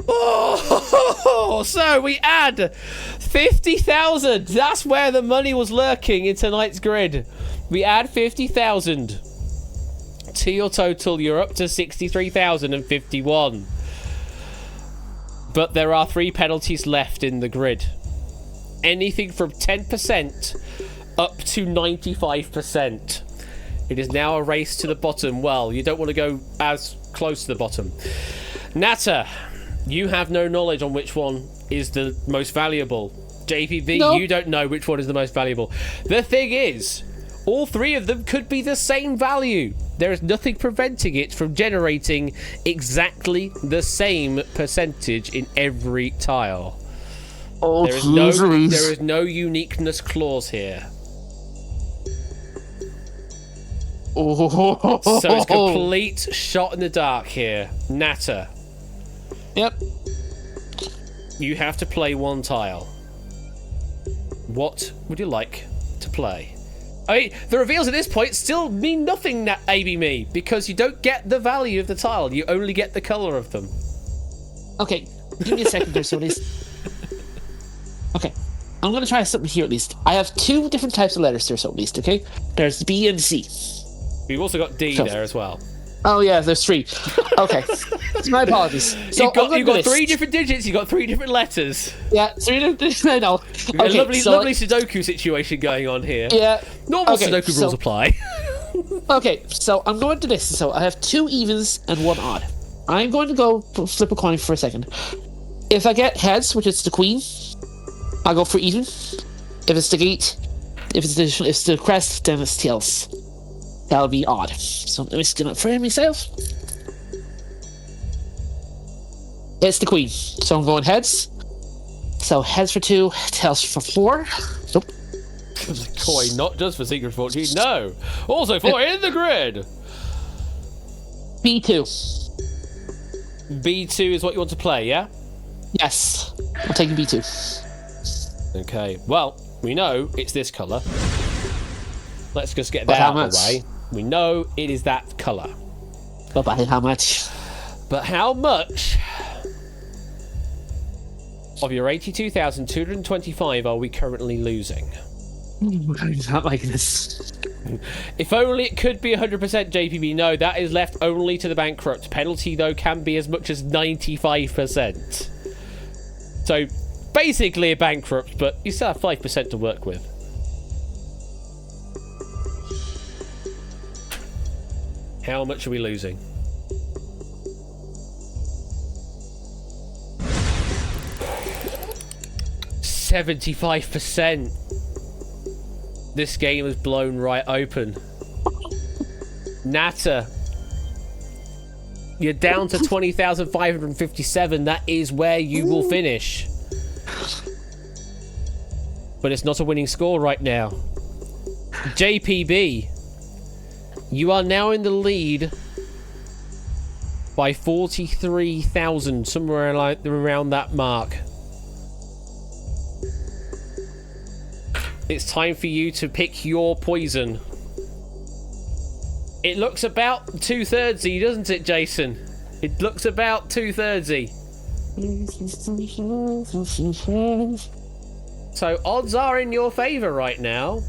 [SPEAKER 2] Oh, so we add 50,000. That's where the money was lurking in tonight's grid. We add 50,000 to your total. You're up to 63,051. But there are 3 penalties left in the grid. Anything from 10% up to 95%. It is now a race to the bottom. Well, you don't want to go as close to the bottom. Natter, you have no knowledge on which one is the most valuable. JPB,
[SPEAKER 7] No.
[SPEAKER 2] you don't know which one is the most valuable. The thing is, all 3 of them could be the same value. There is nothing preventing it from generating exactly the same percentage in every tile.
[SPEAKER 7] Oh,
[SPEAKER 2] There is no uniqueness clause here.
[SPEAKER 7] Oh.
[SPEAKER 2] So it's complete shot in the dark here. Natter,
[SPEAKER 7] Yep.
[SPEAKER 2] you have to play 1 tile. What would you like to play? I mean, the reveals at this point still mean nothing, ABME, because you don't get the value of the tile. You only get the colour of them.
[SPEAKER 7] Okay, give me a second there, so at least. Okay, I'm gonna try something here at least. I have 2 different types of letters there, so at least, okay? There's B and C.
[SPEAKER 2] We've also got D
[SPEAKER 7] So-
[SPEAKER 2] there as well.
[SPEAKER 7] Oh yeah, there's 3. Okay, my apologies. So
[SPEAKER 2] You've got
[SPEAKER 7] I'm gonna
[SPEAKER 2] three
[SPEAKER 7] list-
[SPEAKER 2] different digits, you've got 3 different letters.
[SPEAKER 7] Yeah, 3 different. I know.
[SPEAKER 2] A
[SPEAKER 7] Okay,
[SPEAKER 2] lovely,
[SPEAKER 7] so,
[SPEAKER 2] lovely Sudoku situation going on here.
[SPEAKER 7] Yeah.
[SPEAKER 2] Normal
[SPEAKER 7] okay,
[SPEAKER 2] Sudoku
[SPEAKER 7] so-
[SPEAKER 2] rules apply.
[SPEAKER 7] Okay, so I'm going to this. So I have 2 evens and 1 odd. I'm going to go flip a coin for a second. If I get heads, which is the queen, I'll go for even. If it's the gate, if it's the crest, then it's tails. That'll be odd. So let me skim it for myself. It's the queen. So I'm going heads. So heads for 2, tails for 4. Nope.
[SPEAKER 2] Coin, not just for Secret Fortune, no. Also for in the grid.
[SPEAKER 7] B2.
[SPEAKER 2] B2 is what you want to play, yeah?
[SPEAKER 7] Yes. I'm taking B2.
[SPEAKER 2] Okay, well, we know it's this colour. Let's just get
[SPEAKER 7] But
[SPEAKER 2] that
[SPEAKER 7] how
[SPEAKER 2] out of the
[SPEAKER 7] much?
[SPEAKER 2] way. We know it is that colour.
[SPEAKER 7] But by how much?
[SPEAKER 2] But how much of your 82,225 are we currently losing?
[SPEAKER 7] I'm not liking this.
[SPEAKER 2] If only it could be 100% JPB. No, that is left only to the bankrupt. Penalty, though, can be as much as 95%. So, basically a bankrupt, but you still have 5% to work with. How much are we losing? $75%. This game is blown right open. Natter, you're down to 20,557. That is where you will finish. But it's not a winning score right now. JPB, you are now in the lead by 43,000, somewhere like around that mark. It's time for you to pick your poison. It looks about 2/3y, doesn't it, Jason? It looks about 2/3y. So odds are in your favour right now.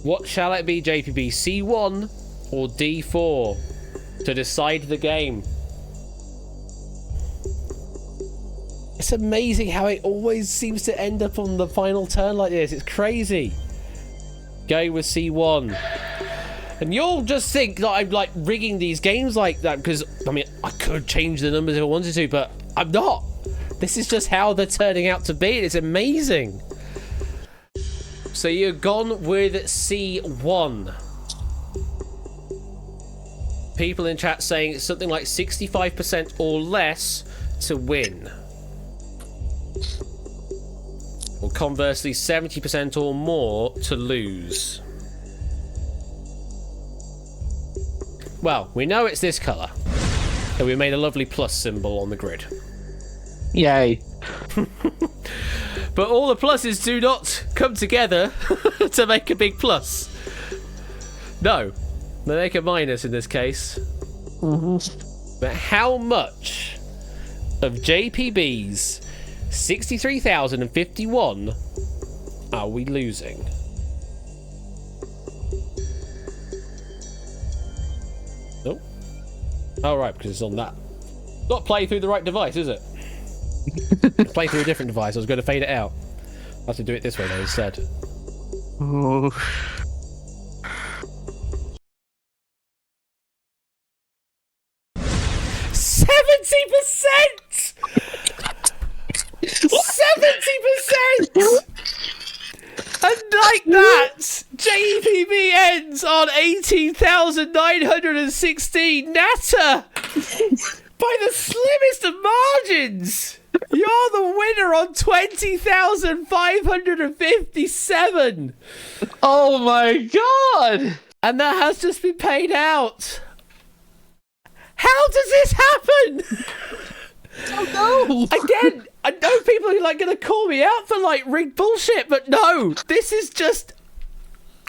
[SPEAKER 2] What shall it be, JPB? C1 or D4 to decide the game? It's amazing how it always seems to end up on the final turn like this. It's crazy. Going with C1. And you'll just think that I'm like rigging these games like that because, I mean, I could change the numbers if I wanted to, but I'm not. This is just how they're turning out to be. It's amazing. So you're gone with C1. People in chat saying it's something like 65% or less to win. Or conversely, 70% or more to lose. Well, we know it's this colour. And we made a lovely plus symbol on the grid.
[SPEAKER 7] Yay.
[SPEAKER 2] But all the pluses do not come together to make a big plus. No, they make a minus in this case. Mm-hmm. But how much of JPB's 63,051 are we losing? Nope. Oh, right, because it's on that. Not play through the right device, is it? Play through a different device. I was going to fade it out. I have to do it this way though instead.
[SPEAKER 7] Oh.
[SPEAKER 2] %70%! 70%! And like that, JPB ends on 18,916 natter by the slimmest of margins. You're the winner on 20,557.
[SPEAKER 7] Oh my god!
[SPEAKER 2] And that has just been paid out. How does this happen?
[SPEAKER 7] Oh no!
[SPEAKER 2] Again, I know people are like going to call me out for like rigged bullshit, but no, this is just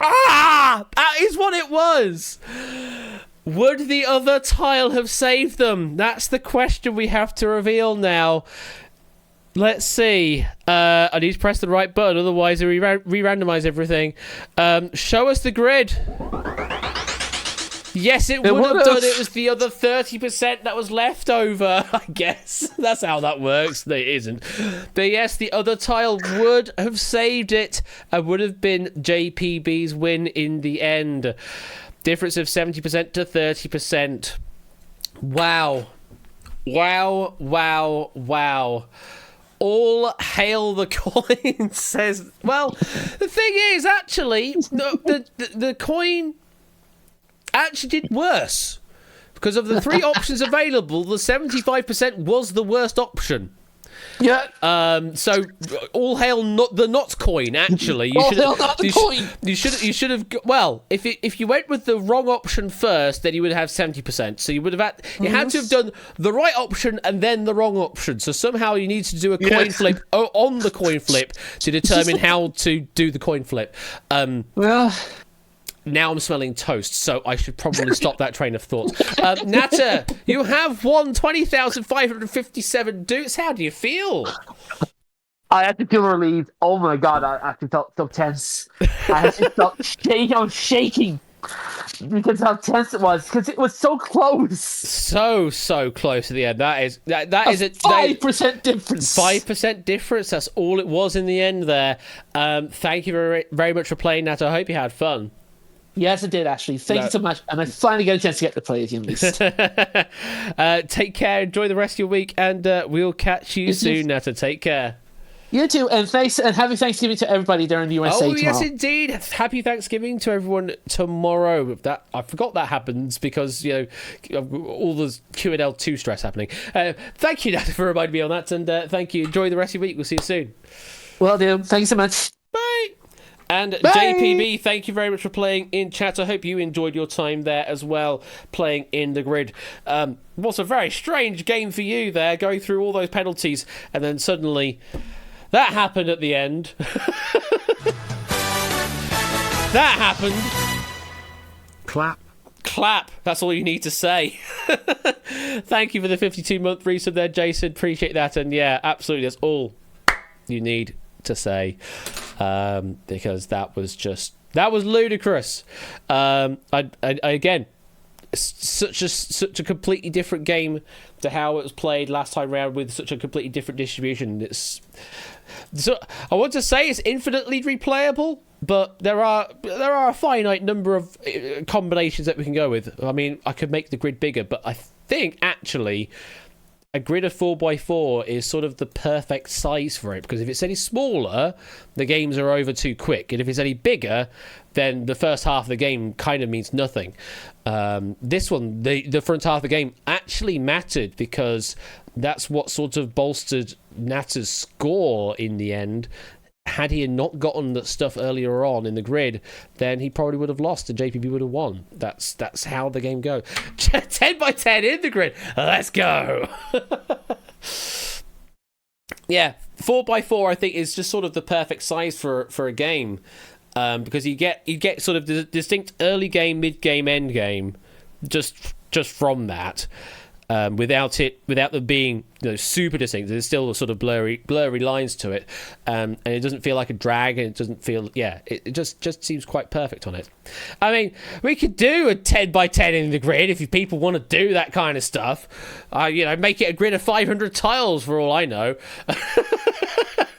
[SPEAKER 2] that is what it was. Would the other tile have saved them? That's the question we have to reveal now. Let's see. I need to press the right button, otherwise we re-randomize everything. Show us the grid. Yes, it would have done. It was the other 30% that was left over, I guess. That's how that works. No, it isn't. But yes, the other tile would have saved it and would have been JPB's win in the end. Difference of 70% to 30%. Wow. Wow, wow, wow. All hail the coin, says... Well, the thing is, actually, the coin actually did worse. Because of the three options available, the 75% was the worst option.
[SPEAKER 7] Yeah.
[SPEAKER 2] So all hail the not coin. Actually, you should have. Well, if you went with the wrong option first, then you would have 70%. So you would have had to have done the right option and then the wrong option. So somehow you need to do a coin flip on the coin flip to determine how to do the coin flip.
[SPEAKER 7] Well.
[SPEAKER 2] Now I'm smelling toast, so I should probably stop that train of thought. Natter, you have won 20,557 dukes. How do you feel?
[SPEAKER 7] I had to feel relieved. Oh my god, I actually felt so tense. I actually felt shaking. I was shaking because how tense it was, because it was so close. So
[SPEAKER 2] close at the end. That is a
[SPEAKER 7] 5% difference.
[SPEAKER 2] 5% difference. That's all it was in the end there. Thank you very, very much for playing, Natter. I hope you had fun.
[SPEAKER 7] Yes, I did, actually. Thank you so much. And I finally got a chance to get to play again, at least.
[SPEAKER 2] Take care. Enjoy the rest of your week. And we'll catch you soon, Natter. Take care.
[SPEAKER 7] You too, and thanks, and happy Thanksgiving to everybody there in the USA
[SPEAKER 2] Oh,
[SPEAKER 7] tomorrow.
[SPEAKER 2] yes, indeed. Happy Thanksgiving to everyone tomorrow. That I forgot that happens because, all the Q&L 2 stress happening. Thank you, Nat, for reminding me on that, and thank you. Enjoy the rest of your week. We'll see you soon.
[SPEAKER 7] Well, dude, thanks so much.
[SPEAKER 2] Bye. And
[SPEAKER 7] Bye.
[SPEAKER 2] JPB, thank you very much for playing in chat. I hope you enjoyed your time there as well, playing in the grid. Was a very strange game for you there, going through all those penalties, and then suddenly that happened at the end. That happened. Clap. That's all you need to say. Thank you for the 52-month resub there, Jason. Appreciate that. And yeah, absolutely, that's all you need to say, because that was ludicrous. I again, such a completely different game to how it was played last time round, with such a completely different distribution. So I want to say it's infinitely replayable, but there are a finite number of combinations that we can go with. I mean, I could make the grid bigger, but I think actually a grid of 4x4 is sort of the perfect size for it, because if it's any smaller, the games are over too quick, and if it's any bigger, then the first half of the game kind of means nothing. This one, the front half of the game actually mattered, because that's what sort of bolstered Natter's score in the end. Had he not gotten that stuff earlier on in the grid, then he probably would have lost and JPB would have won. That's how the game goes. 10 by 10 in the grid. Let's go. Yeah, 4x4 I think is just sort of the perfect size for a game, because you get sort of the distinct early game, mid game, end game just from that. Without them being super distinct, there's still sort of blurry lines to it, and it doesn't feel like a drag, and it doesn't feel it just seems quite perfect on it. I mean, we could do a 10 by 10 in the grid if people want to do that kind of stuff. Make it a grid of 500 tiles for all I know.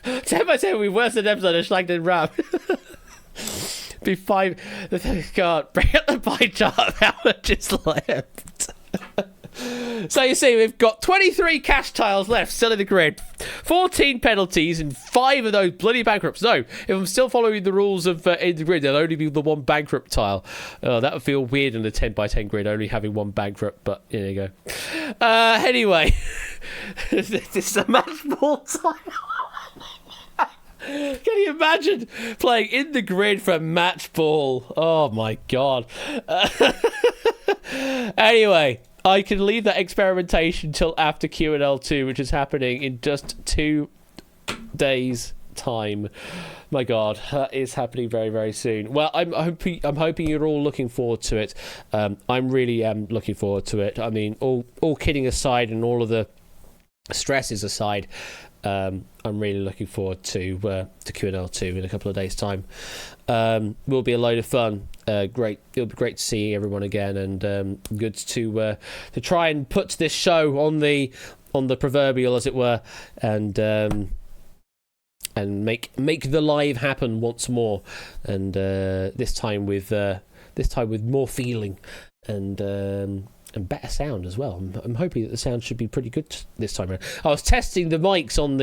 [SPEAKER 2] 10 by 10 would be worse than an episode of Shagged and Ram. Be 5. God, bring up the pie chart of how much is left. So you see, we've got 23 cash tiles left still in the grid, 14 penalties, and 5 of those bloody bankrupts. No, if I'm still following the rules of in the grid, there'll only be the one bankrupt tile. That would feel weird in a 10 by 10 grid, only having one bankrupt, but there you go. Anyway, this is a match ball tile. Can you imagine playing in the grid for match ball? Oh my god. Anyway, I can leave that experimentation till after Q&L 2, which is happening in just 2 days' time. My god, that is happening very, very soon. Well, I'm hoping you're all looking forward to it. I'm really looking forward to it. I mean, all kidding aside and all of the stresses aside, I'm really looking forward to Q&L 2 in a couple of days' time. Will be a load of fun. Great, it'll be great to see everyone again, and good to try and put this show on the proverbial, as it were, and make the live happen once more, and this time with more feeling and better sound as well. I'm hoping that the sound should be pretty good this time around. I was testing the mics on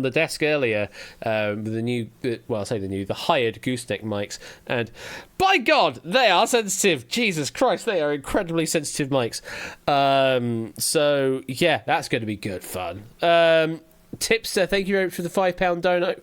[SPEAKER 2] the desk earlier, the hired gooseneck mics, and by God, they are sensitive. Jesus Christ, they are incredibly sensitive mics. So yeah, that's going to be good fun. Tipster, thank you very much for the £5 dono.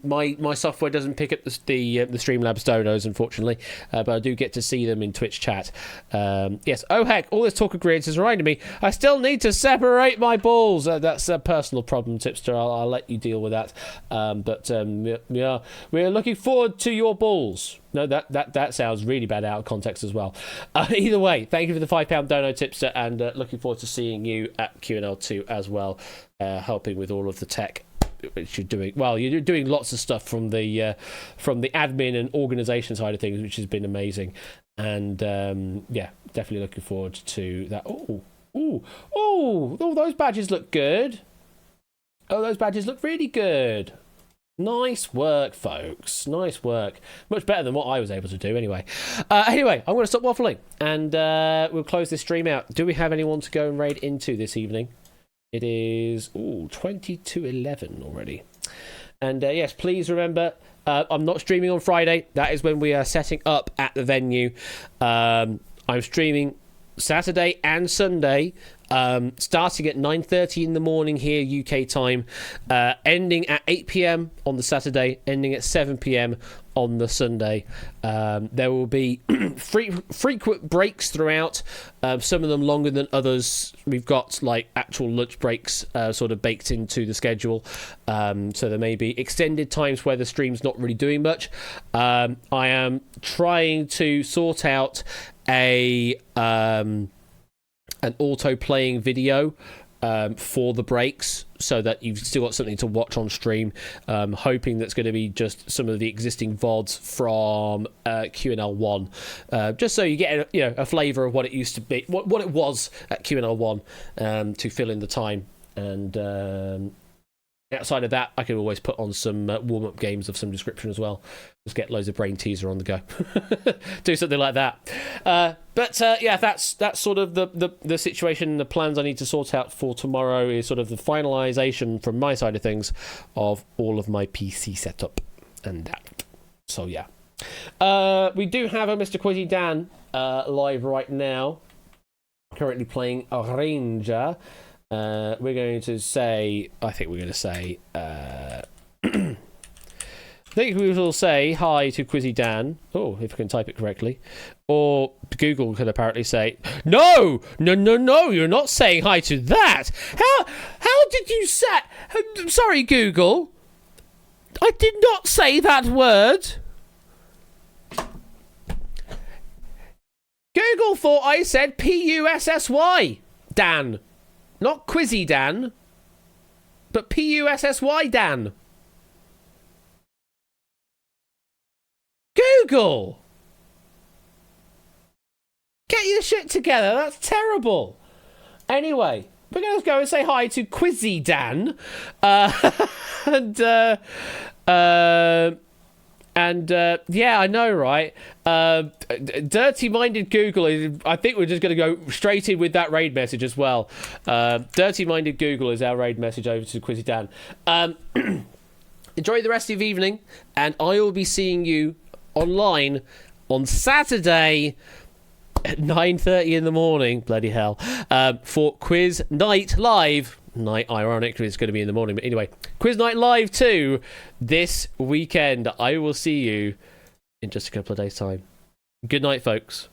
[SPEAKER 2] My software doesn't pick up the Streamlabs donos, unfortunately, but I do get to see them in Twitch chat. Yes. Oh heck! All this talk of grids has reminded me. I still need to separate my balls. That's a personal problem, Tipster. I'll let you deal with that. But we're looking forward to your balls. No, that sounds really bad out of context as well. Either way, thank you for the £5 dono, Tipster, and looking forward to seeing you at Q&L 2 as well, helping with all of the tech which you're doing. Well, you're doing lots of stuff from the admin and organisation side of things, which has been amazing. And yeah, definitely looking forward to that. Oh, those badges look good. Oh, those badges look really good. Nice work, folks. Nice work. Much better than what I was able to do, anyway. Anyway, I'm going to stop waffling, and we'll close this stream out. Do we have anyone to go and raid into this evening? It is 20 to 11 already. And yes, please remember, I'm not streaming on Friday. That is when we are setting up at the venue. I'm streaming Saturday and Sunday, starting at 9:30 in the morning here UK time, ending at 8 p.m. on the Saturday, ending at 7 p.m. on the Sunday. There will be frequent breaks throughout, some of them longer than others. We've got like actual lunch breaks sort of baked into the schedule, so there may be extended times where the stream's not really doing much. I am trying to sort out an auto playing video for the breaks, so that you've still got something to watch on stream. Hoping that's going to be just some of the existing VODs from QNL1, just so you get a flavour of what it used to be, what it was at QNL1, to fill in the time. And outside of that, I can always put on some warm-up games of some description as well. Just get loads of brain teaser on the go. Do something like that. But yeah, that's sort of the situation. The plans I need to sort out for tomorrow is sort of the finalisation from my side of things of all of my PC setup and that. So yeah. We do have a Mr. Quizzy Dan live right now. Currently playing a Ranger. I think we're going to say I think we will say hi to Quizzy Dan. Oh, if I can type it correctly. Or Google could apparently say, No, you're not saying hi to that. How did you say... Sorry, Google. I did not say that word. Google thought I said P-U-S-S-Y, Dan. Not Quizzy Dan, but P-U-S-S-Y Dan. Google! Get your shit together, that's terrible. Anyway, we're going to go and say hi to Quizzy Dan. Yeah, I know, right? Dirty-minded Google is... I think we're just going to go straight in with that raid message as well. Dirty-minded Google is our raid message over to Quizzy Dan. Enjoy the rest of the evening, and I will be seeing you online on Saturday at 9:30 in the morning. Bloody hell. For Quiz Night Live. Night, ironically, it's going to be in the morning, but anyway, Quiz Night Live 2 this weekend. I will see you in just a couple of days' time. Good night, folks.